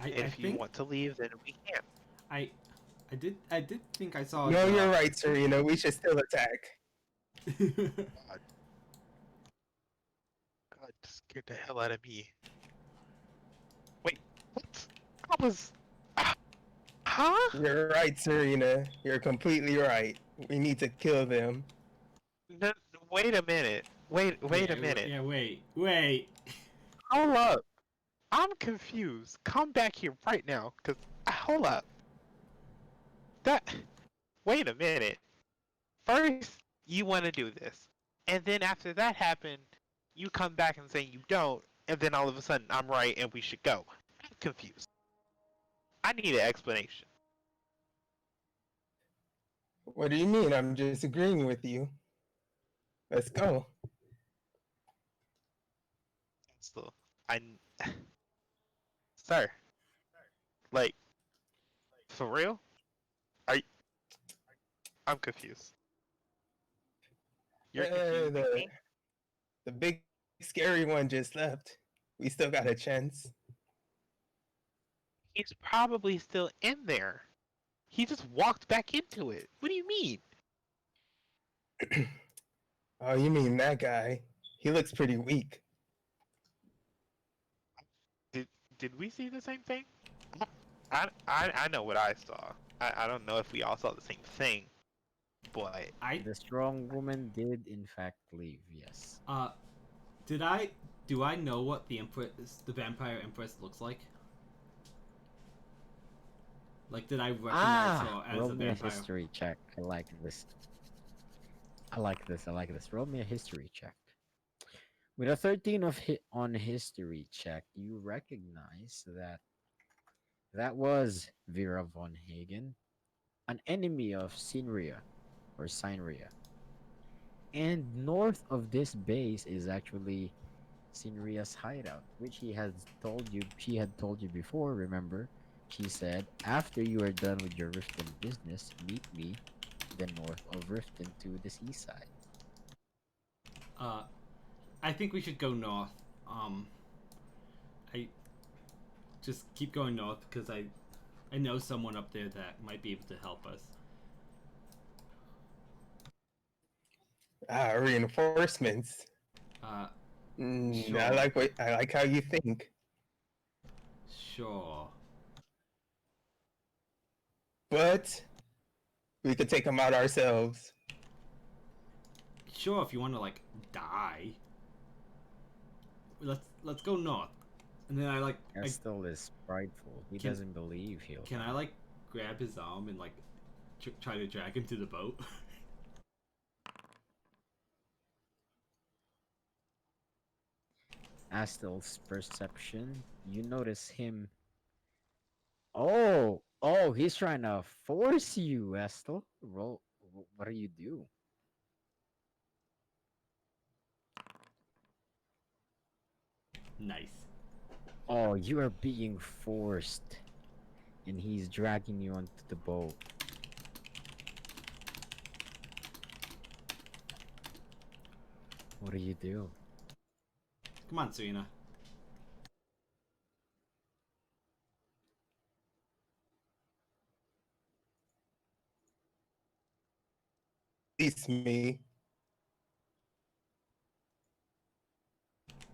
I if you think want to leave, then we can. I I did think I saw No, you're the. right, Serena. We should still attack. God, God, scared the hell out of me. Wait, what? I was. Huh? You're right, Serena. You're completely right. We need to kill them. No, wait a minute. Wait a minute. Yeah, wait. Hold up. I'm confused. Come back here right now, cause hold up. That. Wait a minute. First, you want to do this, and then after that happened, you come back and say you don't, and then all of a sudden I'm right and we should go. I'm confused. I need an explanation. What do you mean? I'm just agreeing with you. Let's go. So, I, sir, like, for real? I, I'm confused. You're confusing The me. the big scary one just left. We still got a chance. He's probably still in there. He just walked back into it. What do you mean? Oh, you mean that guy? He looks pretty weak. Did we see the same thing? I know what I saw. I don't know if we all saw the same thing, but I The strong woman did, in fact, leave, yes. did I do I know what the vampire empress looks like? Like, did I recognize her as Roll a me a vampire? history check. I like this. I like this. I like this. Roll me a history check. With a 13 of hit on history check, you recognize that that was Vera von Hagen, an enemy of Sinria or Sinria. And north of this base is actually Sinria's hideout, which she had told you before, remember? She said, after you are done with your Riften business, meet me the north of Riften to the seaside. Uh, I think we should go north. I just keep going north because I know someone up there that might be able to help us. Ah, reinforcements. Uh, I Sure. like how you think. sure. But we could take them out ourselves. Sure, if you want to like die. Let's go north. And then Estel is prideful. He Can- doesn't believe he'll. can I like grab his arm and like try to drag him to the boat? Astel's perception, you notice him. Oh, he's trying to force you, Estel. Roll. What do you do? Nice. Oh, you are being forced, and he's dragging you onto the boat. What do you do? Come on, Serena. Release me.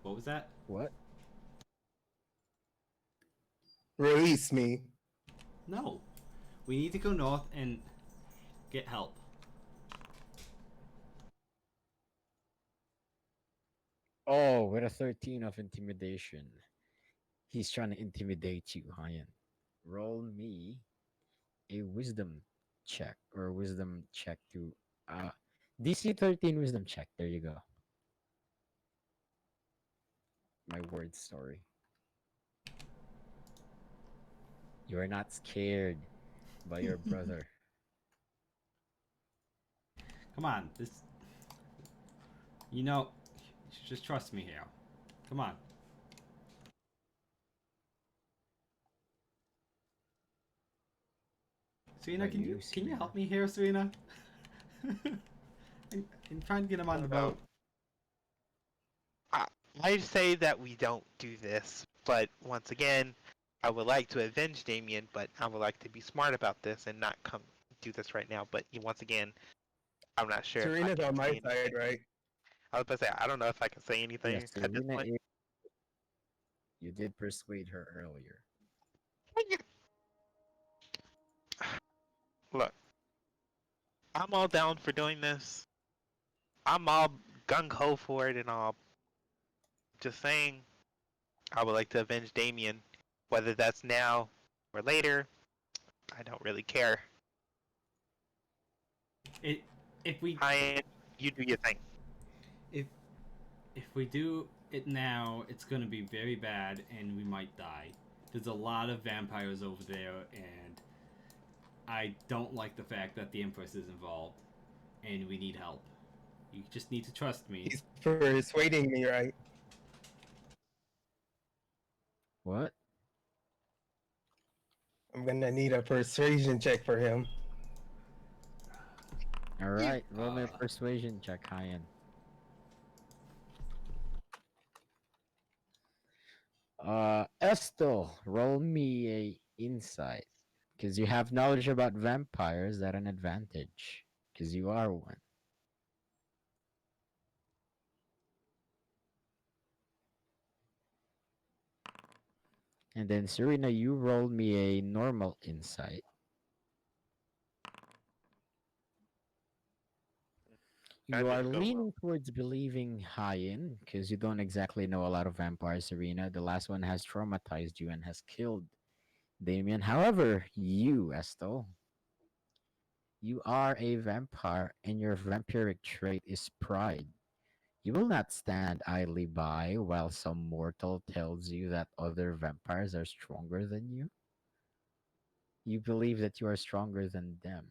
What was that? What? Release me. No. We need to go north and get help. Oh, with a 13 of intimidation. He's trying to intimidate you, Hayen. Roll me a wisdom check or wisdom check to DC 13 wisdom check. There you go. My word story. You are not scared by your brother. Come on, this. You know, you should just trust me here. Come on, Serena. But Can you you, help Serena. me here, Serena? I'm trying to get him on the No, boat. I, I say that we don't do this, but once again, I would like to avenge Damien, but I would like to be smart about this and not come do this right now. But once again, I'm not sure if I Serena's can on my say side, anything. right? I was about to say I don't know if I can say anything Yes, at this Serena point. is. You did persuade her earlier. Look, I'm all down for doing this. I'm all gung ho for it and all. Just saying, I would like to avenge Damien, whether that's now or later. I don't really care. It, if we Hi, you do your thing. if we do it now, it's gonna be very bad, and we might die. There's a lot of vampires over there, and I don't like the fact that the Empress is involved, and we need help. You just need to trust me. He's persuading me, right? What? I'm gonna need a persuasion check for him. All right, roll me a Uh, persuasion check, Hayen. Estel, roll me a insight, because you have knowledge about vampires at an advantage, because you are one. And then Serena, you roll me a normal insight. That You are didn't go well. leaning towards believing Hayen because you don't exactly know a lot of vampires, Serena. The last one has traumatized you and has killed Damien. However, you, Estel, you are a vampire and your vampiric trait is pride. You will not stand idly by while some mortal tells you that other vampires are stronger than you. You believe that you are stronger than them.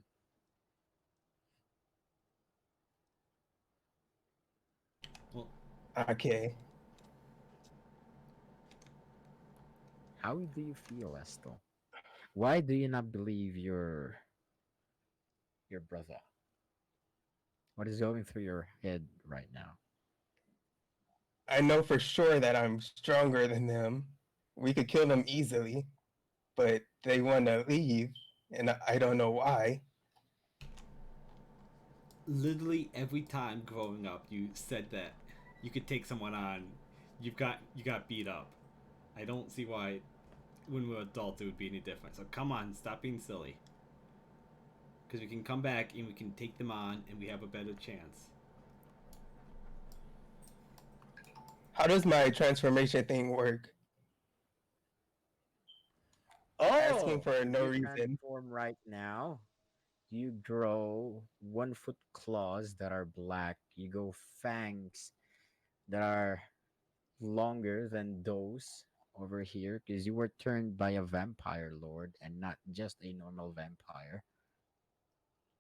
well, Okay. How do you feel, Estel? Why do you not believe your brother? What is going through your head right now? I know for sure that I'm stronger than them. We could kill them easily, but they want to leave, and I don't know why. literally every time growing up, you said that you could take someone on. You got beat up. I don't see why, when we're adults, it would be any different. So come on, stop being silly. Because we can come back and we can take them on, and we have a better chance. How does my transformation thing work? Asking Oh, for if no you reason. transform right now, you grow 1 foot claws that are black. You go fangs that are longer than those over here because you were turned by a vampire lord and not just a normal vampire.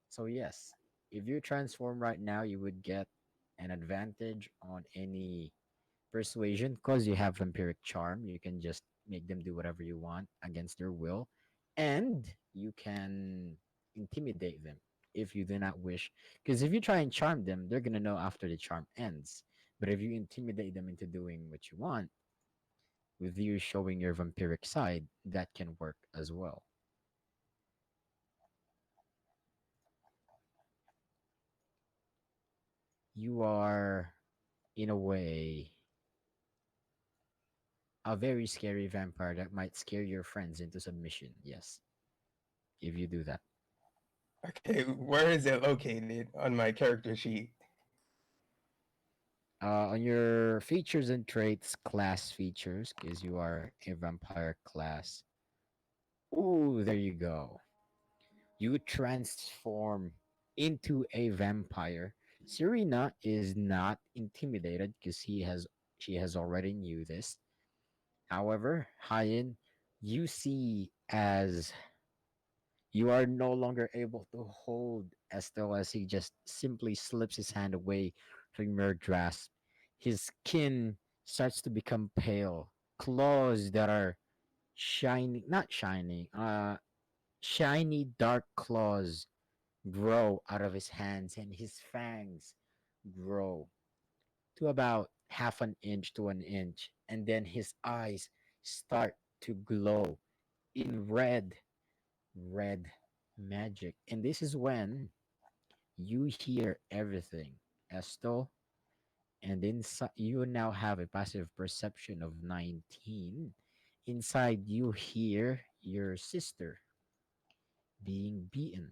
So yes, if you transform right now, you would get an advantage on any persuasion because you have vampiric charm. You can just make them do whatever you want against their will, and you can intimidate them if you do not wish. Because if you try and charm them, they're gonna know after the charm ends. But if you intimidate them into doing what you want, with you showing your vampiric side, that can work as well. You are, in a way, a very scary vampire that might scare your friends into submission. Yes, if you do that. Okay, where is it located on my character sheet? On your features and traits, class features, because you are a vampire class. Ooh, there you go. You transform into a vampire. Serena is not intimidated because she has already knew this. However, Hayen, you see as you are no longer able to hold Estel as he just simply slips his hand away Femur grasp. His skin starts to become pale. Claws that are shiny, not shiny, shiny dark claws grow out of his hands, and his fangs grow to about half an inch to an inch. And then his eyes start to glow in red magic. And this is when you hear everything, Estel. And inside, you now have a passive perception of 19. Inside, you hear your sister being beaten,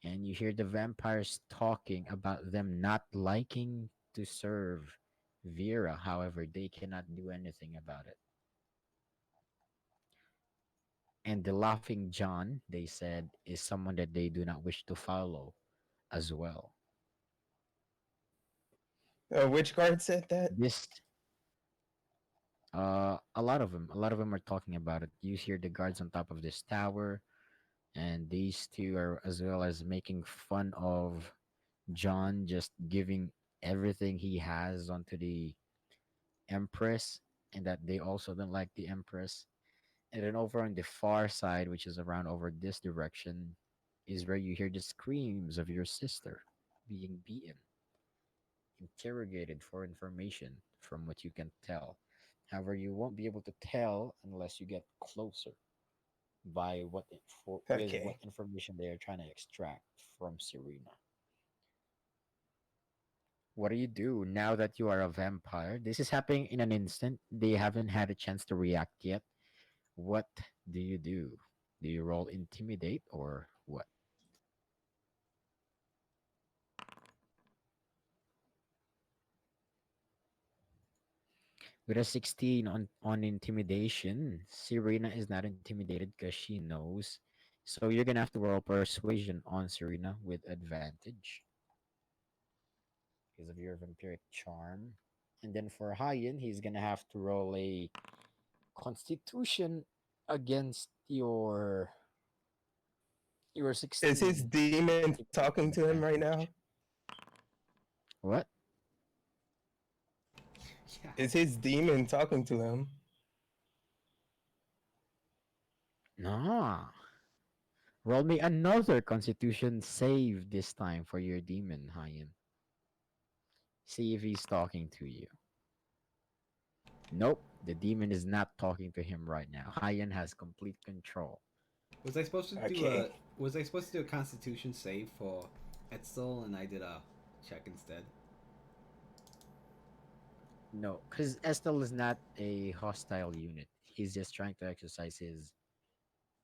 and you hear the vampires talking about them not liking to serve Vera. However, they cannot do anything about it. And the laughing John, they said, is someone that they do not wish to follow as well. Which guard said that? This, a lot of them are talking about it. You hear the guards on top of this tower, and these two are as well as making fun of John just giving everything he has onto the Empress, and that they also don't like the Empress. And then over on the far side, which is around over this direction, is where you hear the screams of your sister being beaten, interrogated for information from what you can tell. However, you won't be able to tell unless you get closer by with what Okay. information they are trying to extract from Serena. What do you do now that you are a vampire? This is happening in an instant. They haven't had a chance to react yet. What do you do? Do you roll intimidate or what? With a 16 on intimidation, Serena is not intimidated because she knows. So you're gonna have to roll persuasion on Serena with advantage because of your vampiric charm. And then for Hayen, he's gonna have to roll a constitution against your Is his 16 demon talking to with him right now? advantage. What? Yeah. Is his demon talking to him? No. Roll me another constitution save this time for your demon, Hayen. See if he's talking to you. Nope, the demon is not talking to him right now. Hayen has complete control. Was I supposed to do Okay. a Was I supposed to do a Constitution save for Etzel, and I did a check instead? No, because Estel is not a hostile unit. He's just trying to exercise his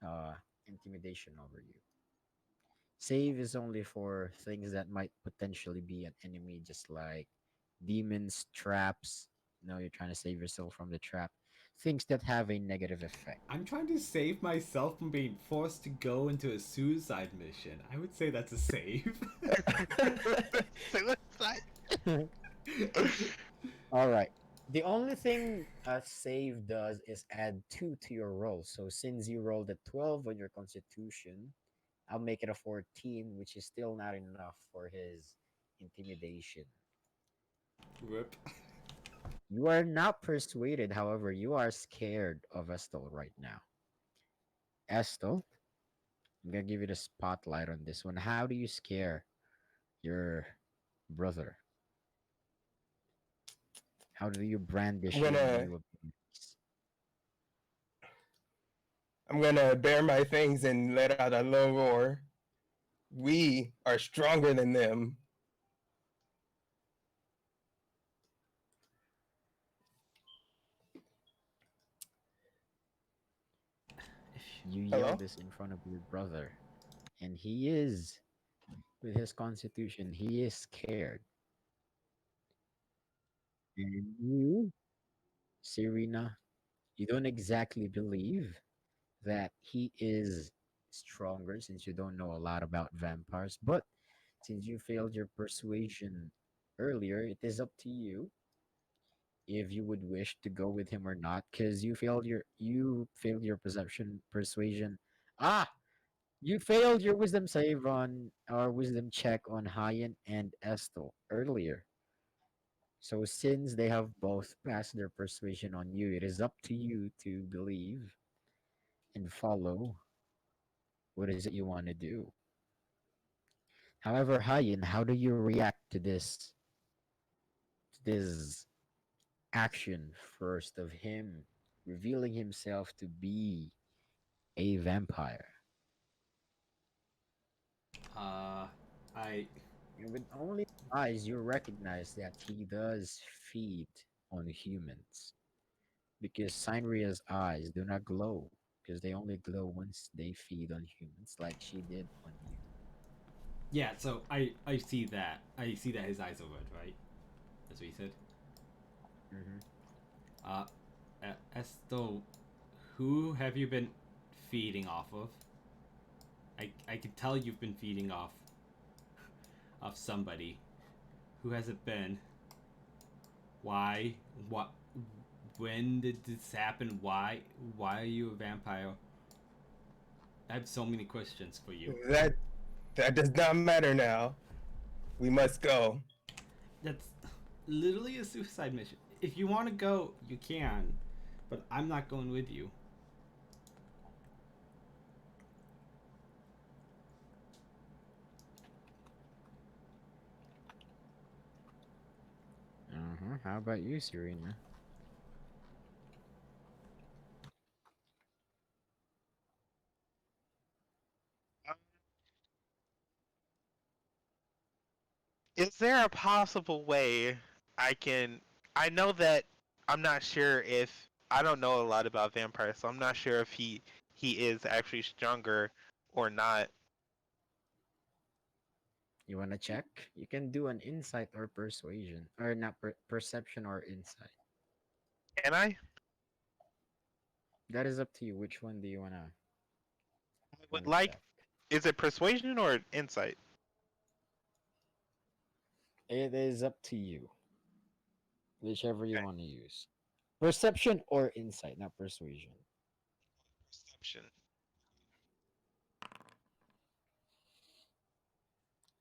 uh, intimidation over you. Save is only for things that might potentially be an enemy, just like demons, traps. No, you're trying to save yourself from the trap. Things that have a negative effect. I'm trying to save myself from being forced to go into a suicide mission. I would say that's a save. Suicide. All right. The only thing a save does is add 2 to your roll. So since you rolled a 12 on your constitution, I'll make it a 14, which is still not enough for his intimidation. Rip. You are not persuaded, however, you are scared of Estel right now. Estel, I'm gonna give you the spotlight on this one. How do you scare your brother? How do you I'm brandish your gonna new abilities? I'm gonna bare my fangs and let out a low roar. We are stronger than them. You yell Hello? this in front of your brother, and he is, with his constitution, he is scared. And you, Serena, you don't exactly believe that he is stronger since you don't know a lot about vampires. But since you failed your persuasion earlier, it is up to you if you would wish to go with him or not, because you failed your perception persuasion. Ah, You failed your wisdom save on or wisdom check on Hyan and Estel earlier. So since they have both passed their persuasion on you, it is up to you to believe and follow what is it you want to do. However, Hyan, how do you react to this action first of him revealing himself to be a vampire? Uh, I And with only eyes, you recognize that he does feed on humans because Cynria's eyes do not glow because they only glow once they feed on humans, like she did on you. yeah. So I see that. I see that his eyes are red, right? That's what he said. Hmm. Uh, Estel, who have you been feeding off of? I can tell you've been feeding off somebody. Who has it been? Why? What? When did this happen? Why are you a vampire? I have so many questions for you. That that does not matter now. We must go. That's literally a suicide mission. If you want to go, you can, but I'm not going with you. Uh-huh. How about you, Serena? Um, Is there a possible way I can? I know that I'm not sure if I don't know a lot about vampires, so I'm not sure if he is actually stronger or not. You want to check? You can do an insight or persuasion, or not perception or insight. Can I? That is up to you. Which one do you I would wanna like. check? Is it persuasion or insight? It is up to you. Whichever you Okay, want to use. Perception or insight, not persuasion. perception.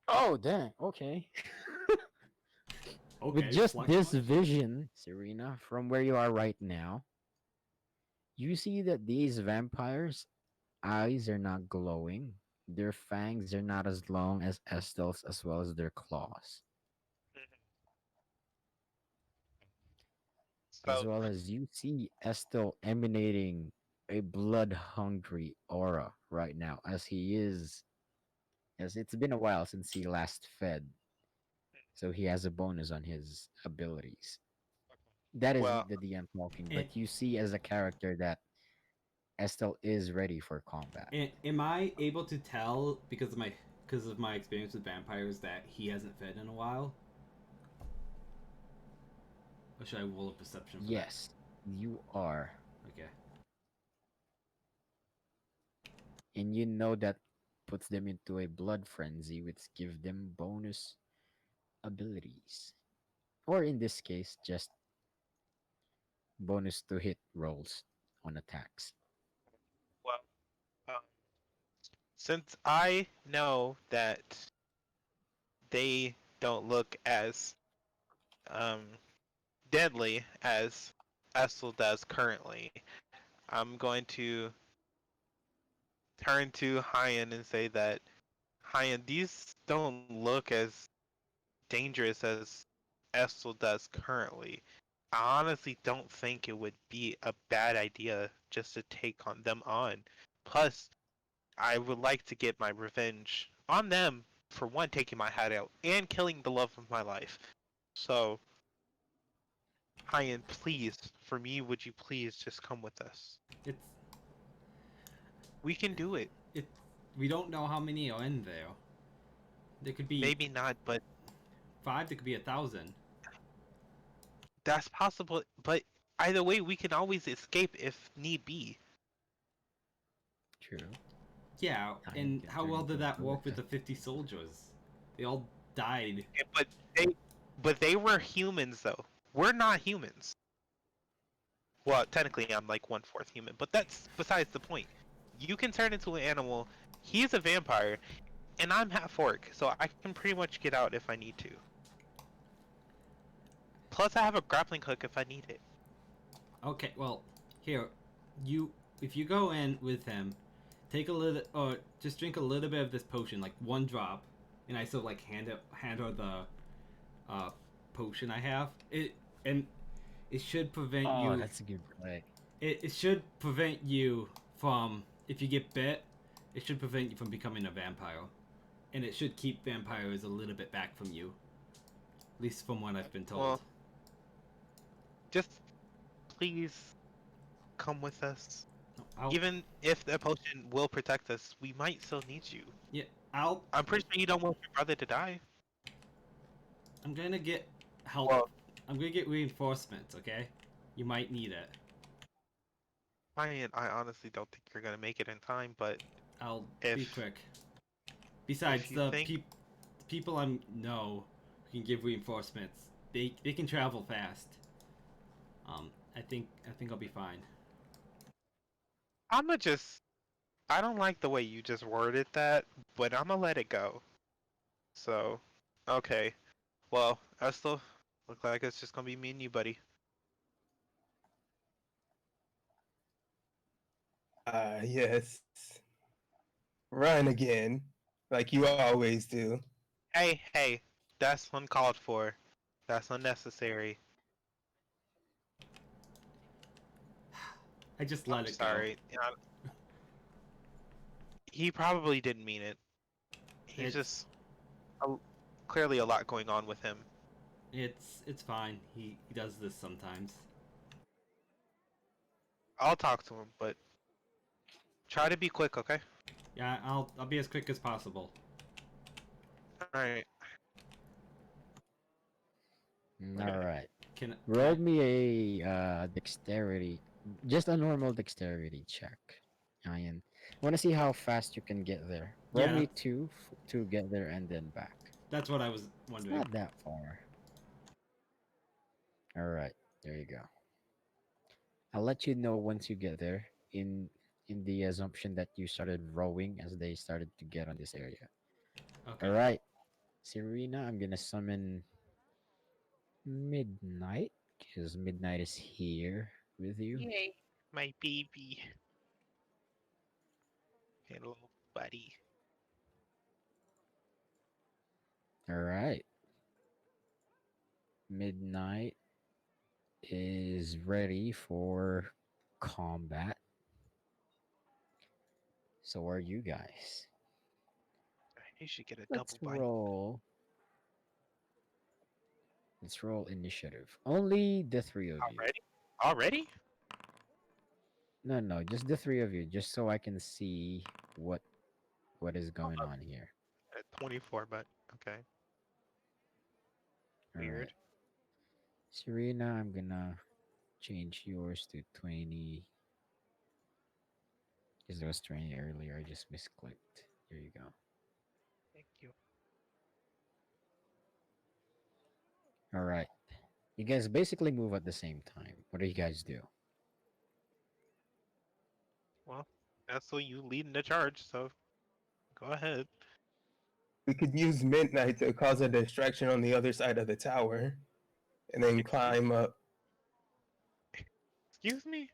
Oh, dang. Okay. With Okay, just flex this much? vision, Serena, from where you are right now, you see that these vampires' eyes are not glowing. Their fangs are not as long as Estel's, as well as their claws. Mhm. As So, well as you see Estel emanating a blood hungry aura right now, as it's been a while since he last fed, so he has a bonus on his abilities. That is well, the DM talking, And, but you see as a character that Estel is ready for combat. and am I able to tell because of my experience with vampires that he hasn't fed in a while? Or should I roll a perception for that? Yes, you are. Okay. And you know that puts them into a blood frenzy, which give them bonus abilities. Or in this case, just bonus to hit rolls on attacks. well, um, since I know that they don't look as um deadly as Essel does currently, I'm going to turn to Hyan and say that Hyan, these don't look as dangerous as Essel does currently. I honestly don't think it would be a bad idea just to take on them on. Plus, I would like to get my revenge on them for one taking my hat out and killing the love of my life. So, Hyan, please, for me, would you please just come with us? It's We can do it. it. We don't know how many are in there. There could be Maybe not, but 5. There could be 1,000. that's possible. But either way, we can always escape if need be. True. Yeah, Iron and can how turn well into did a that bullet. work with the 50 soldiers? They all died. But they were humans though. We're not humans. Well, technically, I'm like 1/4 human, but that's besides the point. You can turn into an animal. He is a vampire, and I'm half orc, so I can pretty much get out if I need to. Plus, I have a grappling hook if I need it. Okay, well, here, you if you go in with him, take a little, or just drink a little bit of this potion, like one drop, and I still like hand her the uh, potion I have. And it should prevent Oh, you. that's a good play. It should prevent you from, if you get bit, it should prevent you from becoming a vampire, and it should keep vampires a little bit back from you. At least from what I've been told. Well, just please come with us. Even if the potion will protect us, we might still need you. Yeah, I'm pretty sure you don't want your brother to die. I'm gonna get help. Well, I'm gonna get reinforcements. Okay, you might need it. I honestly don't think you're gonna make it in time, but I'll be If- quick. Besides, you the think- people I know who can give reinforcements, they can travel fast. I think I'll be fine. I don't like the way you just worded that, but I'm gonna let it go. So, okay. Well, I still look like it's just gonna be me and you, buddy. Yes. Run again, like you always do. Hey, that's uncalled for. That's unnecessary. I just let I'm it sorry. He probably didn't mean it. He's It's- just clearly a lot going on with him. go. It's fine. He does this sometimes. I'll talk to him, but try to be quick, okay? Yeah, I'll be as quick as possible. Alright. All right. Can Roll me a dexterity, just a normal dexterity check, Ian. I want to see how fast you can get there. Roll Yeah. me two to get there and then back. That's what I was It's wondering. not that far. All right, there you go. I'll let you know once you get there. In the assumption that you started rowing as they started to get on this area. Okay. All right, Serena, I'm gonna summon Midnight because Midnight is here with you. Yay. My baby. Hello, buddy. All right. Midnight is ready for combat. So are you guys. You should get a Let's double bite. roll. Let's roll initiative. Only the three of you. Already? No, just the three of you, just so I can see what is going on here. At 24, but okay. All right. Weird. Serena, I'm gonna change yours to 20. Because there was 20 earlier, I just misclicked. Here you go. Thank you. All right. You guys basically move at the same time. What do you guys do? Well, that's what you leading the charge, so go ahead. We could use midnight to cause a distraction on the other side of the tower, and then climb up. Excuse me?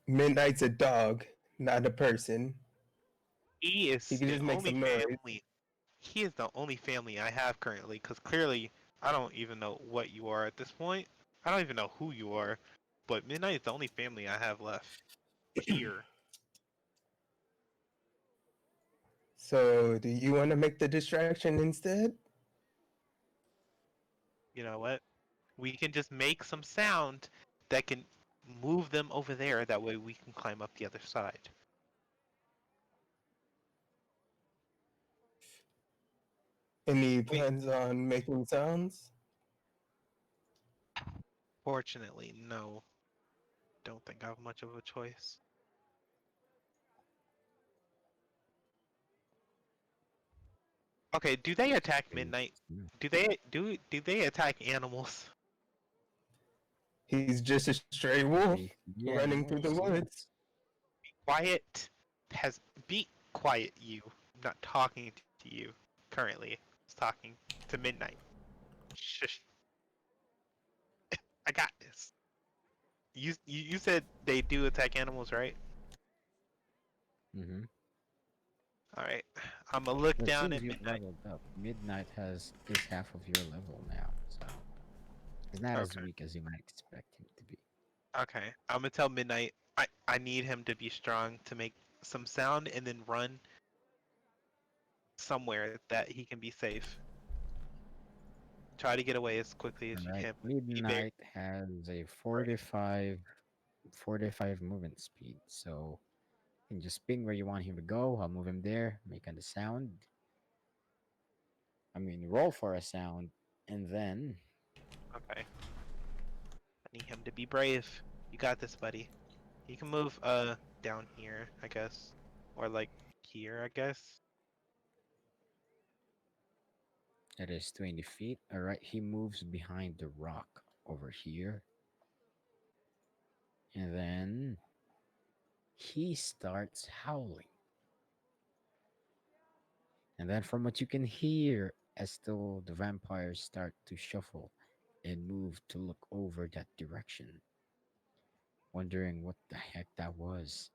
Midnight's a dog, not a person. He is He can the just make only some noise. family. He is the only family I have currently, because clearly I don't even know what you are at this point. I don't even know who you are, but Midnight is the only family I have left here. So, do you want to make the distraction instead? You know what? We can just make some sound that can move them over there. That way we can climb up the other side. Any plans on making sounds? Fortunately, no. Don't think I have much of a choice. Okay, do they attack Midnight? Do they attack animals? He's just a stray wolf Yeah, running through the wolves, yeah. woods. Quiet. has be quiet. You. I'm not talking to you currently. I was talking to Midnight. Shush. I got this. You said they do attack animals, right? Mm-hmm. All right. I'm gonna look Well, it down seems at you've Midnight. leveled up. Midnight is half of your level now, so he's not as Okay. weak as you might expect him to be. Okay. I'm gonna tell Midnight. I need him to be strong to make some sound and then run somewhere that he can be safe. Try to get away as quickly All as you right. can. Be very Midnight has a brave. 45 movement speed, so you can just ping where you want him to go. I'll move him there, make a sound. I mean, roll for a sound, and then Okay. I need him to be brave. You got this, buddy. You can move down here, I guess. Or like here, I guess. it is 20 feet. All right, he moves behind the rock over here, and then he starts howling. And then, from what you can hear, as though the vampires start to shuffle and move to look over that direction, wondering what the heck that was.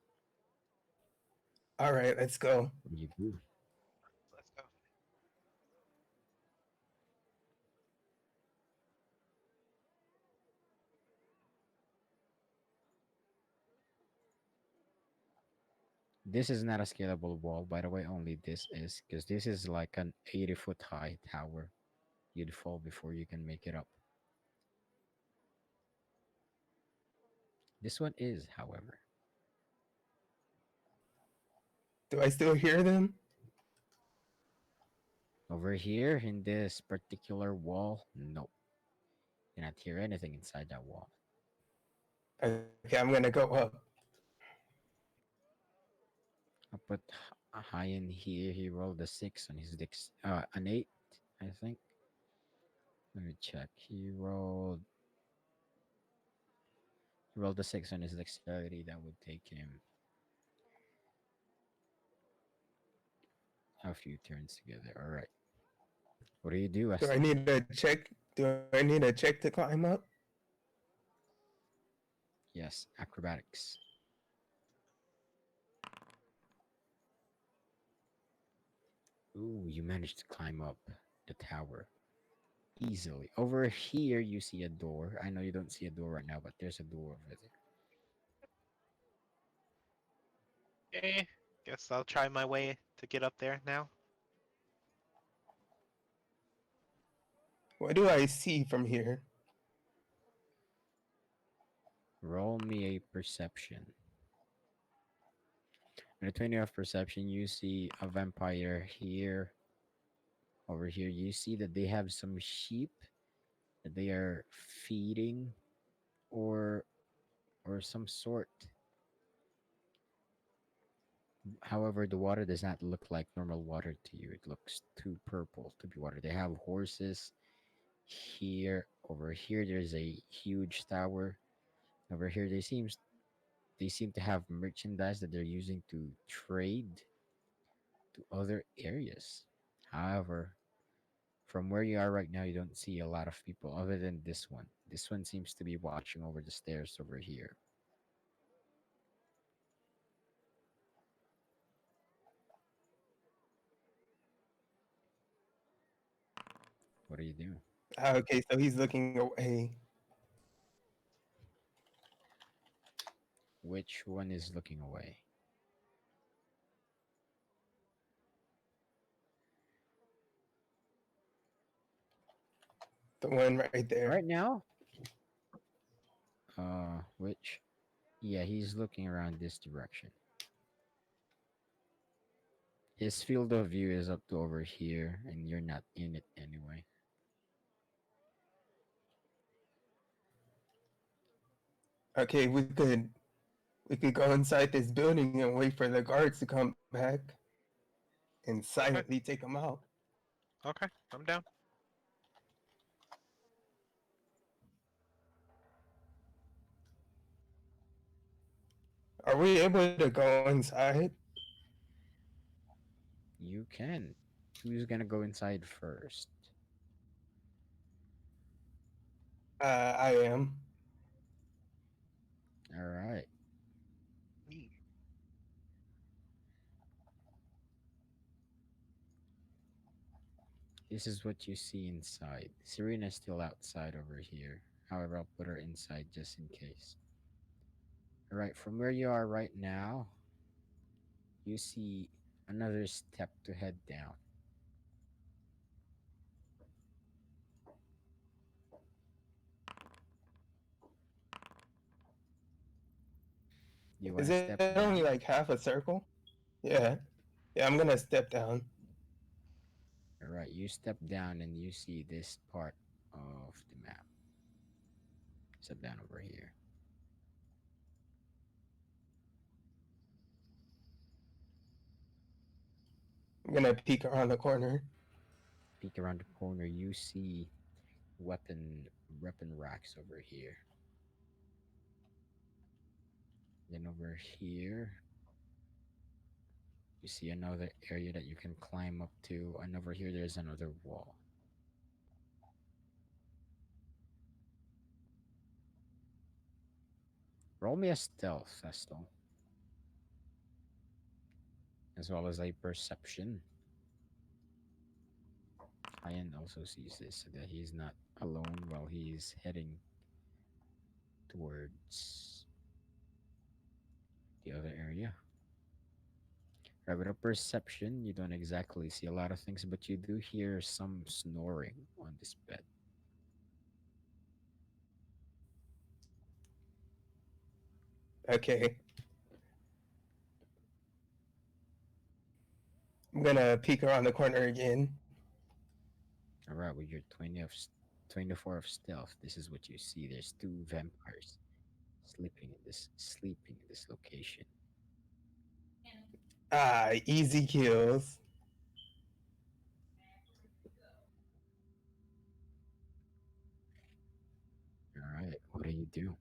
All right, let's go. What do you do? Let's go. This is not a scalable wall, by the way, only this is, because this is like an 80-foot high tower. You'd fall before you can make it up. This one is, however. Do I still hear them? Over here in this particular wall, nope. You cannot hear anything inside that wall. Okay, I'm gonna go up. I'll put a high in here. He rolled a 6 on his dex, an 8, I think. Let me check. He rolled a 6 on his dexterity. That would take him a few turns together. All right. What do you do, Do I Weston? need a check? Do I need a check to climb up? Yes, acrobatics. Ooh, you managed to climb up the tower easily. Over here, you see a door. I know you don't see a door right now, but there's a door over there. Okay. Guess I'll try my way to get up there now. What do I see from here? Roll me a perception. On a 20 of perception, you see a vampire here. Over here, you see that they have some sheep that they are feeding, or some sort. However, the water does not look like normal water to you. It looks too purple to be water. They have horses here. Over here, there's a huge tower. Over here, they seem to have merchandise that they're using to trade to other areas. However, from where you are right now, you don't see a lot of people other than this one. This one seems to be watching over the stairs over here. What do you do? Okay, so he's looking away. Which one is looking away? The one right there. Right now? Which? Yeah, he's looking around this direction. His field of view is up to over here, and you're not in it anyway. Okay, we could go inside this building and wait for the guards to come back and Okay. silently take them out. Okay. I'm down. Are we able to go inside? You can. Who's gonna go inside first? I am. All right. Me. This is what you see inside. Serena's still outside over here. However, I'll put her inside just in case. All right, from where you are right now, you see another step to head down. You want Is to it step only like down? half a circle? Yeah. Yeah, I'm gonna step down. All right, you step down and you see this part of the map. Step down over here. I'm gonna peek around the corner. Peek around the corner, you see weapon racks over here. Then over here, you see another area that you can climb up to, and over here there's another wall. Roll me a stealth, Estel, as well as a perception. Hayen also sees this so that he's not alone while he's heading towards the other area. Right, with a perception, you don't exactly see a lot of things, but you do hear some snoring on this bed. Okay. I'm gonna peek around the corner again. All right, with your 24 of stealth, this is what you see. There's two vampires sleeping in this location. Ah, easy kills. All right, what do you do?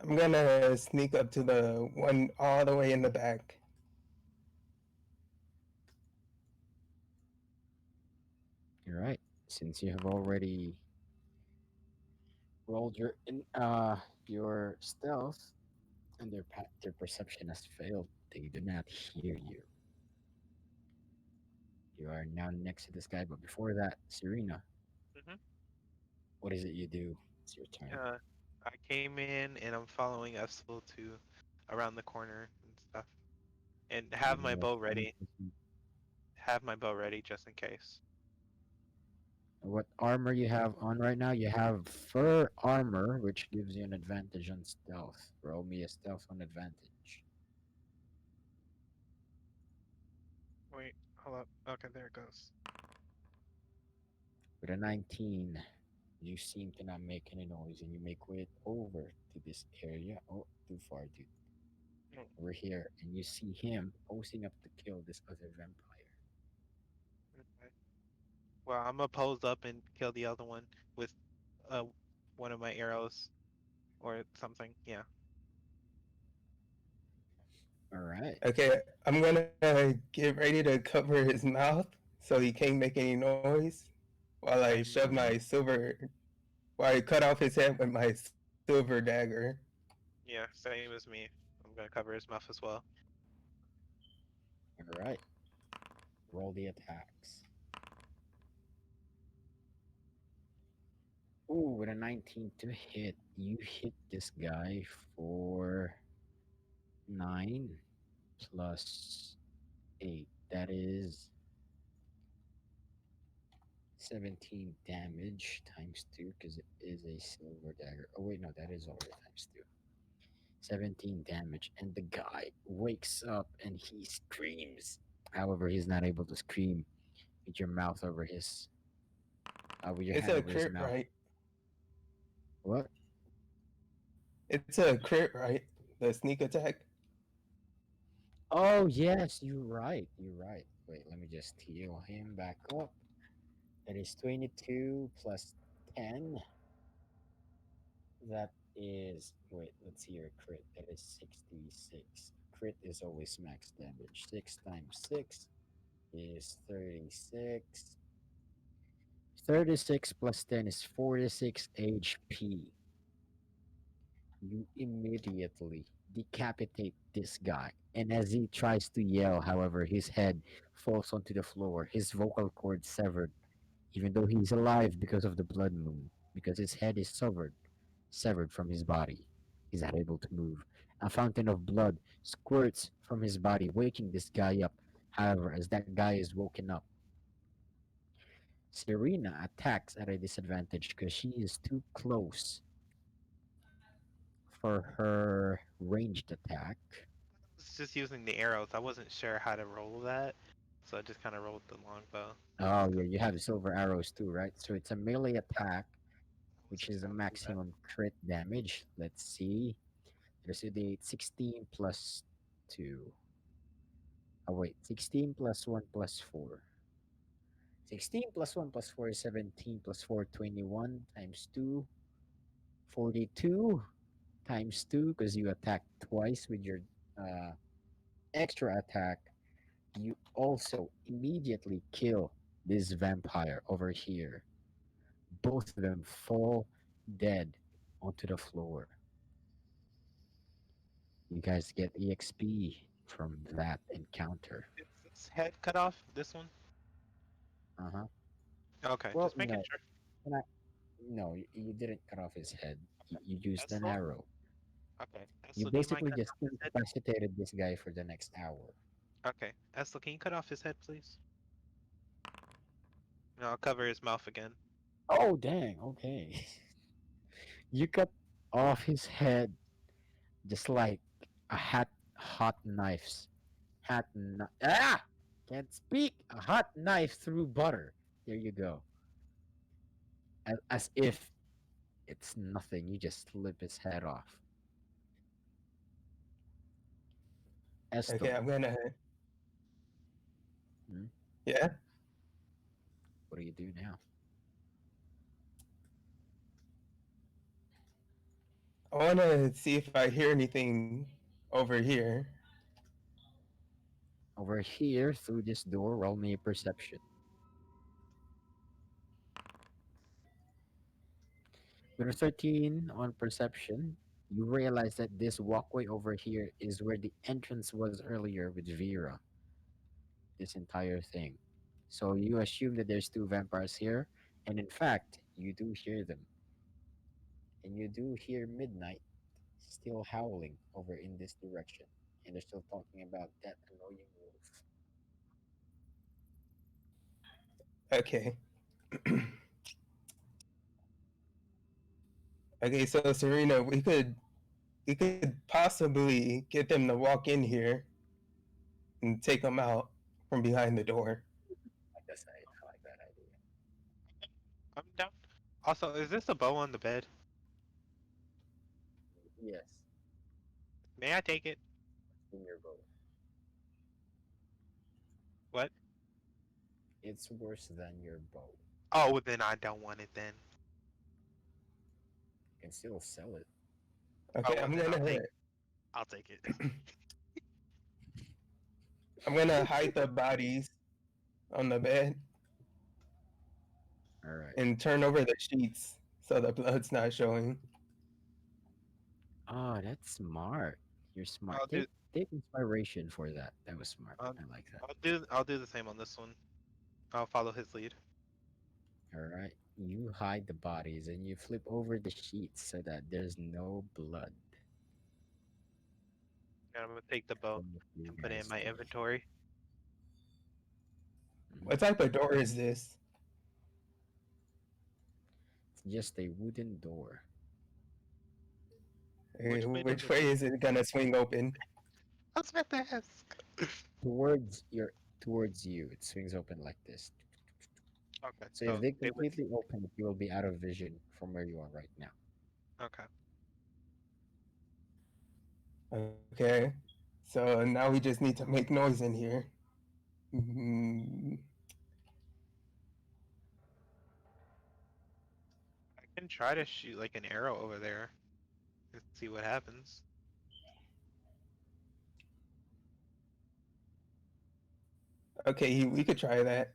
I'm gonna sneak up to the one all the way in the back. All right, since you have already rolled your stealth and their perception has failed, they do not hear you. You are now next to this guy, but before that, Serena, Hmm. what is it you do? It's your turn. I came in and I'm following Estel to around the corner and stuff, and Give have me my a bow strength. ready. Have my bow ready just in case. What armor you have on right now? You have fur armor, which gives you an advantage on stealth. Roll me a stealth on advantage. Wait, hold up. Okay, there it goes. With a 19, you seem to not make any noise and you make way over to this area. Oh, too far, dude. Mm, Over here, and you see him posting up to kill this other vampire. okay. Well, I'm gonna pose up and kill the other one with uh one of my arrows or something. Yeah. All right. Okay, I'm gonna get ready to cover his mouth so he can't make any noise while I shove Same. All my right. silver, while I cut off his head with my silver dagger. Yeah, same as me. I'm gonna cover his mouth as well. All right. Roll the attacks. Ooh, with a 19 to hit, you hit this guy for 9 plus 8. That is 17 damage times 2 because it is a silver dagger. Oh, wait, no, that is already times 2. 17 damage, and the guy wakes up and he screams. However, he's not able to scream with your mouth over his, with your It's hand a over his crit, mouth. right? What? It's a crit, right? The sneak attack. Oh, yes, you're right. You're right. Wait, let me just heal him back up. That is 22 plus 10, That is, wait, let's see your crit. That is 66. Crit is always max damage. 6 times 6 is 36. 36 plus 10 is 46 HP. You immediately decapitate this guy. And as he tries to yell, however, his head falls onto the floor, his vocal cord severed, even though he's alive because of the blood moon, because his head is severed from his body. He's not able to move. A fountain of blood squirts from his body, waking this guy up. However, as that guy is woken up, Serena attacks at a disadvantage because she is too close for her ranged attack. I was just using the arrows. I wasn't sure how to roll that, so I just kind of rolled the longbow. Oh, yeah, you have silver arrows too, right? So it's a melee attack, I was which just is a gonna do that. maximum crit damage. Let's see. There's a 16 plus 2. Oh, wait, 16 plus 1 plus 4. 16 plus 1 plus 4 is 17 plus 4, 21 times 2, 42 times 2, because you attack twice with your uh, extra attack. You also immediately kill this vampire over here. Both of them fall dead onto the floor. You guys get EXP from that encounter. Is this head cut off? This one? Uh huh. Okay, Well, just making no, sure. and no, you didn't cut off his head. You used an Esla? arrow. Okay. You Esla, do you mind basically cutting just off his head? incapacitated this guy for the next hour. Okay. Esla, can you cut off his head, please? No, I'll cover his mouth again. Oh, dang. Okay. You cut off his head just like a hot knife's can't speak. A hot knife through butter. There you go. As if it's nothing. You just slip his head off. Okay, Esto, I'm gonna. hmm, Yeah, what do you do now? I wanna see if I hear anything over here. Over here, through this door, roll me a perception. With a 13 on perception, you realize that this walkway over here is where the entrance was earlier with Vera. This entire thing. So you assume that there's two vampires here, and in fact, you do hear them. And you do hear Midnight still howling over in this direction. And they're still talking about that annoying wolf. Okay. Okay, so Serena, we could possibly get them to walk in here and take them out from behind the door. I like that idea. I'm down. Also, is this a bow on the bed? Yes, May I take it? in your boat. What? It's worse than your boat. Oh, well, then I don't want it then. You can still sell it. Okay, Oh, well, then I'll take it. I'm gonna hide the bodies on the bed All right. and turn over the sheets so the blood's not showing. Oh, that's smart. You're smart. I'll do. Take inspiration for that. That was smart. I'll, I like that. I'll do the same on this one. I'll follow his lead. All right. You hide the bodies and you flip over the sheets so that there's no blood. And I'm gonna take the bow Some of you and put it in guys my can. inventory. What type of door is this? It's just a wooden door. Which way does Which it? way is it gonna swing open? I was about to ask. Towards you. It swings open like this. Okay, So if so they they would. completely open it, you will be out of vision from where you are right now. Okay. Okay, so now we just need to make noise in here. Mm, I can can try to shoot like an arrow over there and see what happens. Okay, we could try that.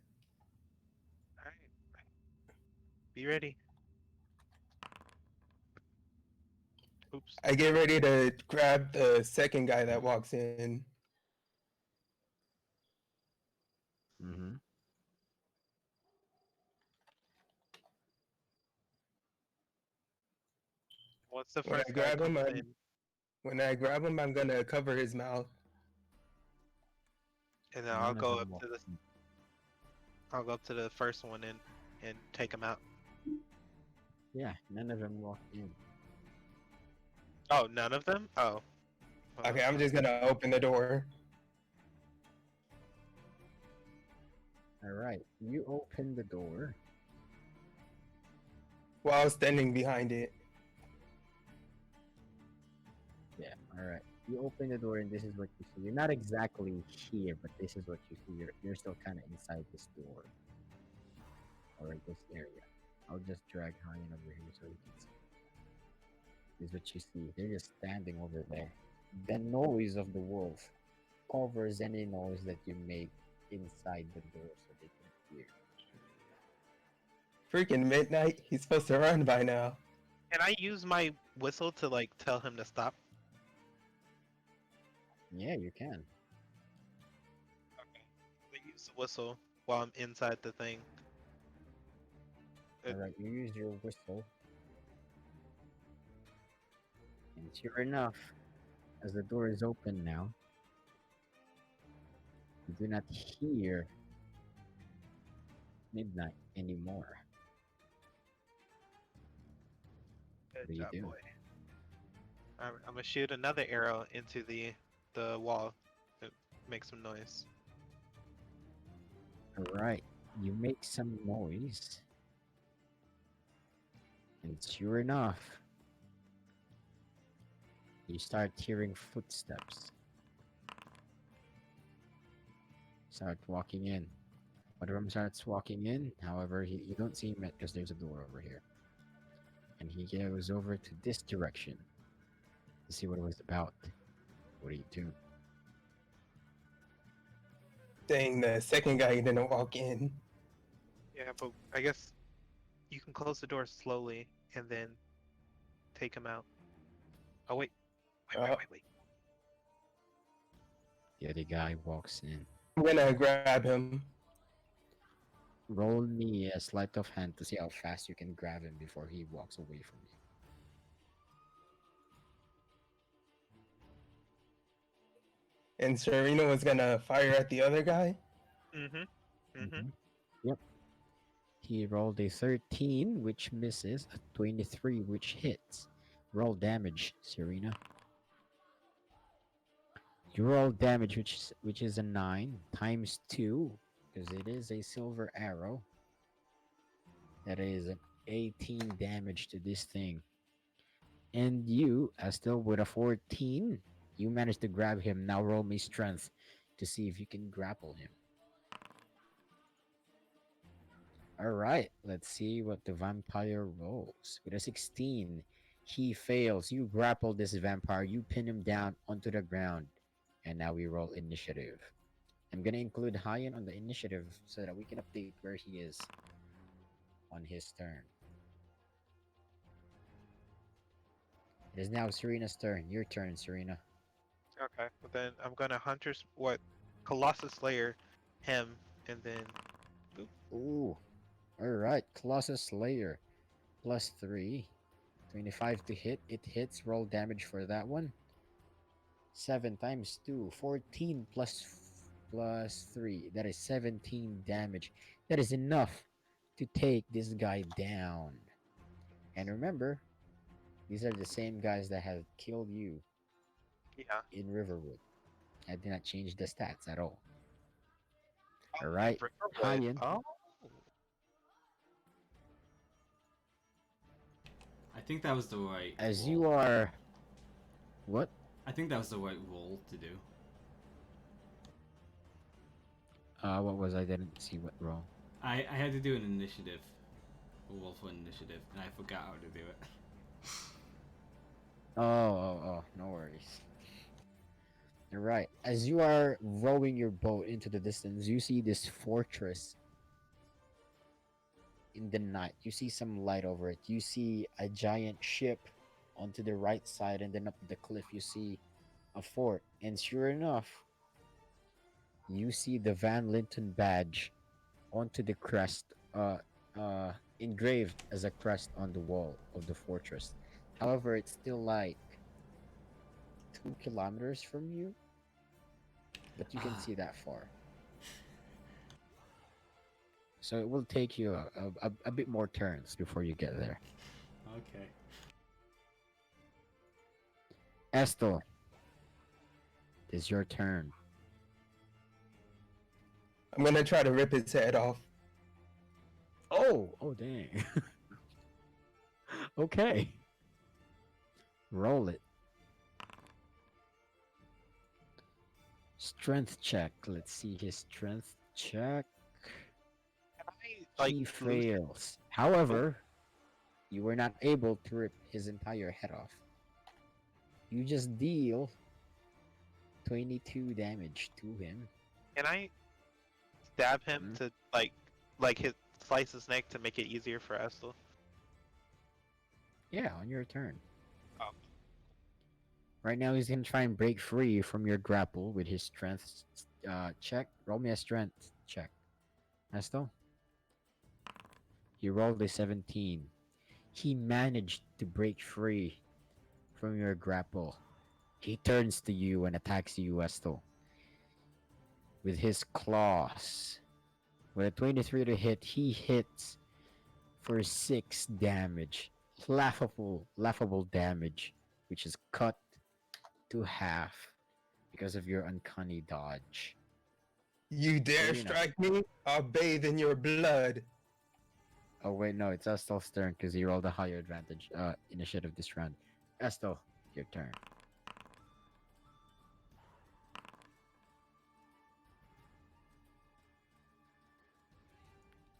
Alright. Be ready. Oops. I get ready to grab the second guy that walks in. Mm-hmm. Once the When I first guy grab him, comes in, I'm gonna cover his mouth. and then None of them walk in. I'll go up to the first one and take him out. Yeah, none of them walk in. Oh, none of them? Oh. Well, Okay, I'm just gonna open the door. All right, you open the door. While standing behind it. Yeah, all right. You open the door, and this is what you see. You're not exactly here, but this is what you see. You're still kind of inside this door or in this area. I'll just drag Hayen over here so you can see. This is what you see. They're just standing over there. The noise of the wolf covers any noise that you make inside the door so they can hear. Freaking midnight. He's supposed to run by now. can I use my whistle to like tell him to stop? Yeah, you can. Okay. I use the whistle while I'm inside the thing. All right, you use your whistle. And sure enough, as the door is open now, you do not hear midnight anymore. Good do you job, do? boy. I'm gonna shoot another arrow into the wall to make some noise. All right, you make some noise. And sure enough, you start hearing footsteps. Start walking in. One of them starts walking in, however, you don't see him yet because there's a door over here. And he goes over to this direction to see what it was about. What do you do? Dang, the second guy didn't walk in. Yeah, but I guess you can close the door slowly and then take him out. Oh wait, wait. The other guy walks in. I'm gonna grab him. Roll me a sleight of hand to see how fast you can grab him before he walks away from you. And Serena was gonna fire at the other guy. Yep. He rolled a 13, which misses, a 23, which hits. Roll damage, Serena. You roll damage, which is a 9 times 2, because it is a silver arrow. That is an 18 damage to this thing. And you, still with a 14, you managed to grab him. Now roll me strength to see if you can grapple him. All right, let's see what the vampire rolls. With a 16, he fails. You grapple this vampire. You pin him down onto the ground. And now we roll initiative. I'm going to include Hayen on the initiative so that we can update where he is on his turn. It is now Serena's turn. Your turn, Serena. Okay, but then I'm gonna Colossus Slayer him, and then Ooh. Alright, Colossus Slayer. Plus 3. 25 to hit. It hits. Roll damage for that one. 7 times 2. 14 plus 3. That is 17 damage. That is enough to take this guy down. And remember, these are the same guys that have killed you yeah. in Riverwood. I did not change the stats at all. Oh, Alright, Riverwood. Hayen. Oh. I think that was the right. As roll. you are... What? I think that was the right roll to do. What was I didn't see what roll. I had to do an initiative. roll for initiative, and I forgot how to do it. Oh, no worries. All right. As you are rowing your boat into the distance, you see this fortress in the night. You see some light over it. You see a giant ship onto the right side, and then up the cliff, you see a fort. And sure enough, you see the Van Linton badge onto the crest, engraved as a crest on the wall of the fortress. However, it's still like 2 kilometers from you, but you can Ah. see that far. So it will take you a bit more turns before you get there. Okay. Estel, it's your turn. I'm gonna try to rip his head off. Oh, dang. Okay. Roll it. Strength check. Let's see his strength check. Can I like He lose? fails. However, you were not able to rip his entire head off. You just deal 22 damage to him. Can I stab him Mhm. to hit slice his neck to make it easier for Estel? Yeah, on your turn. Oh. Right now, he's gonna try and break free from your grapple with his strength check. Roll me a strength check. Estel? He rolled a 17. He managed to break free from your grapple. He turns to you and attacks you, Estel, with his claws. With a 23 to hit, he hits for 6 damage. Laughable damage, which is cut to half because of your uncanny dodge. You dare Serena. strike me? I'll bathe in your blood. Oh wait, no, it's Estel's turn because he rolled a higher advantage initiative this round. Estel, your turn.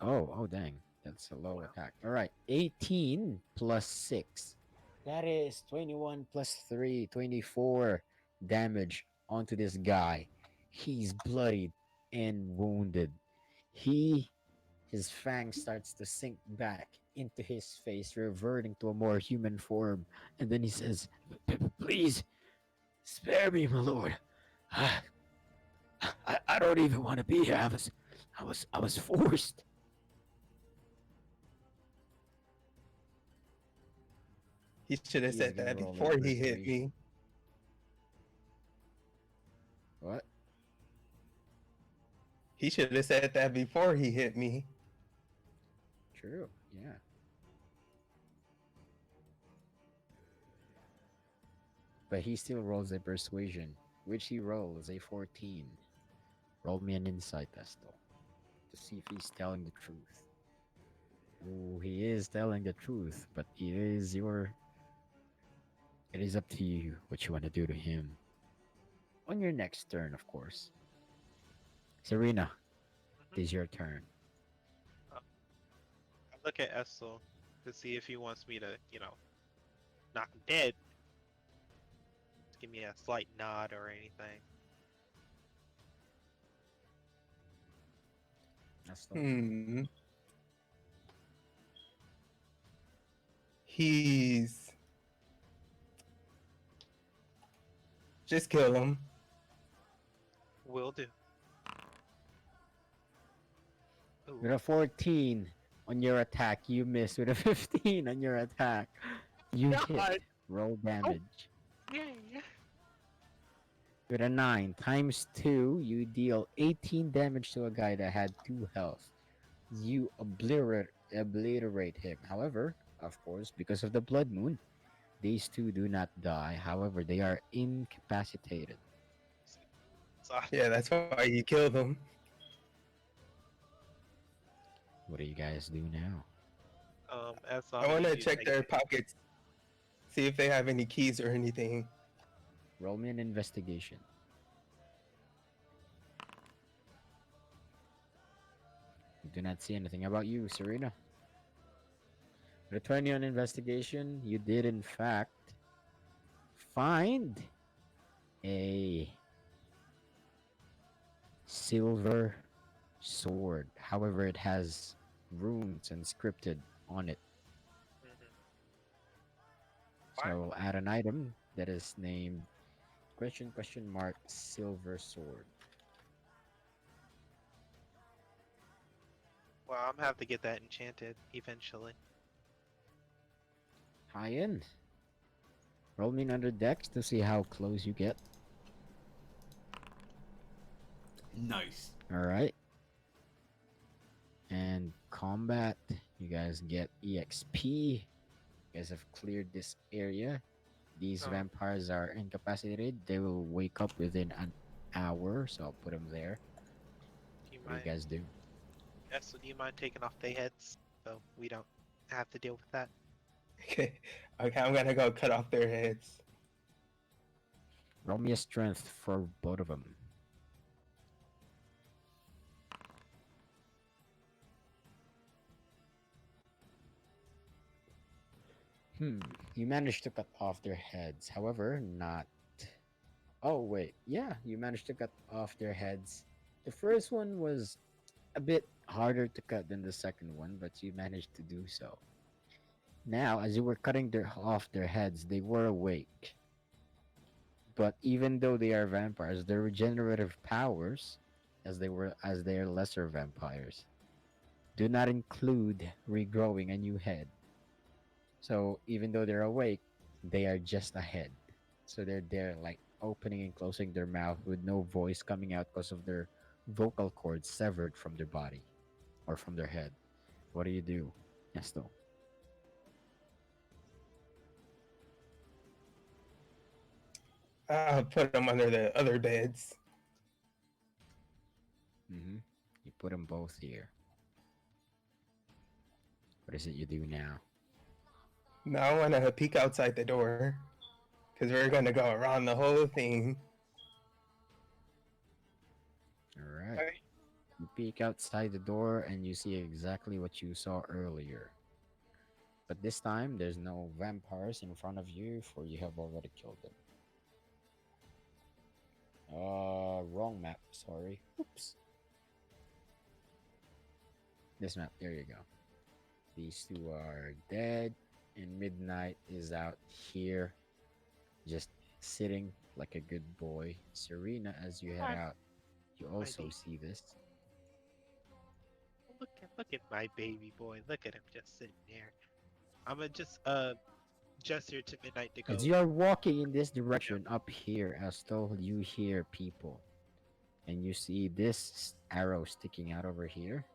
Oh, dang. That's a low attack. All right, 18 plus 6. That is 21 plus 3, 24 damage onto this guy. He's bloodied and wounded. His fang starts to sink back into his face, reverting to a more human form. And then he says, Please, spare me, my lord. I, I don't even want to be here. I was forced. He should have He is said gonna that roll a before he hit persuasion. me. What? He should have said that before he hit me. True, yeah. But he still rolls a persuasion, which he rolls a 14. Roll me an insight, Estel, to see if he's telling the truth. Oh, he is telling the truth, but it is up to you what you want to do to him. On your next turn, of course. Serena, it is your turn. I look at Estel to see if he wants me to, knock him dead. Just give me a slight nod or anything. Hmm. He's. Just kill him. Will do. Ooh. With a 14 on your attack, you miss. With a 15 on your attack, you hit. Roll damage. Yay! With a 9 times 2, you deal 18 damage to a guy that had 2 health. You obliterate him. However, of course, because of the blood moon, these two do not die. However, they are incapacitated. Yeah, that's why you killed him. What do you guys do now? As I want to check their pockets, see if they have any keys or anything. Roll me an investigation. You do not see anything. How about you, Serena? With a 20 on investigation, you did in fact find a silver sword. However, it has runes inscripted on it. Mhm. So Wow. add an item that is named question mark silver sword. Well, I'm gonna have to get that enchanted eventually. High end. Roll me another dex to see how close you get. Nice. All right. And combat, you guys get EXP. You guys have cleared this area. These Oh, vampires are incapacitated. They will wake up within an hour, so I'll put them there. do you What do you mind? guys do? Yeah, so do you mind taking off their heads so we don't have to deal with that? Okay, okay, I'm gonna go cut off their heads. Roll me a strength for both of them. Hmm. You managed to cut off their heads. However, not. Oh, wait. Yeah, you managed to cut off their heads. The first one was a bit harder to cut than the second one, but you managed to do so. Now, as you were cutting off their heads, they were awake. But even though they are vampires, their regenerative powers, as they are lesser vampires, do not include regrowing a new head. So even though they're awake, they are just a head. So they're there like opening and closing their mouth with no voice coming out because of their vocal cords severed from their body or from their head. What do you do? Nesto. I'll put them under the other beds. Mm-hmm. You put them both here. What is it you do now? Now I want to peek outside the door because we're gonna go around the whole thing. All right. Okay. You peek outside the door and you see exactly what you saw earlier. But this time, there's no vampires in front of you, for you have already killed them. Wrong map. Sorry. Oops. This map. There you go. These two are dead, and Midnight is out here, just sitting like a good boy. Serena, as you head Hi, out, you my also baby. see this. Look at my baby boy. Look at him just sitting there. I'm gonna just gesture to Midnight to As go. you are walking in this direction up here, as though you hear people, and you see this arrow sticking out over here,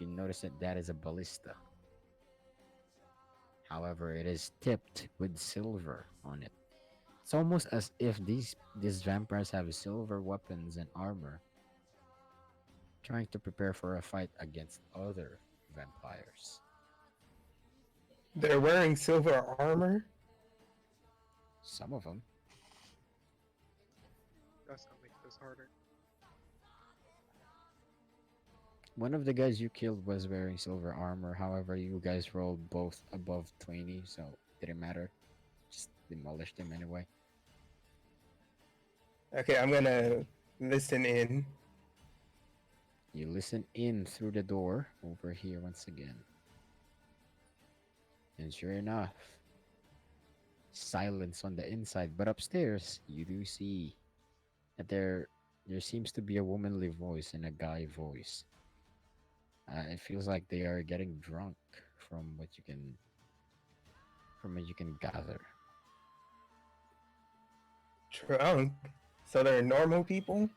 you notice that that is a ballista. However, it is tipped with silver on it. It's almost as if these vampires have silver weapons and armor, trying to prepare for a fight against other vampires. They're wearing silver armor. Some of them. That's gonna make this harder. One of the guys you killed was wearing silver armor. However, you guys rolled both above 20, so it didn't matter. Just demolished them anyway. Okay, I'm gonna listen in. You listen in through the door over here once again. And sure enough, silence on the inside. But upstairs, you do see that there seems to be a womanly voice and a guy voice. It feels like they are getting drunk from what you can gather. Drunk. So they're normal people.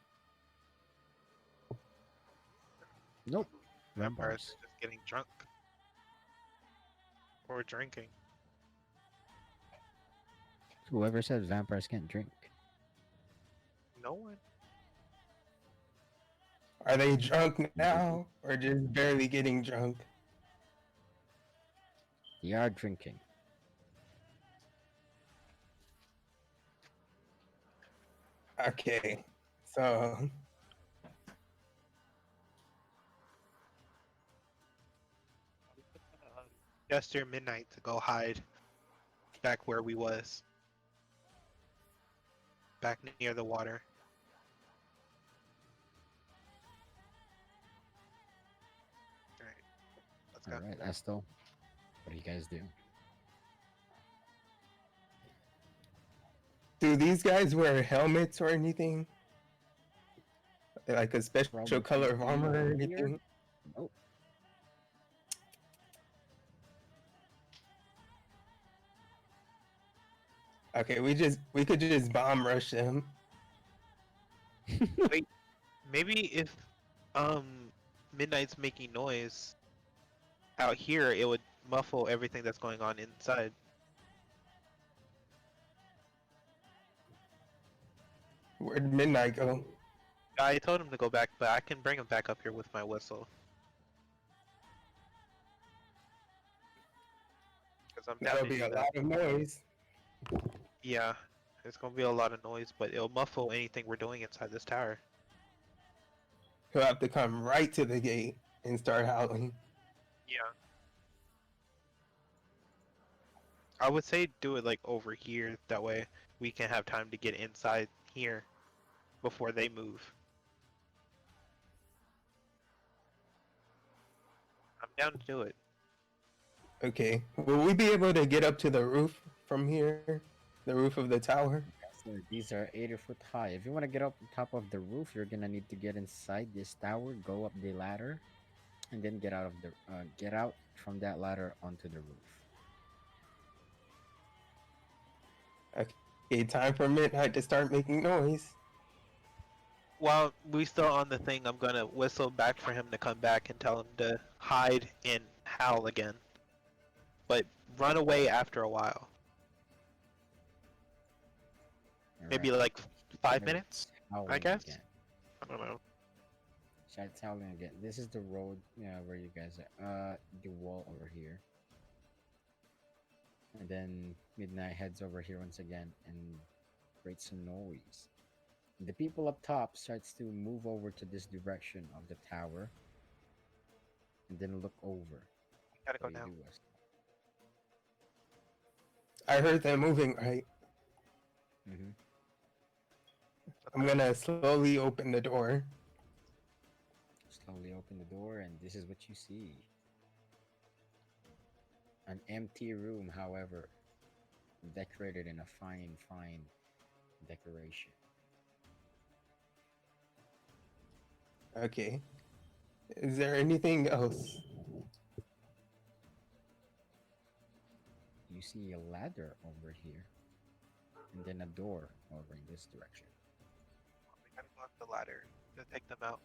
Nope, Vampires vampires. are just getting drunk or drinking. Whoever said vampires can't drink. No one. Are they drunk now or just barely getting drunk? They are drinking. Okay, so gesture Midnight to go hide back where we was, back near the water. All right, let's go. All right, Estel, what do you guys do? Do these guys wear helmets or anything? Like a special From color of you armor or here? anything? Nope. Okay, we could just bomb rush them. Wait, maybe if Midnight's making noise out here, it would muffle everything that's going on inside. Where'd Midnight go? I told him to go back, but I can bring him back up here with my whistle. Because I'm down That'll to be do a that. lot of noise. Yeah, it's gonna be a lot of noise, but it'll muffle anything we're doing inside this tower. He'll have to come right to the gate and start howling. Yeah. I would say do it like over here. That way we can have time to get inside here before they move. I'm down to do it. Okay. Will we be able to get up to the roof from here? The roof of the tower? So these are 80 foot high. If you want to get up on top of the roof, you're gonna need to get inside this tower, go up the ladder, and then get out from that ladder onto the roof. Okay, time for Midnight to start making noise. While we still on the thing, I'm gonna whistle back for him to come back and tell him to hide and howl again. But run away after a while. Maybe Alright, like 5 Now minutes? howling guess. again. I don't know. Shots howling again. This is the road, where you guys are. The wall over here. And then Midnight heads over here once again and creates some noise. The people up top starts to move over to this direction of the tower and then look over. Gotta go What do now. you do, Wes? I heard them moving, right? Mm-hmm. I'm gonna slowly open the door. Slowly open the door, and this is what you see. An empty room, however, decorated in a fine, fine decoration. Okay. Is there anything else? You see a ladder over here, and then a door over in this direction. We gotta block the ladder to take them out.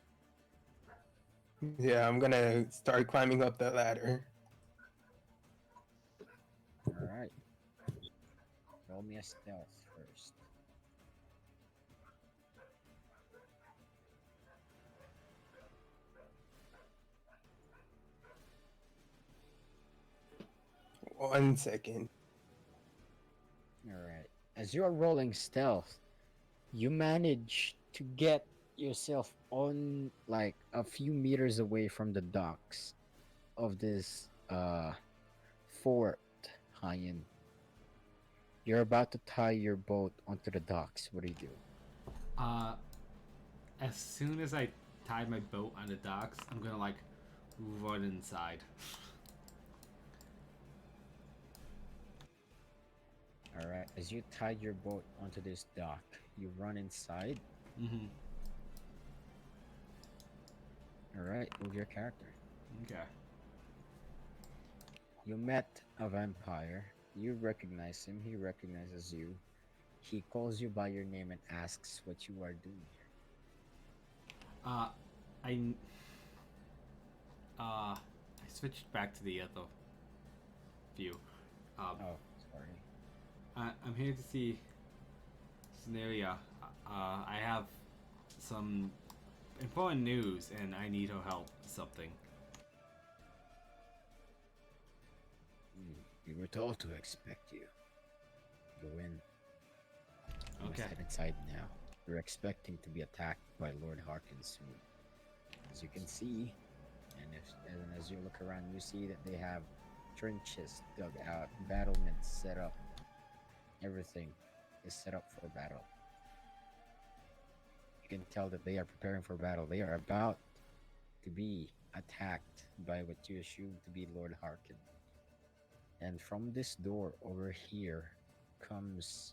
Yeah, I'm gonna start climbing up the ladder. Alright. Roll me a stealth first. One second. Alright. As you are rolling stealth, you manage to get yourself on like a few meters away from the docks of this fort, Hayen. You're about to tie your boat onto the docks. What do you do? As soon as I tie my boat on the docks, I'm gonna like run inside. Alright, as you tie your boat onto this dock, you run inside. Mm-hmm. Alright, move your character. Okay. You met a vampire. You recognize him. He recognizes you. He calls you by your name and asks what you are doing here. I switched back to the other view. Oh, sorry. I'm here to see Scenaria. I have some important news, and I need her help with something. We were told to expect you. Go in. You must Okay. head inside now. You're expecting to be attacked by Lord Harkin soon. As you can see, and as you look around, you see that they have trenches dug out, battlements set up. Everything is set up for battle. You can tell that they are preparing for battle. They are about to be attacked by what you assume to be Lord Harkin. And from this door over here comes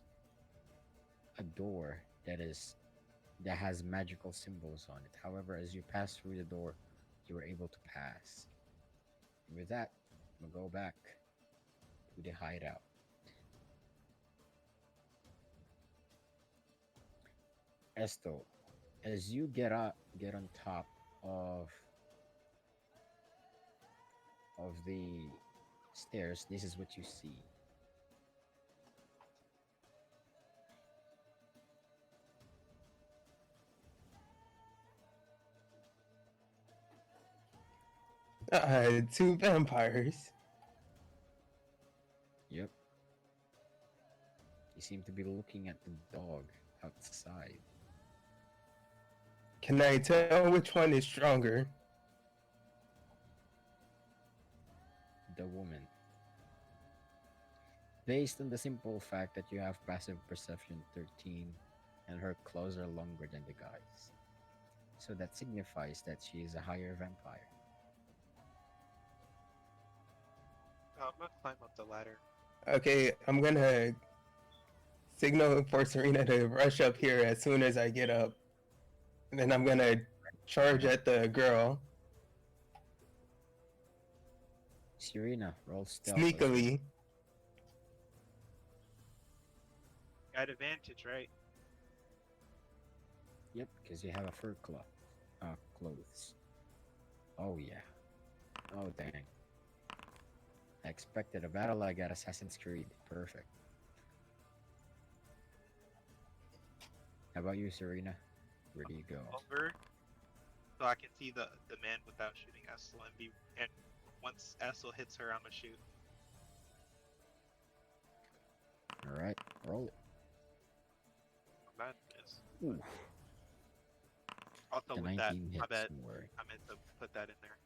a door that has magical symbols on it. However, as you pass through the door, you are able to pass. And with that, we'll go back to the hideout. Esto, as you get on top of the stairs, this is what you see. Two vampires. Yep. You seem to be looking at the dog outside. Can I tell which one is stronger? The woman. Based on the simple fact that you have passive perception 13 and her claws are longer than the guy's. So that signifies that she is a higher vampire. I'm gonna climb up the ladder. Okay, I'm gonna signal for Serena to rush up here as soon as I get up. And then I'm gonna charge at the girl Serena, roll stealth. sneakily. Got advantage, right? Yep, because you have a fur clothes. Oh yeah. Oh dang. I expected a battle like at Assassin's Creed. Perfect. How about you, Serena? Where do you go? Over, so I can see the man without shooting Essel and once Essel hits her, I'm gonna shoot. Alright, roll it. That is. Ooh, Also the with that, 19 my hits, bad. don't worry. I meant to put that in there.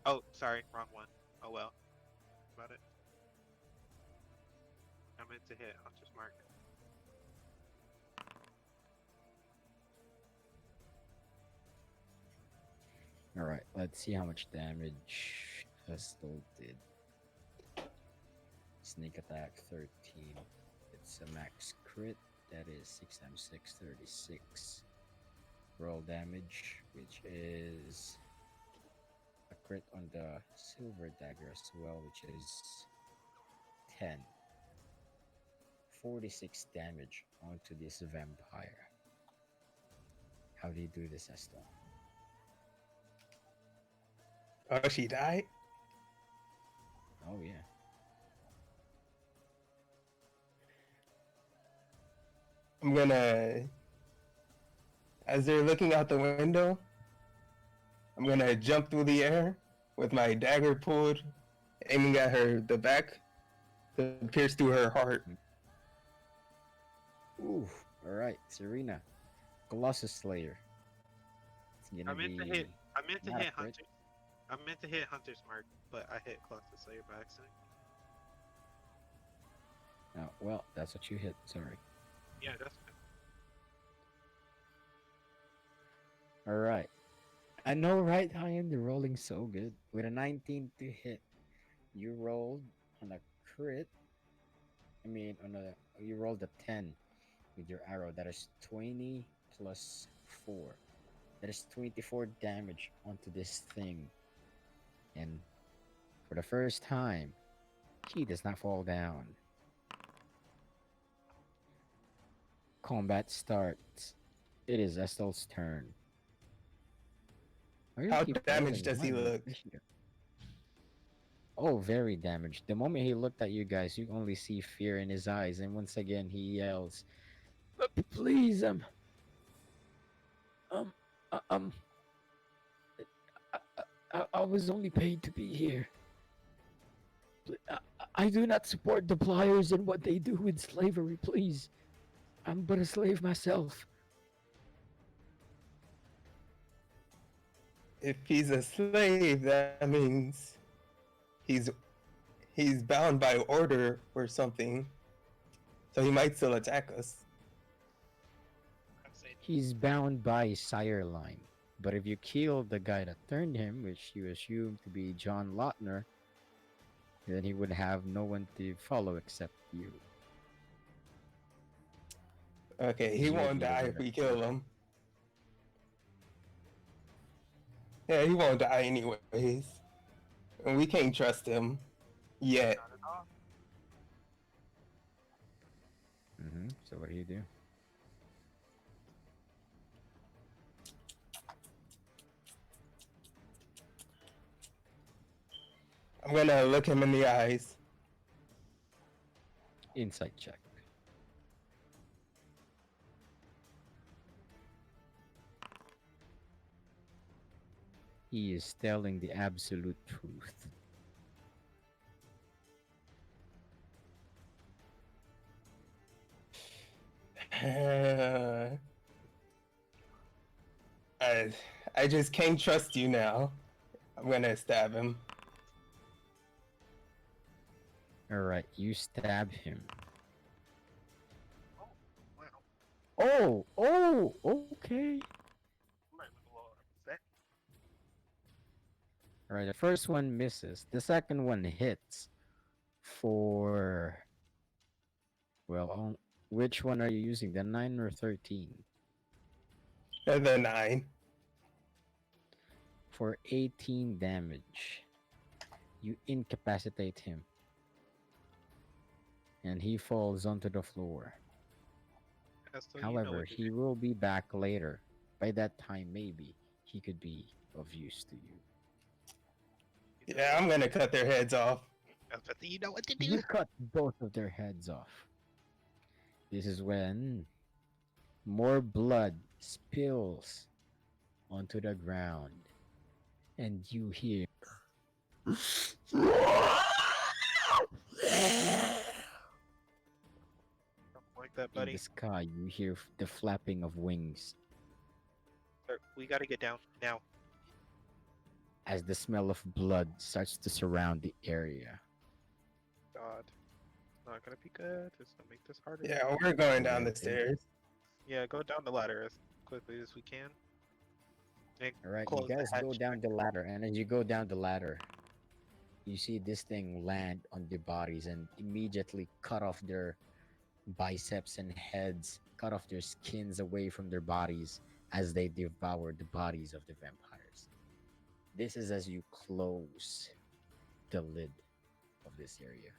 Oh, sorry, wrong one. Oh well. About it. I meant to hit Hunter's Mark. Alright, let's see how much damage Estel did. Sneak attack 13. It's a max crit. That is 6 times 6, 36. Roll damage, which is a crit on the silver dagger as well, which is 10. 46 damage onto this vampire. How do you do this, Estel? Oh, she died? Oh yeah. I'm gonna, as they're looking out the window, I'm gonna jump through the air with my dagger pulled, aiming at the back, to pierce through her heart. Ooh, alright, Serena. Colossus Slayer. It's gonna I meant to be hit. I meant to not a hit crit. Hunter. I meant to hit Hunter's Mark, but I hit Colossus Slayer by accident. Oh, well, that's what you hit, sorry. Yeah, that's good. Alright. I know, right, Hayen? You're rolling so good. With a 19 to hit, you rolled on a crit. You rolled a 10 with your arrow. That is 20 plus 4. That is 24 damage onto this thing. And for the first time, she does not fall down. Combat starts. It is Estel's turn. Why do you How keep damaged rolling does he one? look? Oh, very damaged. The moment he looked at you guys, you only see fear in his eyes, and once again he yells, "Please, um, uh, um, I was only paid to be here. I do not support the pliers and what they do with slavery. Please, I'm but a slave myself." If he's a slave, that means he's he's bound by order or something, so he might still attack us. He's bound by sire line. But if you kill the guy that turned him, which you assume to be John Lautner, then he would have no one to follow except you. Okay, he You would won't be the die one if that we kill him. Yeah, he won't die anyways. And we can't trust him yet. Not at all. So what do you do? I'm gonna look him in the eyes. Insight check. He is telling the absolute truth. I, I just can't trust you now. I'm gonna stab him. Alright, you stab him. Wow. Oh, okay. Might look a little upset. Alright, the first one misses. The second one hits for. Well, which one are you using? The 9 or 13? And the 9. For 18 damage. You incapacitate him. And he falls onto the floor. Yeah, so you know However, what to he do. will be back later. By that time, maybe he could be of use to you. Yeah, I'm gonna cut their heads off. But you know what to do. You cut both of their heads off. This is when more blood spills onto the ground. And you hear. Something like that, In buddy. the sky, you hear the flapping of wings Sir, we gotta get down now. as the smell of blood starts to surround the area. God, not gonna be good. It's gonna make this harder. Yeah, we're going down the stairs. Yeah, go down the ladder as quickly as we can. And Alright, you close the guys go hatch. down the ladder, and as you go down the ladder, you see this thing land on the bodies and immediately cut off their biceps and heads, cut off their skins away from their bodies as they devour the bodies of the vampires. This is as you close the lid of this area.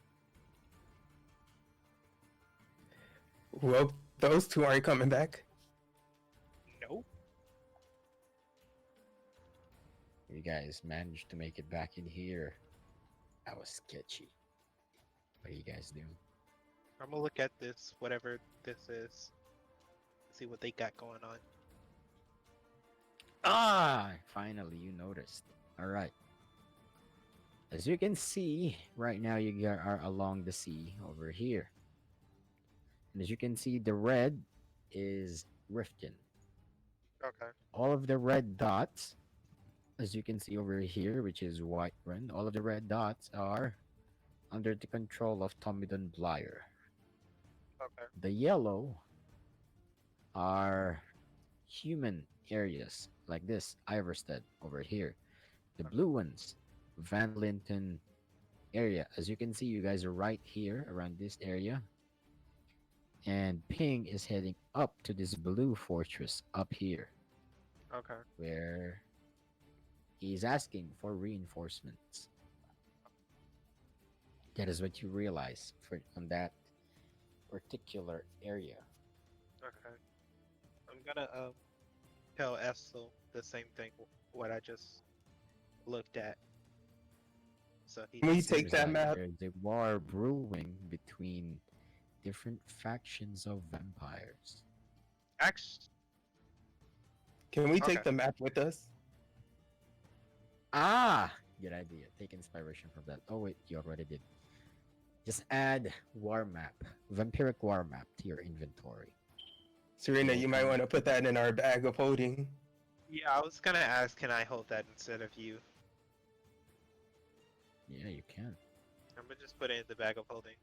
Well, those two aren't coming back. No. You guys managed to make it back in here. That was sketchy. What do you guys do? I'm gonna look at this, whatever this is. See what they got going on. Ah, finally you noticed. All right. As you can see, right now you are along the sea over here. And as you can see, the red is Riften. Okay. All of the red dots, as you can see over here, which is Whiterun, all of the red dots are under the control of Tomidon Blyer. Okay. The yellow are human areas, like this, Iverstead over here. The blue ones, Van Linton area. As you can see, you guys are right here around this area. And Ping is heading up to this blue fortress up here, Okay. where he's asking for reinforcements. That is what you realize on that particular area. Okay. I'm gonna tell Essel the same thing what I just looked at. So he Can we Seems take that like map? there's a war brewing between different factions of vampires. actually Can we take Okay. the map with us? Ah, good idea. Take inspiration from that. Oh wait, you already did. Just add war map, vampiric war map to your inventory. Serena, you might want to put that in our bag of holding. Yeah, I was gonna ask, can I hold that instead of you? Yeah. Yeah, you can. I'm gonna just put it in the bag of holding.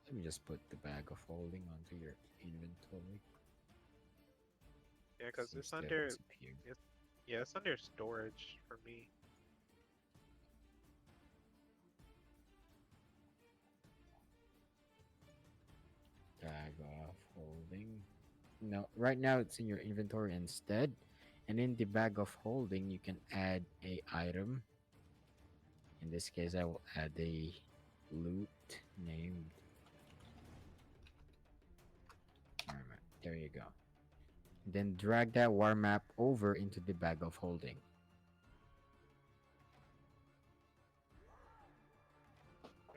Let me just put the bag of holding onto your inventory. Yeah, because Seems it's to have under. disappeared. Yeah, it's under storage for me. Bag of holding. No, right now it's in your inventory instead. And in the bag of holding, you can add a item. In this case, I will add a loot named. Alright, there you go. Then drag that war map over into the bag of holding.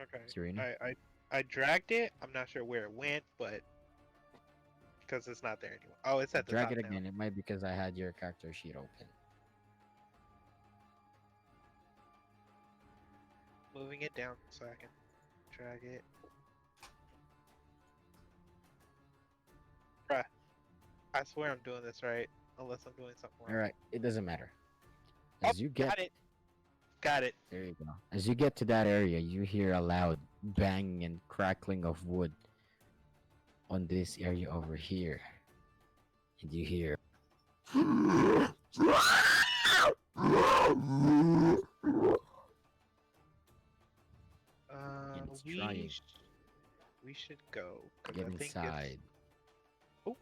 Okay. Serena? I dragged it. I'm not sure where it went, but because it's not there anymore. Oh, it's at the Drag top it now. again. It might be because I had your character sheet open. Moving it down so I can drag it. Bruh, I swear I'm doing this right, unless I'm doing something wrong. Alright, it doesn't matter. Oh, As you get got it. Got it. There you go. As you get to that area, you hear a loud bang and crackling of wood on this area over here. And you hear and it's trying We should go to because get I think it's. inside. Oh,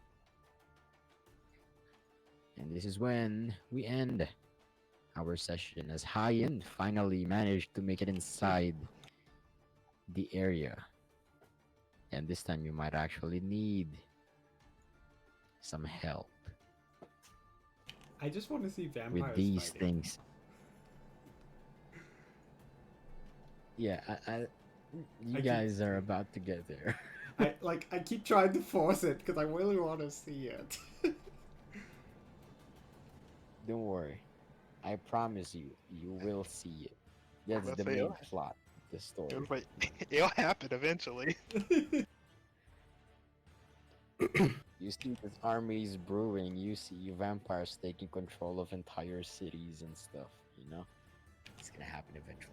And this is when we end our session as Hayen finally managed to make it inside the area. And this time you might actually need some help I just want to see with vampires these fighting. things. Yeah, you I keep- guys are about to get there. I keep trying to force it because I really want to see it. Don't worry. I promise you, you will see it. That's let's the say main plot of the story. it'll happen eventually. You see this armies brewing, you see vampires taking control of entire cities and stuff, you know? It's gonna happen eventually.